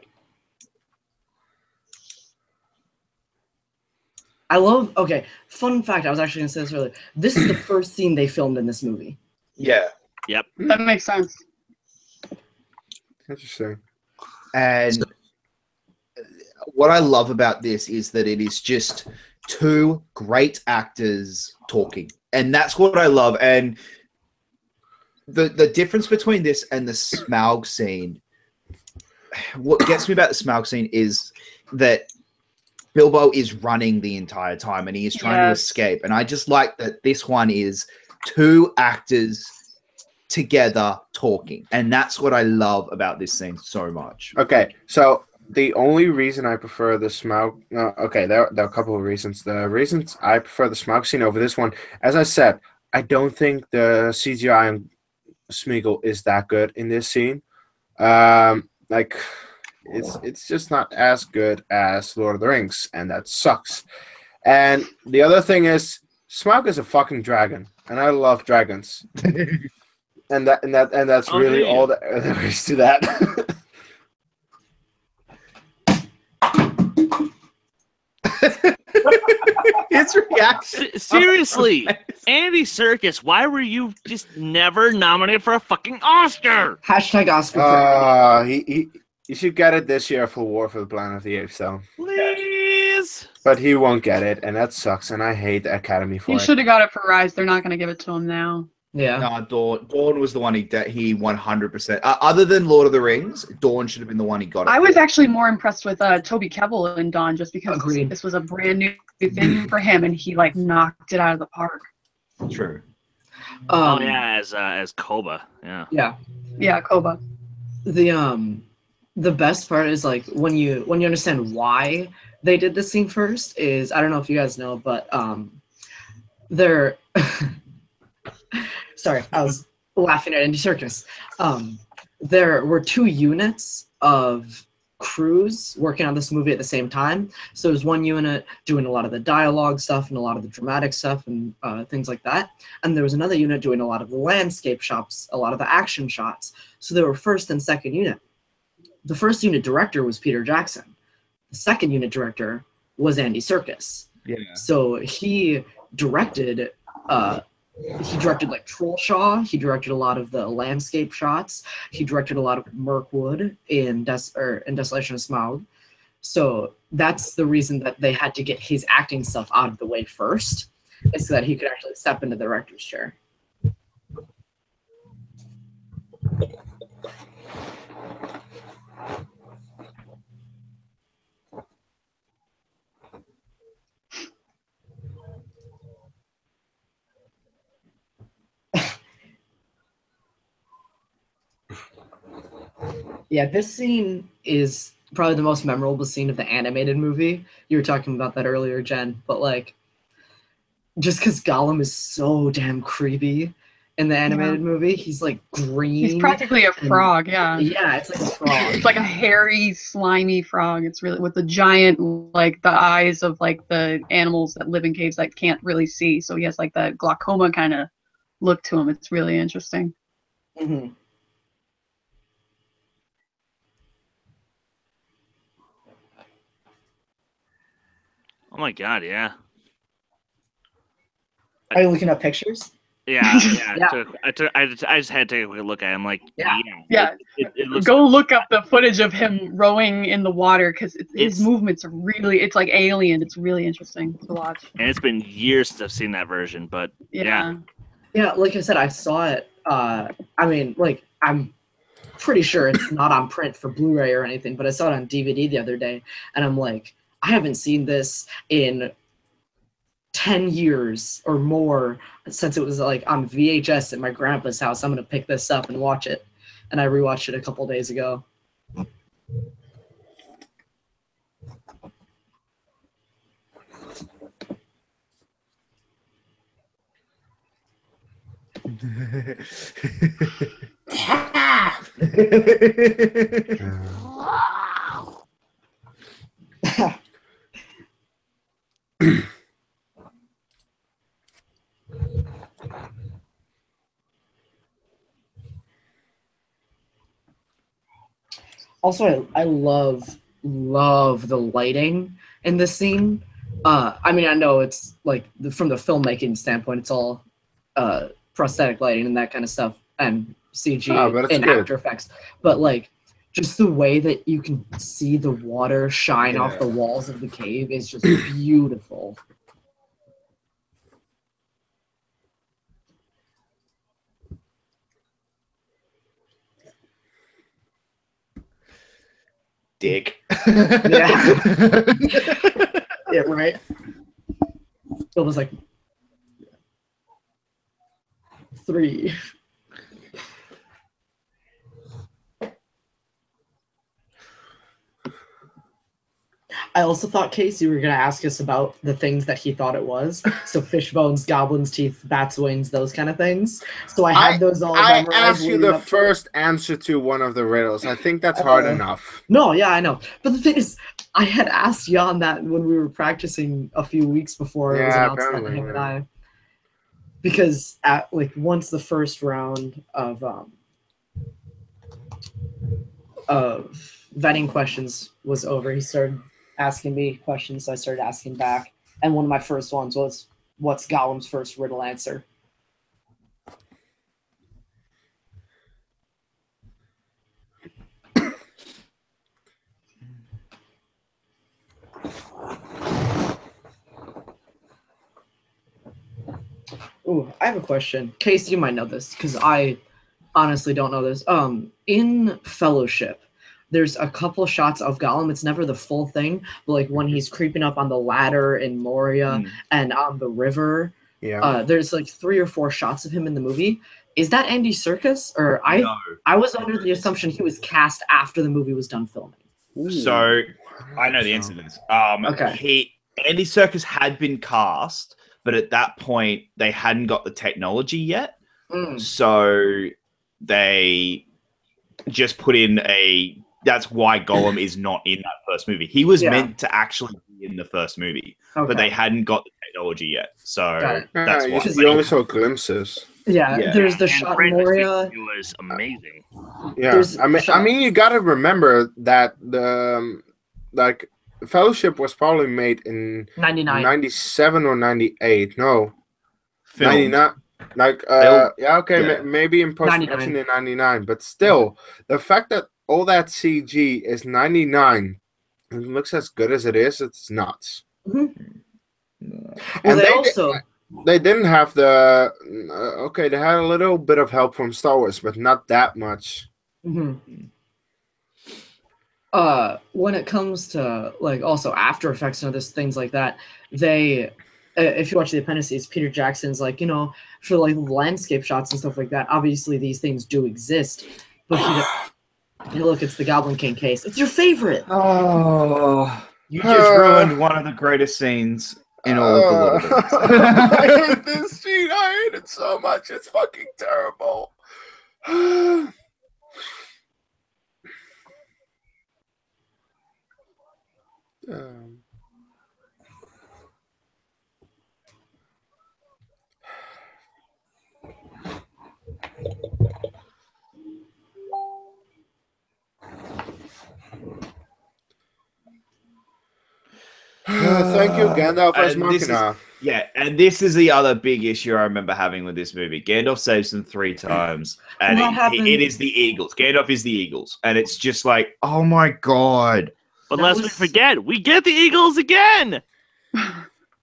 I love. Okay, fun fact. I was actually going to say this earlier. This is the first scene they filmed in this movie. Yeah. That makes sense. Interesting. And what I love about this is that it is just two great actors talking. And that's what I love. And the difference between this and the Smaug scene, what gets me about the Smaug scene is that Bilbo is running the entire time and he is trying to escape. And I just like that this one is two actors together talking. And that's what I love about this scene so much. Okay, so the only reason I prefer the Smaug... there are a couple of reasons. The reasons I prefer the Smaug scene over this one, as I said, I don't think the CGI on Smeagol is that good in this scene. It's just not as good as Lord of the Rings, and that sucks. And the other thing is, Smaug is a fucking dragon, and I love dragons. and that's really all there is to that. His reaction. Seriously, Andy Serkis, why were you just never nominated for a fucking Oscar? Hashtag Oscar for He should get it this year for War for the Planet of the Apes, though. Please. serious? But he won't get it, and that sucks. And I hate the Academy for He it. should have got it for Rise. They're not going to give it to him now. Yeah. No, Dawn was the one he 100%. Other than Lord of the Rings, Dawn should have been the one he got it I was for. actually more impressed with Toby Kebbell and Dawn just because Agreed. this was a brand new thing for him, and he like knocked it out of the park. True. Oh yeah, as Koba. Yeah. Yeah. Yeah, Koba. The best part is like when you understand why they did this scene first is, I don't know if you guys know, but they're sorry, I was laughing at Andy Serkis. There were 2 units of crews working on this movie at the same time. So there's one unit doing a lot of the dialogue stuff and a lot of the dramatic stuff and things like that. And there was another unit doing a lot of the landscape shots, a lot of the action shots. So there were first and second unit. The first unit director was Peter Jackson. The second unit director was Andy Serkis. Yeah. So he directed like Trollshaw. He directed a lot of the landscape shots. He directed a lot of Mirkwood in Desolation of Smaug. So that's the reason that they had to get his acting stuff out of the way first, is so that he could actually step into the director's chair. Yeah, this scene is probably the most memorable scene of the animated movie. You were talking about that earlier, Jen, but like, just because Gollum is so damn creepy in the animated movie, he's like green. He's practically a frog, yeah. Yeah, it's like a frog. It's like a hairy, slimy frog. It's really with the giant, like the eyes of like the animals that live in caves that can't really see. So he has like that glaucoma kind of look to him. It's really interesting. Mm-hmm. Oh my god, yeah. Are you looking at pictures? Yeah, Yeah. I just had to take a quick look at him. Like, Yeah. It looks Go look up the footage of him rowing in the water because his movements are really, it's like alien. It's really interesting to watch. And it's been years since I've seen that version, but yeah. Yeah, like I said, I saw it. I mean, like, I'm pretty sure it's not on print for Blu-ray or anything, but I saw it on DVD the other day, and I'm like, I haven't seen this in 10 years or more since it was like on VHS at my grandpa's house. I'm going to pick this up and watch it. And I rewatched it a couple days ago. Also, I love the lighting in this scene. I mean, I know it's like from the filmmaking standpoint, it's all prosthetic lighting and that kind of stuff and CG and After Effects. But like, just the way that you can see the water shine off the walls of the cave is just beautiful. Dick. Yeah. Yeah, right. It was like 3. I also thought, Kees, you were going to ask us about the things that he thought it was. So fish bones, goblin's teeth, bat's wings, those kind of things. So I had those all memorized. I asked you the first answer to one of the riddles. I think that's hard enough. No, yeah, I know. But the thing is, I had asked Jan that when we were practicing a few weeks before it was announced that him and I. Because at once the first round of vetting questions was over, he started asking me questions, so I started asking back. And one of my first ones was, what's Gollum's first riddle answer? Ooh, I have a question. Kees, you might know this because I honestly don't know this. In Fellowship, there's a couple shots of Gollum. It's never the full thing, but like when he's creeping up on the ladder in Moria and on the river. Yeah. There's like 3 or 4 shots of him in the movie. Is that Andy Serkis? Or No. I was under the assumption he was cast after the movie was done filming. So I know the answer to this. Okay. Andy Serkis had been cast, but at that point they hadn't got the technology yet. So they just put in a. That's why Gollum is not in that first movie. He was meant to actually be in the first movie, but they hadn't got the technology yet. So that's why. You only saw glimpses. Yeah, there's the And shot in Brandon Moria. It was amazing. Yeah, I mean, you got to remember that the Fellowship was probably made in 99. 97 or 98. No, Filmed. 99. Maybe in post-production 99. in 99, but still, the fact that all that CG is 99 and it looks as good as it is, it's nuts. Well, And they they didn't have the they had a little bit of help from Star Wars, but not that much. when it comes to like also After Effects and other things like that, they if you watch the appendices, Peter Jackson's like, for like landscape shots and stuff like that, obviously these things do exist, but look, it's the Goblin King case. It's your favorite. Oh, you just ruined one of the greatest scenes in all of the Lord of the Rings. I hate this scene. I hate it so much. It's fucking terrible. Thank you, Gandalf as Machina. And this is the other big issue I remember having with this movie. Gandalf saves them 3 times, and it is the Eagles. Gandalf is the Eagles, and it's just like, oh my god! But lest we forget, we get the Eagles again.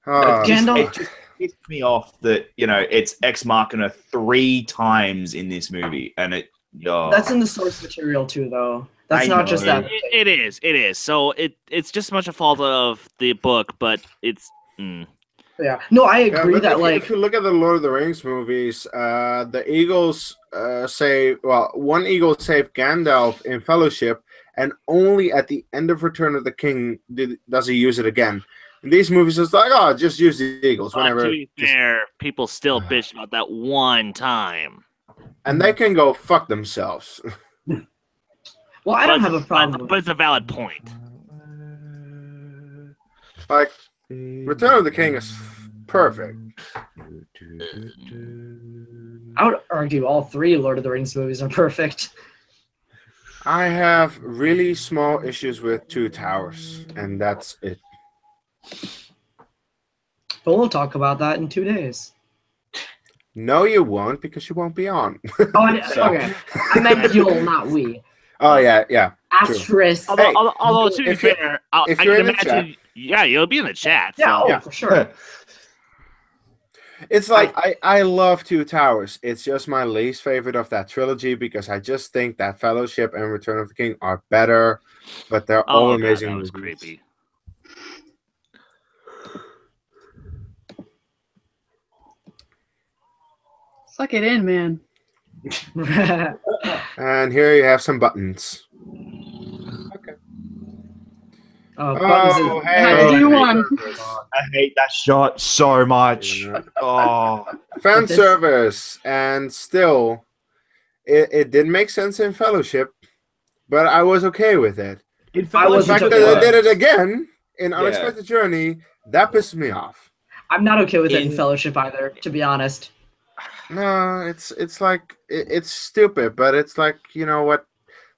Gandalf. It just pissed me off that it's Ex Machina 3 times in this movie, and it. That's in the source material too, though. That's not just that. It is. So it's just much a fault of the book, but it's. Yeah. No, I agree that if you look at the Lord of the Rings movies, the Eagles one Eagle saved Gandalf in Fellowship, and only at the end of Return of the King does he use it again. In these movies, it's like, just use the Eagles whenever. To be fair, people still bitch about that one time. And they can go fuck themselves. Well, I don't have a problem. But it's a valid point. Like, Return of the King is perfect. I would argue all 3 Lord of the Rings movies are perfect. I have really small issues with Two Towers, and that's it. But we'll talk about that in 2 days. No, you won't, because you won't be on. Okay. I meant you'll, not we. Oh, yeah. Asterisk. Although to be fair, I can imagine. Yeah, you'll be in the chat. Yeah, for sure. It's like I love Two Towers. It's just my least favorite of that trilogy because I just think that Fellowship and Return of the King are better, but they're all amazing. That was creepy. Suck it in, man. And here you have some buttons. Okay. Buttons. Had to do one. I hate that shot so much. Fan service, and still, it didn't make sense in Fellowship, but I was okay with it. The fact that they did it again in Unexpected Journey, that pissed me off. I'm not okay with it in Fellowship either, to be honest. No, it's like it's stupid, but it's like, you know what?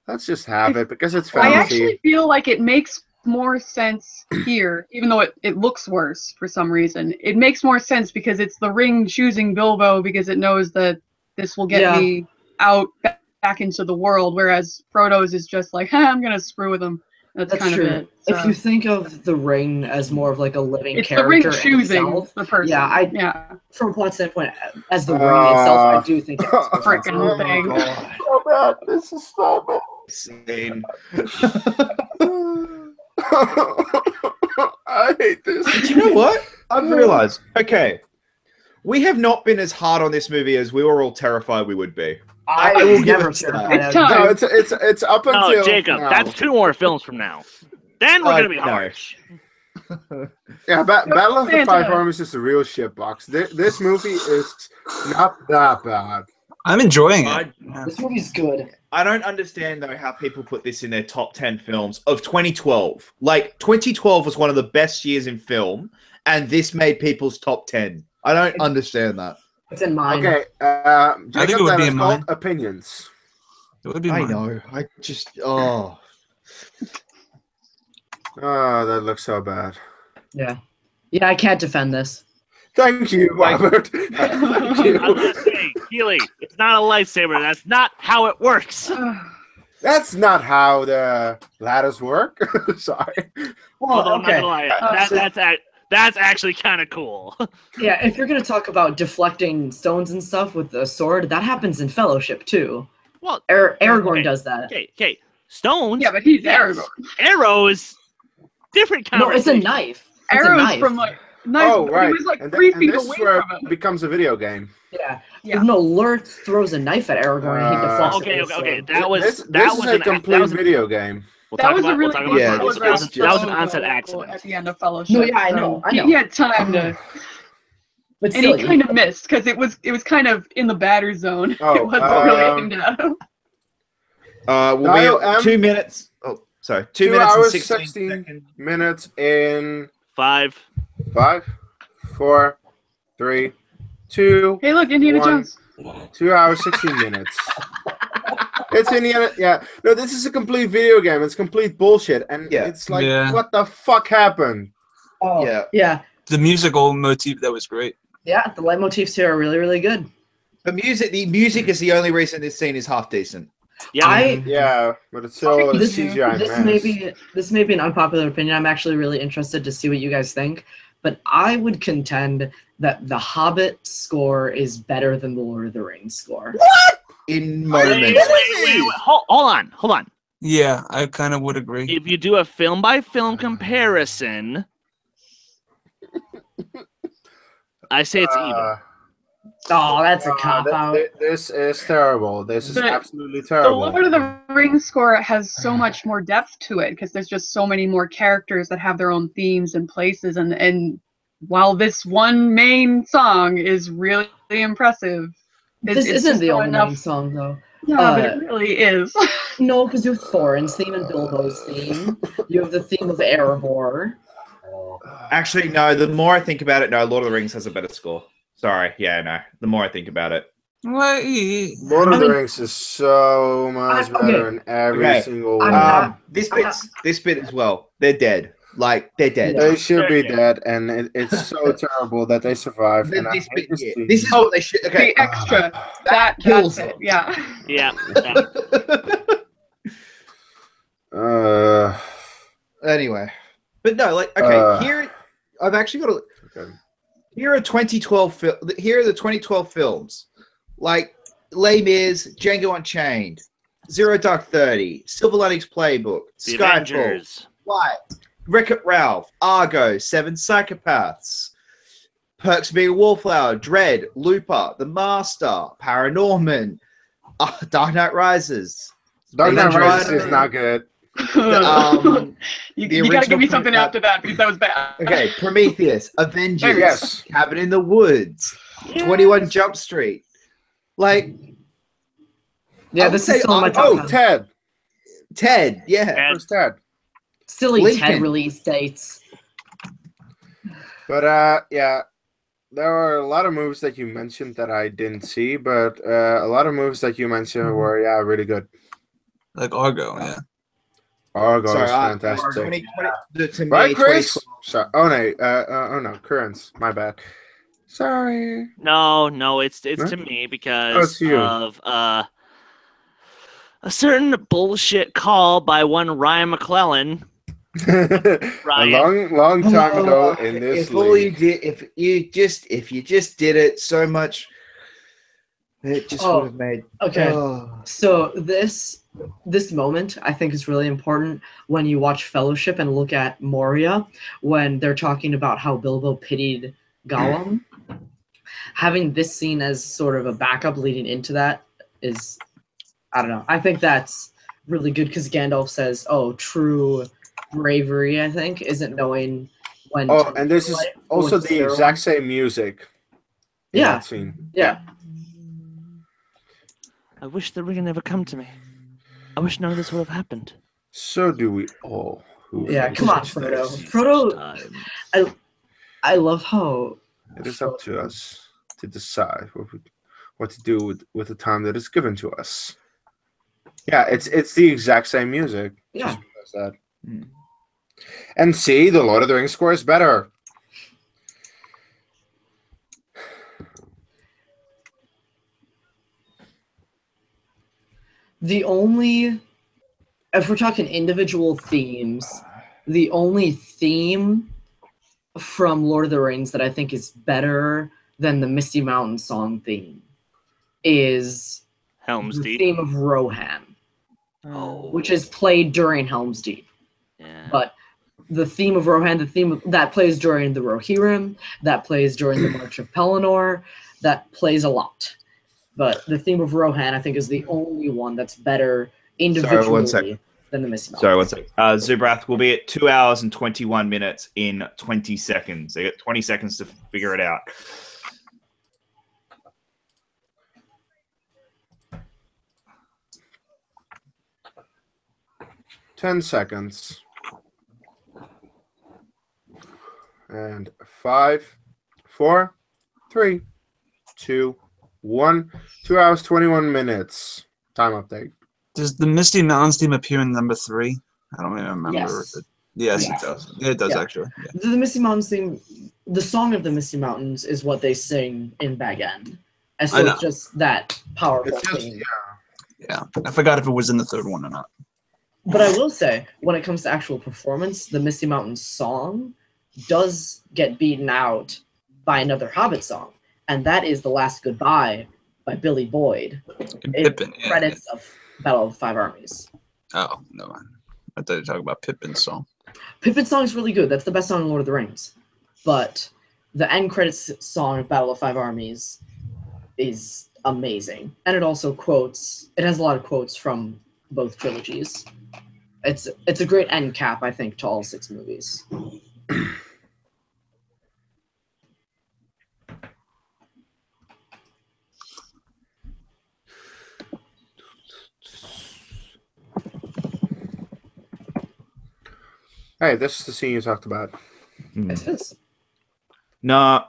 Let's just have it because it's fantasy. I actually feel like it makes more sense here, even though it looks worse for some reason. It makes more sense because it's the ring choosing Bilbo because it knows that this will get me out back into the world, whereas Frodo's is just like, I'm gonna screw with him. That's That's kind true. of it. If So. you think of the ring as more of like a living It's the ring character choosing itself, the person. yeah, from a plot standpoint, as the ring itself, I do think it's Freaking thing. So bad. This is so bad. Scene. I hate this. But you know what? I've realized. Okay, we have not been as hard on this movie as we were all terrified we would be. I will was give never it to terrified that. of it. No, it's up until No, Jacob, now. that's 2 more films from now. Then we're gonna be no. harsh. Yeah, Battle of the Santa. Five Armies is a real shitbox. This movie is not that bad. I'm enjoying it. I, This movie's good. I don't understand though how people put this in their top 10 films of 2012. Like 2012 was one of the best years in film, and this made people's top 10. I don't understand that. It's in mine. Okay, think Jacob, it would that be is in called mine. opinions. It would be I mine. know. I just Oh, that looks so bad. Yeah. Yeah, I can't defend this. Thank you, Robert. Thank I was you. gonna say, Keely, it's not a lightsaber. That's not how it works. That's not how the ladders work. Sorry. Although I'm not okay. gonna lie, that's actually kind of cool. Yeah, if you're gonna talk about deflecting stones and stuff with the sword, that happens in Fellowship too. Well, Aragorn okay. does that. Okay. Stones. Yeah, but he's yes. Aragorn. Arrows. Different No, it's a conversation. knife. It's a Arrows knife. from like knives. Oh, right. He was like And 3 and feet this away is where from it him. becomes a video game. Yeah. Yeah. No, Lurth throws a knife at Aragorn and he deflects it Okay. with his sword. That was This that is was a an complete video game. We'll That talk was about, a really we'll talk good Yeah, about this telegraph that was an show onset at accident. the end of Fellowship. No, yeah, I know. He had time to, But and still, he kind of missed because it was kind of in the batter zone. Oh, it wasn't really aimed at him. we'll Dial be M. 2 minutes. Oh, sorry. 2 2 minutes hours, and 16 16 seconds. minutes in 5. 5, 4, 3, 2, Hey, look, Indiana 1. Jones. 2 hours, 16 minutes. It's Indiana. Yeah. No, this is a complete video game. It's complete bullshit. And Yeah. it's like, Yeah. what the fuck happened? Oh, Yeah. yeah. The musical motif, that was great. Yeah, the leitmotifs here are really, really good. The music is the only reason this scene is half decent. Yeah. Yeah, but it's still a This CGI this may be an unpopular opinion. I'm actually really interested to see what you guys think, but I would contend that the Hobbit score is better than the Lord of the Rings score. In Wait, moments. Hold on. Yeah, I kind of would agree. If you do a film by film comparison, I say it's even. Oh, that's a cop out. This is terrible. This is The- absolutely The terrible. Lord of the Rings score has so much more depth to it because there's just so many more characters that have their own themes and places. And while this one main song is really impressive, This it's isn't just the not only enough. main song, though. Yeah, but it really is. No, because you have Thorin's theme and Bilbo's theme. You have the theme of Erebor. Actually, no. The more I think about it, no. Lord of the Rings has a better score. Sorry. Yeah, no. The more I think about it. Wait. Lord of I the mean- Rings is so much okay. better in every Okay. single I'm way. not- This bit as well. They're dead. Like they're dead. Yeah. They should be dead, and it's so terrible that they survived. And I This hate bit, this yeah. scene. This is what they should. Okay. The extra. That's kills it. them. Yeah. Yeah. Anyway, but no, like okay, here I've actually got a. Okay. Here are 2012. Here are the 2012 films, like Les Mis, Django Unchained, Zero Dark 30, Silver Linings Playbook, The Skyfall, Avengers. Flight, Wreck-It Ralph, Argo, Seven Psychopaths, Perks of Being a Wallflower, Dread, Looper, The Master, Paranorman, Dark Knight Rises. Dark Knight Legend Rises Rider. is not good. You the gotta give me original something after that because that was bad. Okay, Prometheus, Avengers, Yes. Cabin in the Woods, 21 Jump Street. Like, Yeah, I would this say is still on my top Oh, 10. Ted. Ted, yeah. And Where's Ted? Silly Lincoln. Ted release dates. But yeah, there are a lot of movies that you mentioned that I didn't see, but a lot of movies that you mentioned were really good. Like Argo, yeah. Argo Sorry, is fantastic. 2020, to me, Right, Chris? 2012. Sorry. Oh no, no, Currents. My bad. Sorry. No, it's Huh? to me Oh, because it's you. of a certain bullshit call by one Ryan McClellan. A long time ago in this if all you league. did, if you just did it so much, it just would have made. Okay. Oh. So this moment I think is really important when you watch Fellowship and look at Moria when they're talking about how Bilbo pitied Gollum. Having this scene as sort of a backup leading into that is, I don't know. I think that's really good because Gandalf says, "Oh, true bravery, I think, isn't knowing when." Oh, and this is also the exact same music. In Yeah. That scene. Yeah. I wish the ring had never come to me. I wish none of this would have happened. So do we all. Yeah, come on, Frodo. Frodo, I love how it is up to us to decide what to do with the time that is given to us. Yeah, it's the exact same music. Yeah. Just realized that. And see, the Lord of the Rings score is better. if we're talking individual themes, the only theme from Lord of the Rings that I think is better than the Misty Mountain song theme is Helm's the Deep. theme of Rohan, which is played during Helm's Deep. Yeah. But the theme of Rohan, the theme that plays during the Rohirrim, that plays during the March of Pelennor, that plays a lot. But the theme of Rohan, I think, is the only one that's better individually than the Misty Mountain. Sorry, 1 sec. Zubrath will be at 2 hours and 21 minutes in 20 seconds. They get 20 seconds to figure it out. Ten seconds. And 5, 4, 3, 2, 1. 2 hours, 21 minutes. Time update. Does the Misty Mountains theme appear in number 3? I don't even remember. Yes. Yes, it does. It does, actually. Yeah. The Misty Mountains theme, the song of the Misty Mountains is what they sing in Bag End. And so it's just that powerful theme. Yeah. I forgot if it was in the third one or not. But I will say, when it comes to actual performance, the Misty Mountains song does get beaten out by another Hobbit song, and that is The Last Goodbye by Billy Boyd. Pippin, credits of Battle of the Five Armies. Oh, no. I thought you were talking about Pippin's song. Pippin's song is really good. That's the best song in Lord of the Rings. But the end credits song of Battle of Five Armies is amazing. And it also it has a lot of quotes from both trilogies. It's a great end cap, I think, to all 6 movies. Hey, this is the scene you talked about. This is. No.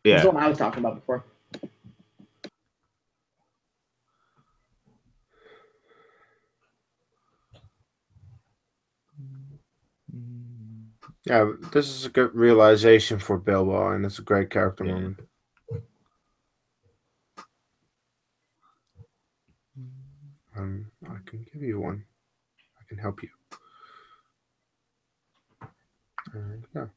Yeah. This is what I was talking about before. Yeah, this is a good realization for Bilbo, and it's a great character moment. I can give you one. I can help you. There you go.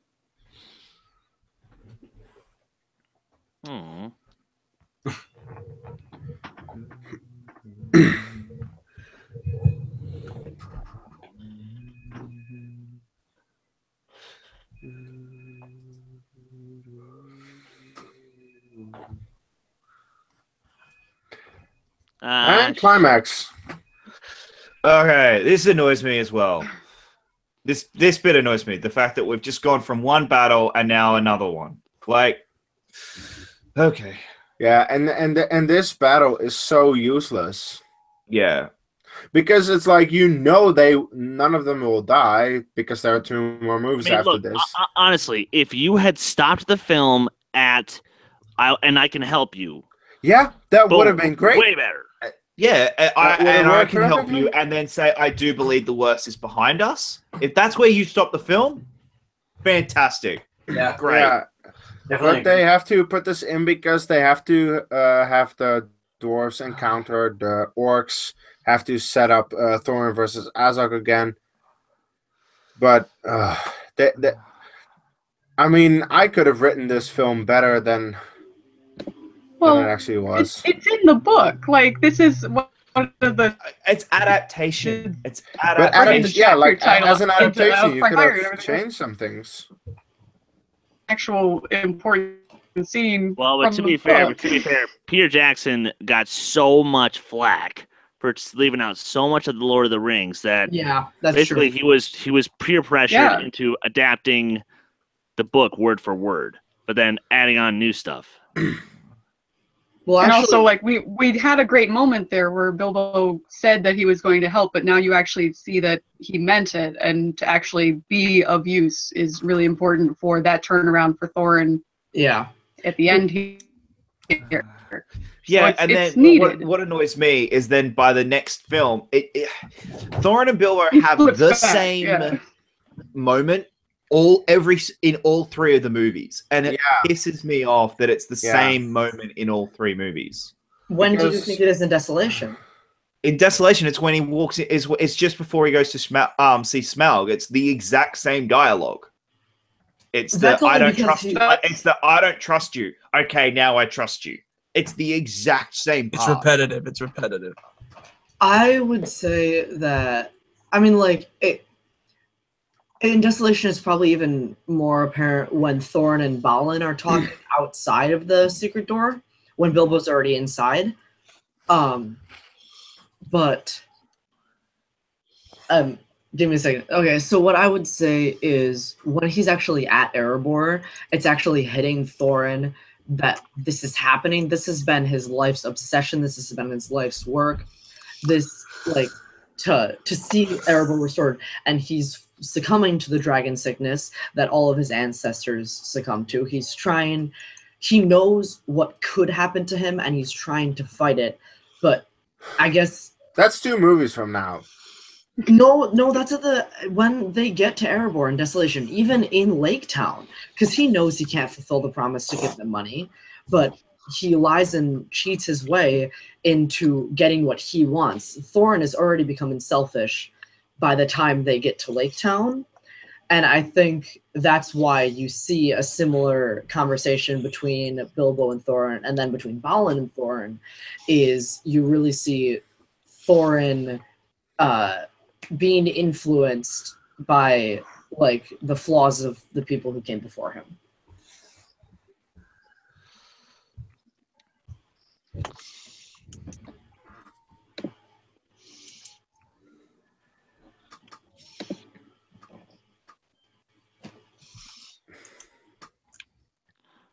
And climax. Okay, this annoys me as well. This bit annoys me. The fact that we've just gone from one battle and now another one. Like, okay. Yeah, and this battle is so useless. Yeah. Because it's like, none of them will die because there are 2 more moves after this. Honestly, if you had stopped the film at and I can help you. Yeah, that would have been great. Way better. Yeah, I can help you, and then say, I do believe the worst is behind us. If that's where you stop the film, fantastic. Yeah, great. Yeah. But they have to put this in because they have to have the dwarves encounter the orcs, have to set up Thorin versus Azog again. But I mean, I could have written this film better than it actually was. It's in the book. Like, this is one of the. It's adaptation. It's But adaptation. yeah, like title as an into adaptation, you could Fire. have changed some things. Actual important scene. Well, but to be fair, Peter Jackson got so much flack for leaving out so much of the Lord of the Rings that that's basically true. he was peer pressured into adapting the book word for word, but then adding on new stuff. Well, and actually, also, like, we had a great moment there where Bilbo said that he was going to help, but now you actually see that he meant it, and to actually be of use is really important for that turnaround for Thorin. Yeah. At the end, Yeah, so and it's then needed. what annoys me is then by the next film, Thorin and Bilbo have flips the back, same moment in all three of the movies, and it pisses me off that it's the same moment in all three movies. When do you think it is in Desolation? In Desolation, it's when he walks in. It's just before he goes to see Smaug. It's the exact same dialogue. It's That's the I only don't because trust. It's the I don't trust you. Okay, now I trust you. It's the exact same part. It's repetitive. It's repetitive. I would say that, I mean, like, in Desolation, it's probably even more apparent when Thorin and Balin are talking outside of the secret door, when Bilbo's already inside. But give me a second. Okay, so what I would say is when he's actually at Erebor, it's actually hitting Thorin that this is happening. This has been his life's obsession. This has been his life's work. This, like, to see Erebor restored, and he's succumbing to the dragon sickness that all of his ancestors succumbed to. He knows what could happen to him, and he's trying to fight it. But I guess that's 2 movies from now. No, that's when they get to Erebor in Desolation, even in Lake Town, because he knows he can't fulfill the promise to give them money, but he lies and cheats his way into getting what he wants. Thorin is already becoming selfish by the time they get to Lake Town, and I think that's why you see a similar conversation between Bilbo and Thorin, and then between Balin and Thorin, is you really see Thorin being influenced by, like, the flaws of the people who came before him.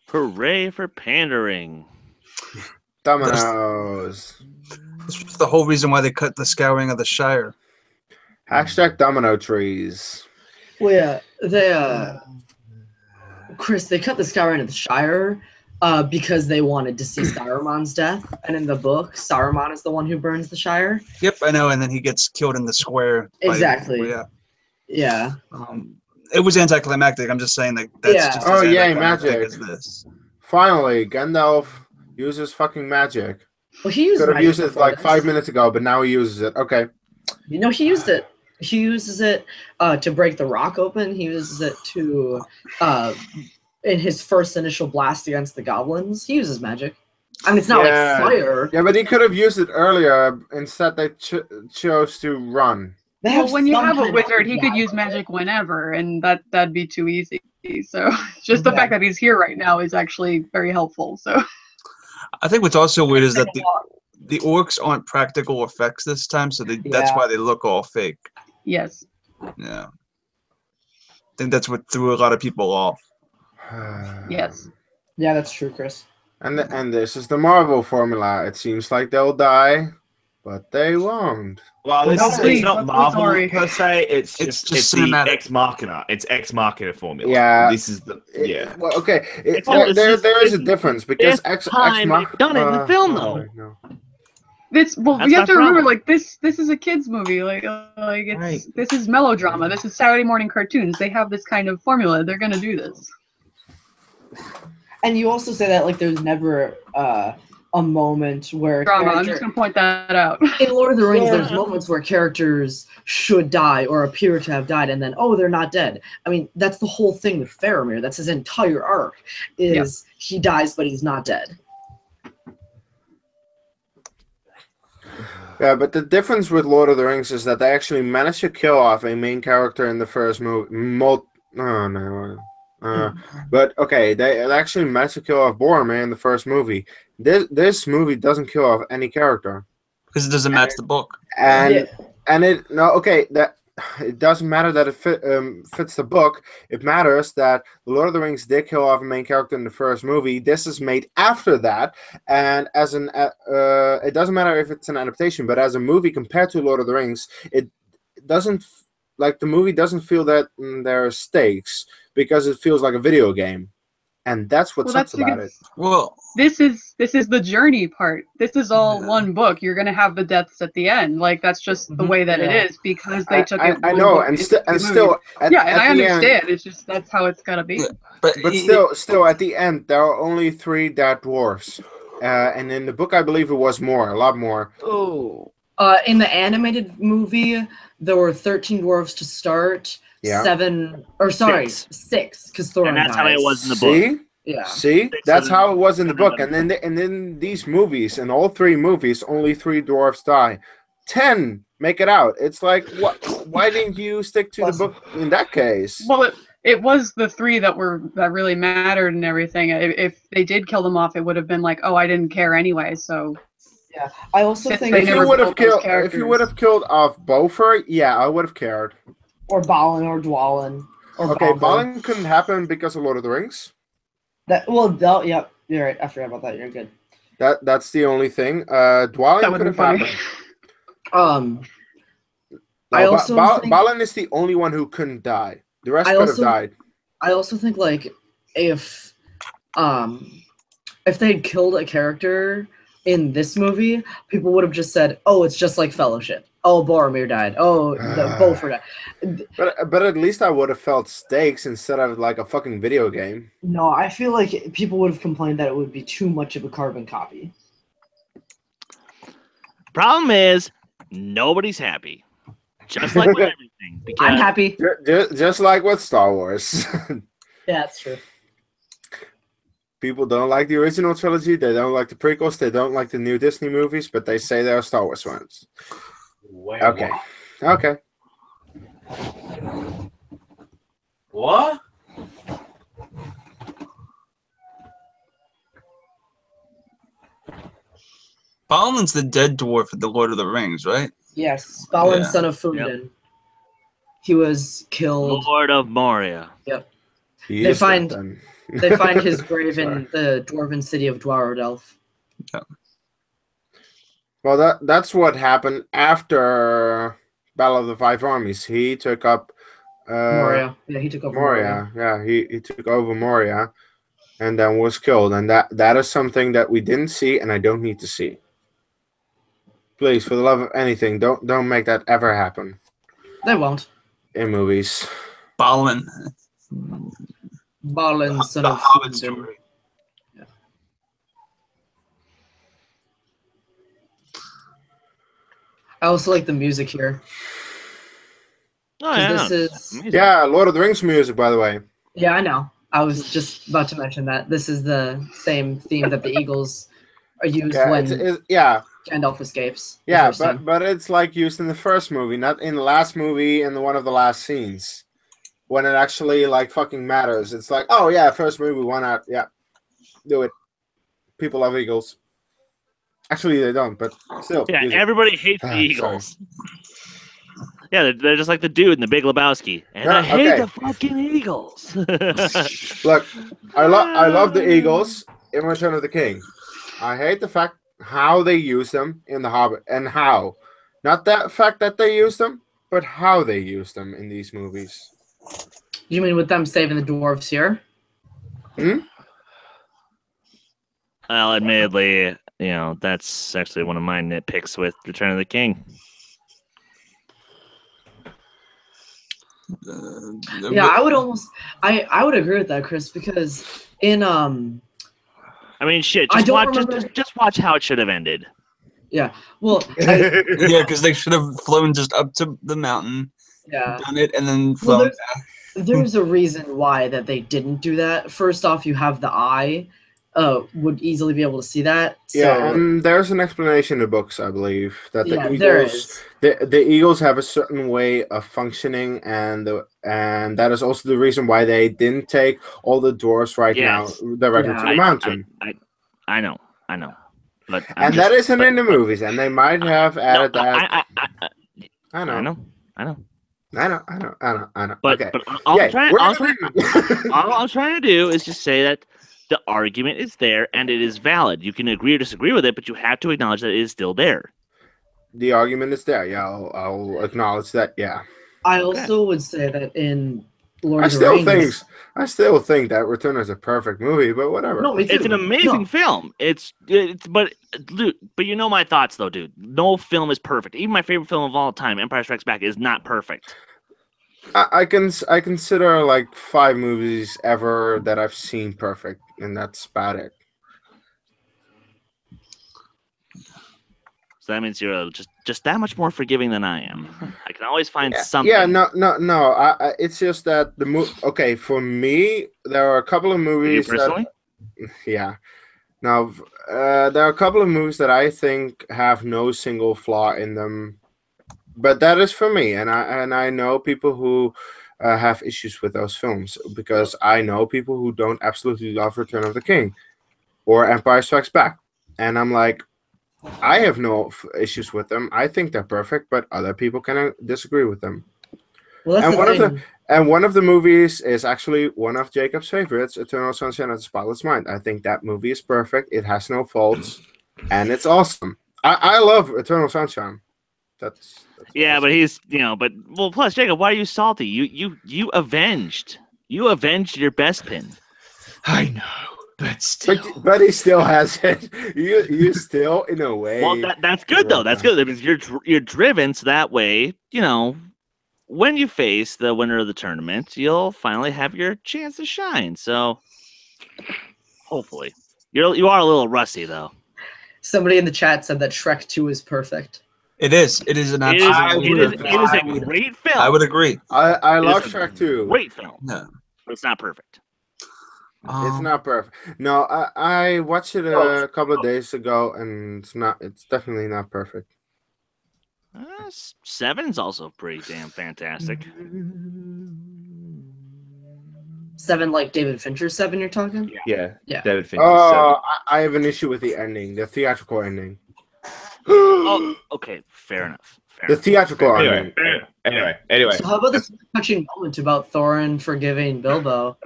Hooray for pandering. Dominoes. This was the whole reason why they cut the scouring of the Shire. Hashtag domino trees. Well, yeah, Chris, they cut the scouring of the Shire because they wanted to see Saruman's death, and in the book, Saruman is the one who burns the Shire. Yep, I know, and then he gets killed in the square. Exactly. Yeah. It was anticlimactic. I'm just saying that's just as anticlimactic as this. Finally, Gandalf uses fucking magic. Well, he could have used it like 5 minutes ago, but now he uses it. Okay. You know, he used it. He uses it to break the rock open. He uses it to, in his first initial blast against the goblins, he uses magic. I mean, it's not like fire. Yeah, but he could have used it earlier. Instead, they chose to run. Well, when you have a wizard, he could use magic whenever, and that'd be too easy. So just the fact that he's here right now is actually very helpful. So I think what's also weird is that the orcs aren't practical effects this time, so that's why they look all fake. Yes. Yeah. I think that's what threw a lot of people off. Yes. Yeah, that's true, Chris. And this is the Marvel formula. It seems like they'll die, but they won't. Well, it's not Marvel per se. It's just the cinematic. Ex Machina. It's Ex Machina formula. Yeah. This is the Well, okay. There is a difference because Ex Machina. Done it in the film though. No. You have to remember, problem. like this is a kids movie. This is melodrama. This is Saturday morning cartoons. They have this kind of formula. They're gonna do this. And you also say that, like, there's never a moment where Drama. I'm just gonna point that out. in Lord of the Rings, there's moments where characters should die or appear to have died, and then they're not dead. I mean, that's the whole thing with Faramir. That's his entire arc. He dies, but he's not dead. Yeah, but the difference with Lord of the Rings is that they actually managed to kill off a main character in the first movie. But okay, they actually managed to kill off Boromir in the first movie. This movie doesn't kill off any character because it doesn't match the book. And it doesn't matter that it fits the book. It matters that the Lord of the Rings did kill off a main character in the first movie. This is made after that, and as an it doesn't matter if it's an adaptation, but as a movie compared to Lord of the Rings, it doesn't the movie doesn't feel that there are stakes because it feels like a video game, and that's what sucks about it. Well, this is the journey part. This is all one book. You're gonna have the deaths at the end. Like that's just the way that it is because they took it. I know, and still, I understand. It's just that's how it's gotta be. But still, at the end, there are only 3 dead dwarfs, and in the book, I believe it was more, a lot more. Oh. In the animated movie, there were 13 dwarves to start. Yeah. 6, because Thorin And that's dies. how it was in the book. Yeah. See, that's how it was in the book, and then these movies, in all 3 movies, only 3 dwarfs die. 10 make it out. It's like, what? Why didn't you stick to the book in that case? Well, it was the 3 that really mattered and everything. If they did kill them off, it would have been like, oh, I didn't care anyway. So. Yeah, I also think if you would have killed off Beaufort, yeah, I would have cared. Or Balin or Dwalin. Okay, Balin couldn't happen because of Lord of the Rings. Yep, you're right. I forgot about that. You're good. That's the only thing. Dwalin could have happened. Balin is the only one who couldn't die. The rest could have died. I also think if they'd killed a character in this movie, people would have just said, "Oh, it's just like Fellowship. Oh, Boromir died. Oh, Beaufort died." But at least I would have felt stakes instead of like a fucking video game. No, I feel like people would have complained that it would be too much of a carbon copy. Problem is, nobody's happy. Just like with everything. Because I'm happy. Just like with Star Wars. Yeah, that's true. People don't like the original trilogy. They don't like the prequels. They don't like the new Disney movies, but they say they're Star Wars fans. Okay. Okay. What? Balin's the dead dwarf of the Lord of the Rings, right? Yes, Balin, son of Fundin. Yep. He was killed. Lord of Moria. Yep. They find his grave in the dwarven city of Dwarrowdelf. Yeah. Well, that's what happened after Battle of the Five Armies. He took up Moria. Yeah, he took over Moria. Yeah, he took over Moria, and then was killed. And that is something that we didn't see, and I don't need to see. Please, for the love of anything, don't make that ever happen. They won't. In movies. Balin, son of Hobbit Fundin. story. Yeah. I also like the music here. Oh, yeah. This is Lord of the Rings music, by the way. Yeah, I know. I was just about to mention that. This is the same theme that the Eagles are used when Gandalf escapes. Yeah, but it's like used in the first movie, not in the last movie in one of the last scenes. When it actually like fucking matters. It's like, oh yeah, first movie, why not? Yeah. Do it. People love Eagles. Actually they don't, but still. Yeah, everybody hates the Eagles. Yeah, they're just like the dude in the Big Lebowski. And I hate the fucking Eagles. Look, I love the Eagles in Return of the King. I hate the fact how they use them in The Hobbit, and how. Not that fact that they use them, but how they use them in these movies. You mean with them saving the dwarves here? Well, admittedly, that's actually one of my nitpicks with Return of the King. I would agree with that, Chris, because in I mean, shit. I Just don't watch. remember- Just watch how it should have ended. Yeah. Well, Yeah, because they should have flown just up to the mountain, yeah. done it, and then Well, flown there's- back. There's a reason why that they didn't do that. First off, you have the eye, would easily be able to see that. So, Yeah, and there's an explanation in the books, I believe, that the yeah, there eagles, is. the eagles have a certain way of functioning, and that is also the reason why they didn't take all the dwarves right Yes. now directly Yeah. to the mountain. I know. But And that isn't in the movies, and they might have added that. I know. But, Okay. but all, Yeah, I'm trying, we're all, gonna- all I'm trying to do is just say that the argument is there and it is valid. You can agree or disagree with it, but you have to acknowledge that it is still there. The argument is there. Yeah, I'll acknowledge that. Yeah. I also would say that in Lord I of the still Rings, think that Return is a perfect movie, but whatever. No, me too. It's an amazing No. film. It's but dude, but you know my thoughts though, dude. No film is perfect. Even my favorite film of all time, Empire Strikes Back, is not perfect. I consider like 5 movies ever that I've seen perfect, and that's about it. So that means you're just that much more forgiving than I am. I can always find Yeah, something. yeah, no. It's just that the movie. Okay, for me, there are a couple of For you movies personally? yeah. Now, there are a couple of movies that I think have no single flaw in them, but that is for me, and I know people who have issues with those films, because I know people who don't absolutely love Return of the King or Empire Strikes Back, and I'm like, I have no issues with them. I think they're perfect, but other people can disagree with them. well, that's And the one of thing. one of the movies is actually one of Jacob's favorites, Eternal Sunshine of the Spotless Mind. I think that movie is perfect. It has no faults, and it's awesome. I love Eternal Sunshine. That's Yeah, awesome. but he's well. Plus, Jacob, why are you salty? You avenged your best pin. I know, but still. But he still has it. You still, in a way. Well, that's good though. That's good. That means you're driven, so that way when you face the winner of the tournament, you'll finally have your chance to shine. So hopefully, you are a little rusty though. Somebody in the chat said that Shrek 2 is perfect. It is. It is an It absolute. is a great film. I would agree. I love It is a Shrek too. Great film, No. but it's not perfect. It's not perfect. No, I watched it a couple of days ago, and it's definitely not perfect. 7's also pretty damn fantastic. 7, like David Fincher's 7, you're talking? Yeah, Yeah. David Fincher. Oh, I have an issue with the ending, the theatrical ending. Oh, okay, fair enough. The theatrical Anyway, ending. anyway. So how about this touching moment about Thorin forgiving Bilbo?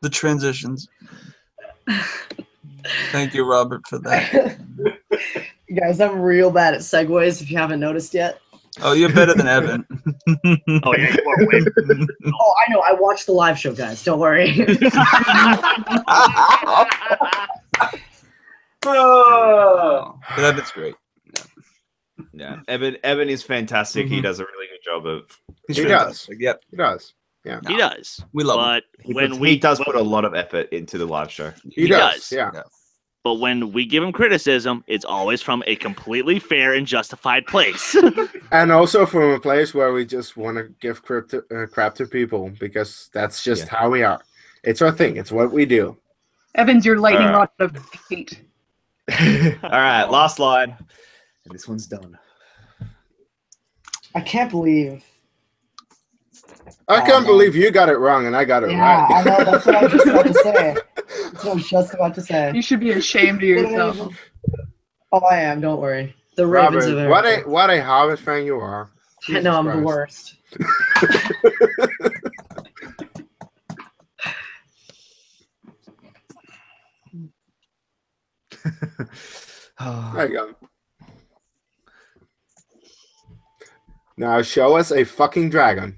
The transitions. Thank you, Robert, for that. You guys, I'm real bad at segues if you haven't noticed yet. Oh, you're better than Evan. Oh yeah, you are way. Oh, I know. I watched the live show, guys. Don't worry. But Evan's great. Yeah, Evan is fantastic. He does a really good job of. He's He fantastic. Yep. He does. Yeah. He does. We love him. But when he does put a lot of effort into the live show. He does. Yeah. But when we give him criticism, it's always from a completely fair and justified place. And also from a place where we just want to give crap to people, because that's just how we are. It's our thing. It's what we do. Evan's your lightning Alright. rod of hate. All right, last line. And this one's done. I can't believe. I can't believe you got it wrong and I got it Yeah, right. I know. That's what I was just about to say. That's what I was just about to say. You should be ashamed of yourself. Oh, I am. Don't worry. The Ravens Robert, are what a Hobbit fan you are. I know I'm the Jesus worst. There you go. Now show us a fucking dragon.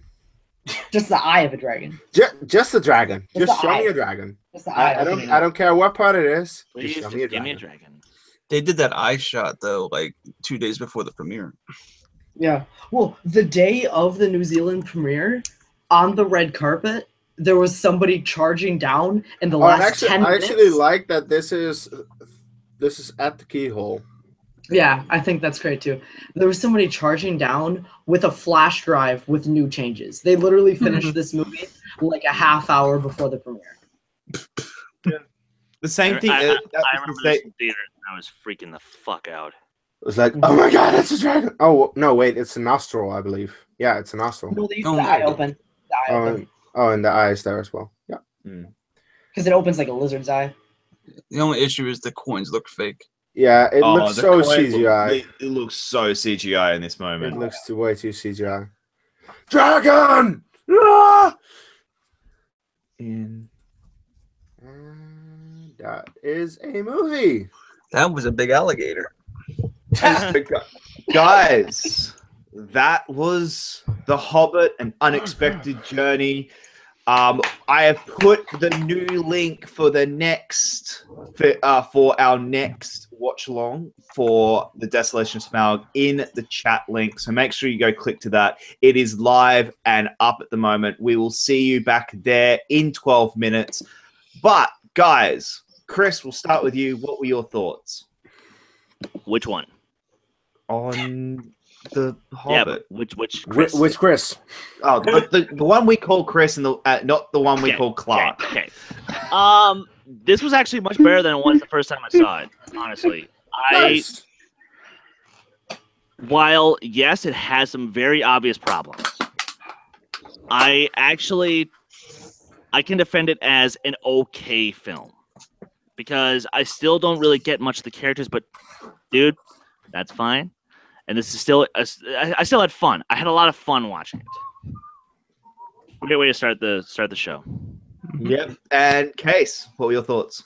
Just the eye of a dragon. Just a dragon. Just Just the show me eye. a dragon. Just the eye. I don't care what part it is. Please Just show just me a give me a dragon. dragon. They did that eye shot though, like 2 days before the premiere. Yeah. Well, the day of the New Zealand premiere, on the red carpet, there was somebody charging down in the Oh, last actually, 10 I minutes. actually like that this is at the keyhole. Yeah, I think that's great too. There was somebody charging down with a flash drive with new changes. They literally finished this movie like a half hour before the premiere. The same thing. I that remember was the this same- in theater, and I was freaking the fuck out. It was like, oh my god, it's a dragon! Oh no, wait, it's a nostril, I believe. Yeah, it's a nostril. No, they used Oh the my eye God. open. The eye open. And the eye is there as well. Yeah. Because it opens like a lizard's eye. The only issue is the coins look fake. Yeah, it looks the so coin CGI. It looks so CGI in this It moment. looks way too CGI. Dragon! Ah! In- And that is a movie. That was a big alligator. Guys, that was The Hobbit, An Unexpected Journey. I have put the new link for the next for our next watch along for the Desolation of Smaug in the chat link. So make sure you go click to that. It is live and up at the moment. We will see you back there in 12 minutes. But guys, Chris, we'll start with you. What were your thoughts Which one? on the Yeah, Hobbit? but which Chris? Which Chris? Oh, the one we call Chris and the not the one we call Clark. Okay. This was actually much better than it was the first time I saw it. Honestly, Nice. while yes, it has some very obvious problems. I can defend it as an okay film because I still don't really get much of the characters, but dude, that's fine. And this is still, I still had fun. I had a lot of fun watching it. Great way to start the show. Yep. And Case, what were your thoughts?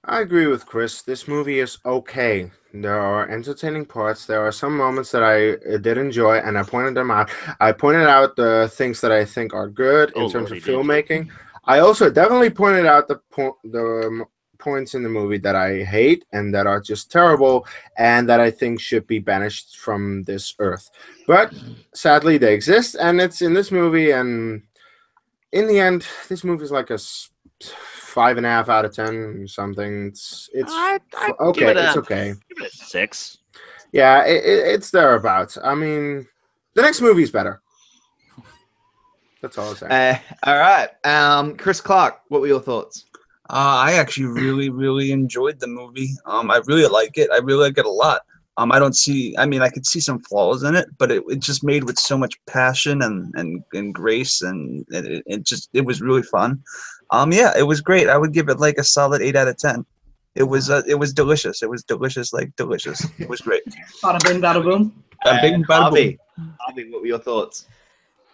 I agree with Chris. This movie is okay. There are entertaining parts. There are some moments that I did enjoy, and I pointed them out. I pointed out the things that I think are good in terms of filmmaking. I also definitely pointed out the points in the movie that I hate and that are just terrible and that I think should be banished from this earth. But sadly, they exist, and it's in this movie. And in the end, this movie is like a 5.5 out of 10 or something. It's I'd okay. give it It's a- okay. Give it a 6. Yeah, it's thereabouts. I mean, the next movie's better. That's all I'm saying. All right. Chris Clark, what were your thoughts? I actually really enjoyed the movie. I really like it. I really like it a lot. I could see some flaws in it, but it just made with so much passion and grace, and it was really fun. Yeah, it was great. I would give it like a solid 8 out of 10. It was delicious. It was delicious, like delicious. It was great. Bada bing, bada boom. Bing, bada boom. Harvey, what were your thoughts?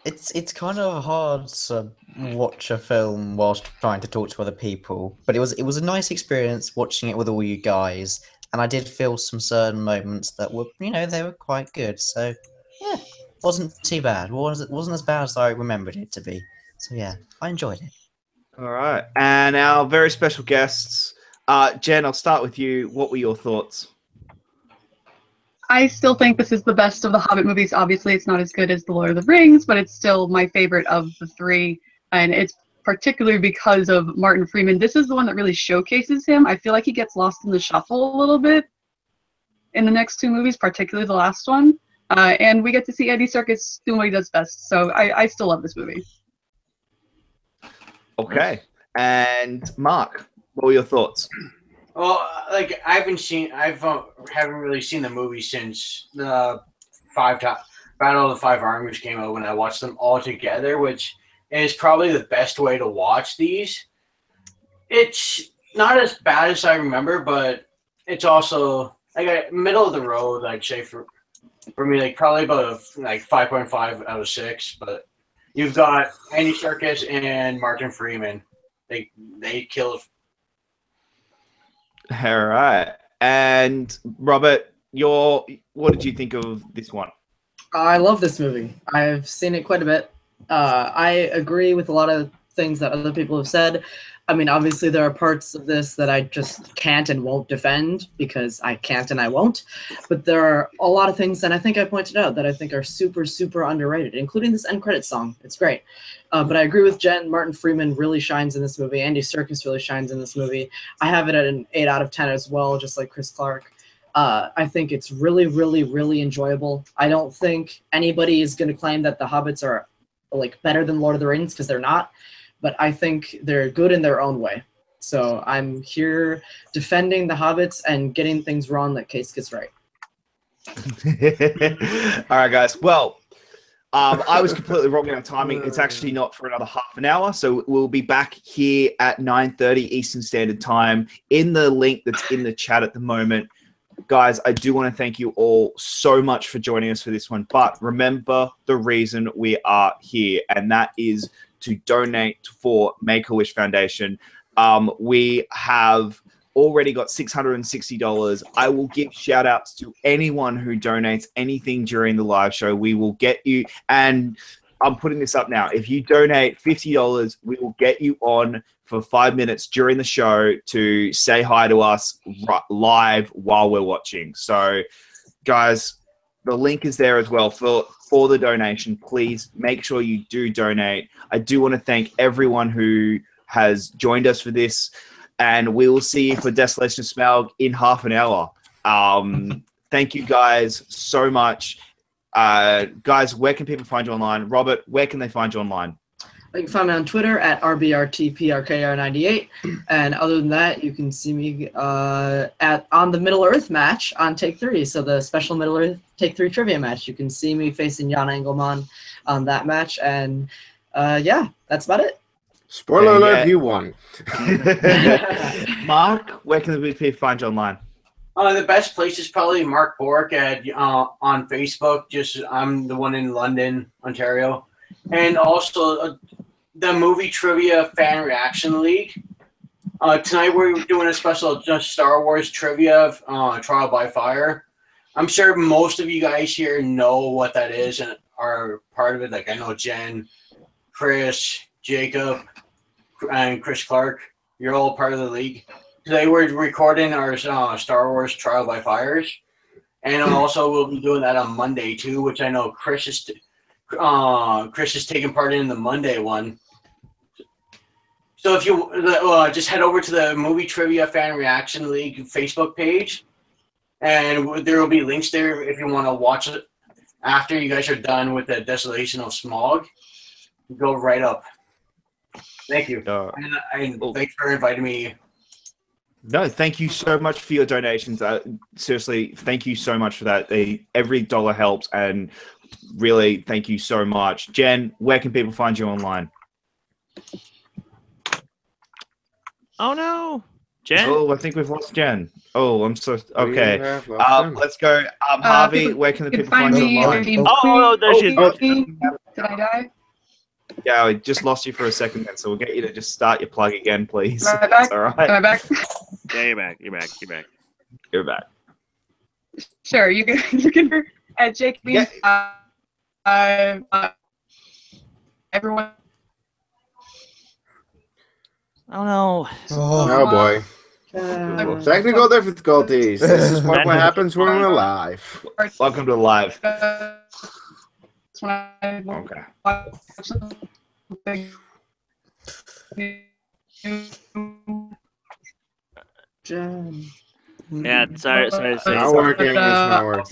It's kind of hard to watch a film whilst trying to talk to other people, but it was a nice experience watching it with all you guys, and I did feel some certain moments that were, they were quite good. So yeah, wasn't too bad. It wasn't as bad as I remembered it to be. So yeah, I enjoyed it. All right. And our very special guests, Jen, I'll start with you. What were your thoughts? I still think this is the best of the Hobbit movies. Obviously, it's not as good as The Lord of the Rings, but it's still my favorite of the three. And it's particularly because of Martin Freeman. This is the one that really showcases him. I feel like he gets lost in the shuffle a little bit in the next two movies, particularly the last one. And we get to see Andy Serkis doing what he does best. So I still love this movie. Okay. And Mark, what were your thoughts? Well, like I haven't really seen the movie since the Battle of the Five Armies came out when I watched them all together, which is probably the best way to watch these. It's not as bad as I remember, but it's also like a middle of the road. I'd say for me, like probably about 5.5 out of 6. But you've got Andy Serkis and Martin Freeman. They killed. All right. And Robert, what did you think of this one? I love this movie. I've seen it quite a bit. I agree with a lot of things that other people have said. I mean, obviously there are parts of this that I just can't and won't defend because I can't and I won't. But there are a lot of things that I think I pointed out that I think are super, super underrated, including this end credit song. It's great. But I agree with Jen. Martin Freeman really shines in this movie. Andy Serkis really shines in this movie. I have it at an 8 out of 10 as well, just like Chris Clark. I think it's really, really, really enjoyable. I don't think anybody is going to claim that the Hobbits are like better than Lord of the Rings, because they're not. But I think they're good in their own way. So I'm here defending the Hobbits and getting things wrong that Kees gets right. All right, guys. Well, I was completely wrong in our timing. It's actually not for another half an hour. So we'll be back here at 9:30 Eastern Standard Time in the link that's in the chat at the moment. Guys, I do want to thank you all so much for joining us for this one. But remember the reason we are here, and that is to donate for Make-A-Wish Foundation. We have already got $660. I will give shout outs to anyone who donates anything during the live show. We will get you, and I'm putting this up now. If you donate $50, we will get you on for 5 minutes during the show to say hi to us live while we're watching. So guys, the link is there as well for the donation. Please make sure you do donate. I do want to thank everyone who has joined us for this, and we will see you for Desolation of Smaug in half an hour. Thank you guys so much. Guys, where can people find you online? Robert, where can they find you online? You can find me on Twitter at RBRTPRKR98. And other than that, you can see me on the Middle Earth match on Take 3. So the special Middle Earth Take 3 trivia match. You can see me facing Jan Engelman on that match. And yeah, that's about it. Spoiler alert, you won. Marc, where can the people find you online? The best place is probably Marc Bork at on Facebook. I'm the one in London, Ontario. And also the Movie Trivia Fan Reaction League. Tonight we're doing a special Star Wars trivia Trial by Fire. I'm sure most of you guys here know what that is and are part of it. Like I know Jen, Chris, Jacob, and Chris Clark. You're all part of the league. Today we're recording our Star Wars Trial by Fires. And also we'll be doing that on Monday too, which I know Chris is taking part in the Monday one. So if you just head over to the Movie Trivia Fan Reaction League Facebook page, and there will be links there if you want to watch it after you guys are done with the Desolation of Smaug. Go right up. Thank you. And thanks for inviting me. No, thank you so much for your donations. Seriously, thank you so much for that. Every dollar helps, and really, thank you so much. Jen, where can people find you online? Oh no, Jen. Oh, I think we've lost Jen. Oh, I'm so okay. Let's go. Harvey, where can the people find you online? Oh, there she is. Did I die? Yeah, I just lost you for a second then, so we'll get you to just start your plug again, please. Am I back? All right. Am I back? Yeah, you're back. You're back. You're back. You're back. Sure, you can at Jake. Yeah. Everyone. Oh no. Oh boy. Technical difficulties. This is what happens when we're live. Welcome to live. Okay. Yeah, sorry. It's not working. It's not working.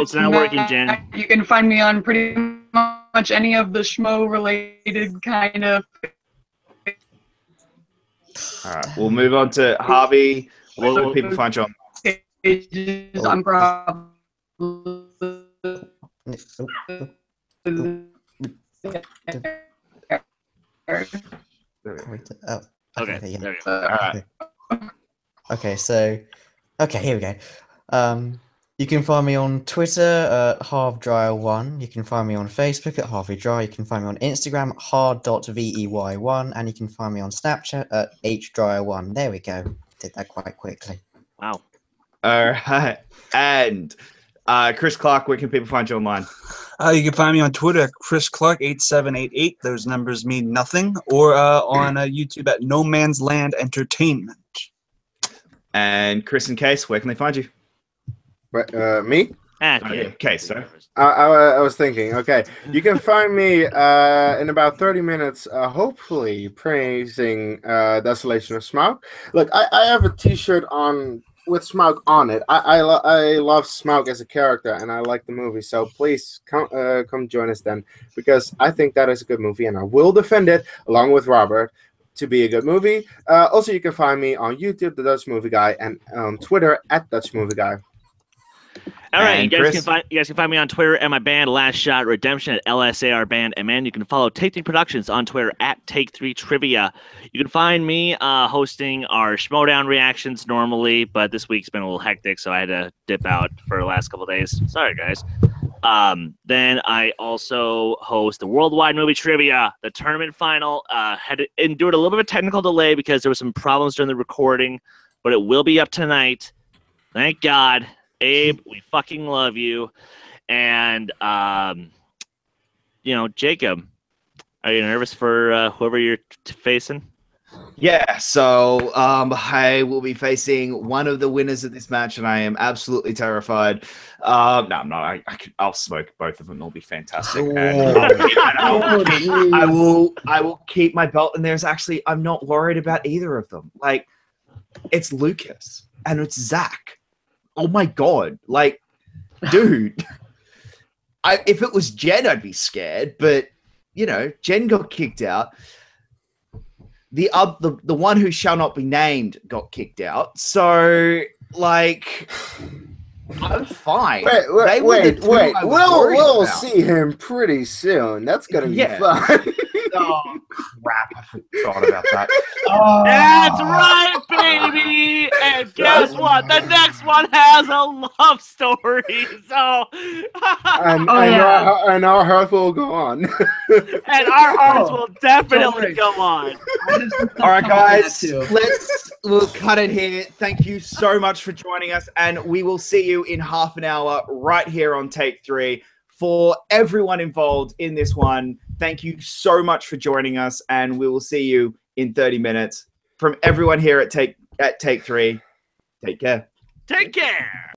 It's not working, Jen. You can find me on pretty much any of the schmo-related kind of. All right, we'll move on to Harvey. Where will people find you on? Pages on probably. Okay, yeah. there we go. All right. Okay, so here we go. You can find me on Twitter at HarvDryer1. You can find me on Facebook at HarveyDryer. You can find me on Instagram at hard.vey1, and you can find me on Snapchat at HDryer1. There we go. Did that quite quickly. Wow. All right. And Chris Clark, where can people find you online? You can find me on Twitter at ChrisClark8788. Those numbers mean nothing. Or on YouTube at No Man's Land Entertainment. And Chris and Case, where can they find you? Me? Case, sir. I was thinking, okay, you can find me in about 30 minutes, hopefully praising Desolation of Smaug. Look, I have a t-shirt on with Smaug on it. I love Smaug as a character, and I like the movie, so please come join us then, because I think that is a good movie, and I will defend it, along with Robert, to be a good movie. Also, you can find me on YouTube, The Dutch Movie Guy, and on Twitter at Dutch Movie Guy. All right, you guys can find me on Twitter and my band Last Shot Redemption at LSAR Band MN. You can follow Take 3 Productions on Twitter at Take 3 Trivia. You can find me hosting our Schmodown reactions normally, but this week's been a little hectic, so I had to dip out for the last couple of days. Sorry, guys. Then I also host the Worldwide Movie Trivia, the tournament final. Had to endured a little bit of a technical delay because there were some problems during the recording, but it will be up tonight. Thank God. Abe, we fucking love you. And, Jacob, are you nervous for whoever you're facing? Yeah, so I will be facing one of the winners of this match, and I am absolutely terrified. No, I'm not. I'll smoke both of them. It'll be fantastic. And I will keep my belt. And I'm not worried about either of them. Like, it's Lucas and it's Zach. Oh my God. Like, dude, if it was Jen, I'd be scared, but Jen got kicked out. The one who shall not be named got kicked out. So, like, I'm fine. Wait. We'll see him pretty soon. That's gonna be fun. Oh crap! I forgot about that. That's right, baby. And guess what? The next one has a love story. So, and our hearts will go on. And our hearts will definitely go on. All right, guys. We'll cut it here. Thank you so much for joining us, and we will see you in half an hour right here on Take 3. For everyone involved in this one, thank you so much for joining us, and we will see you in 30 minutes. From everyone here at Take 3, take care. Take care.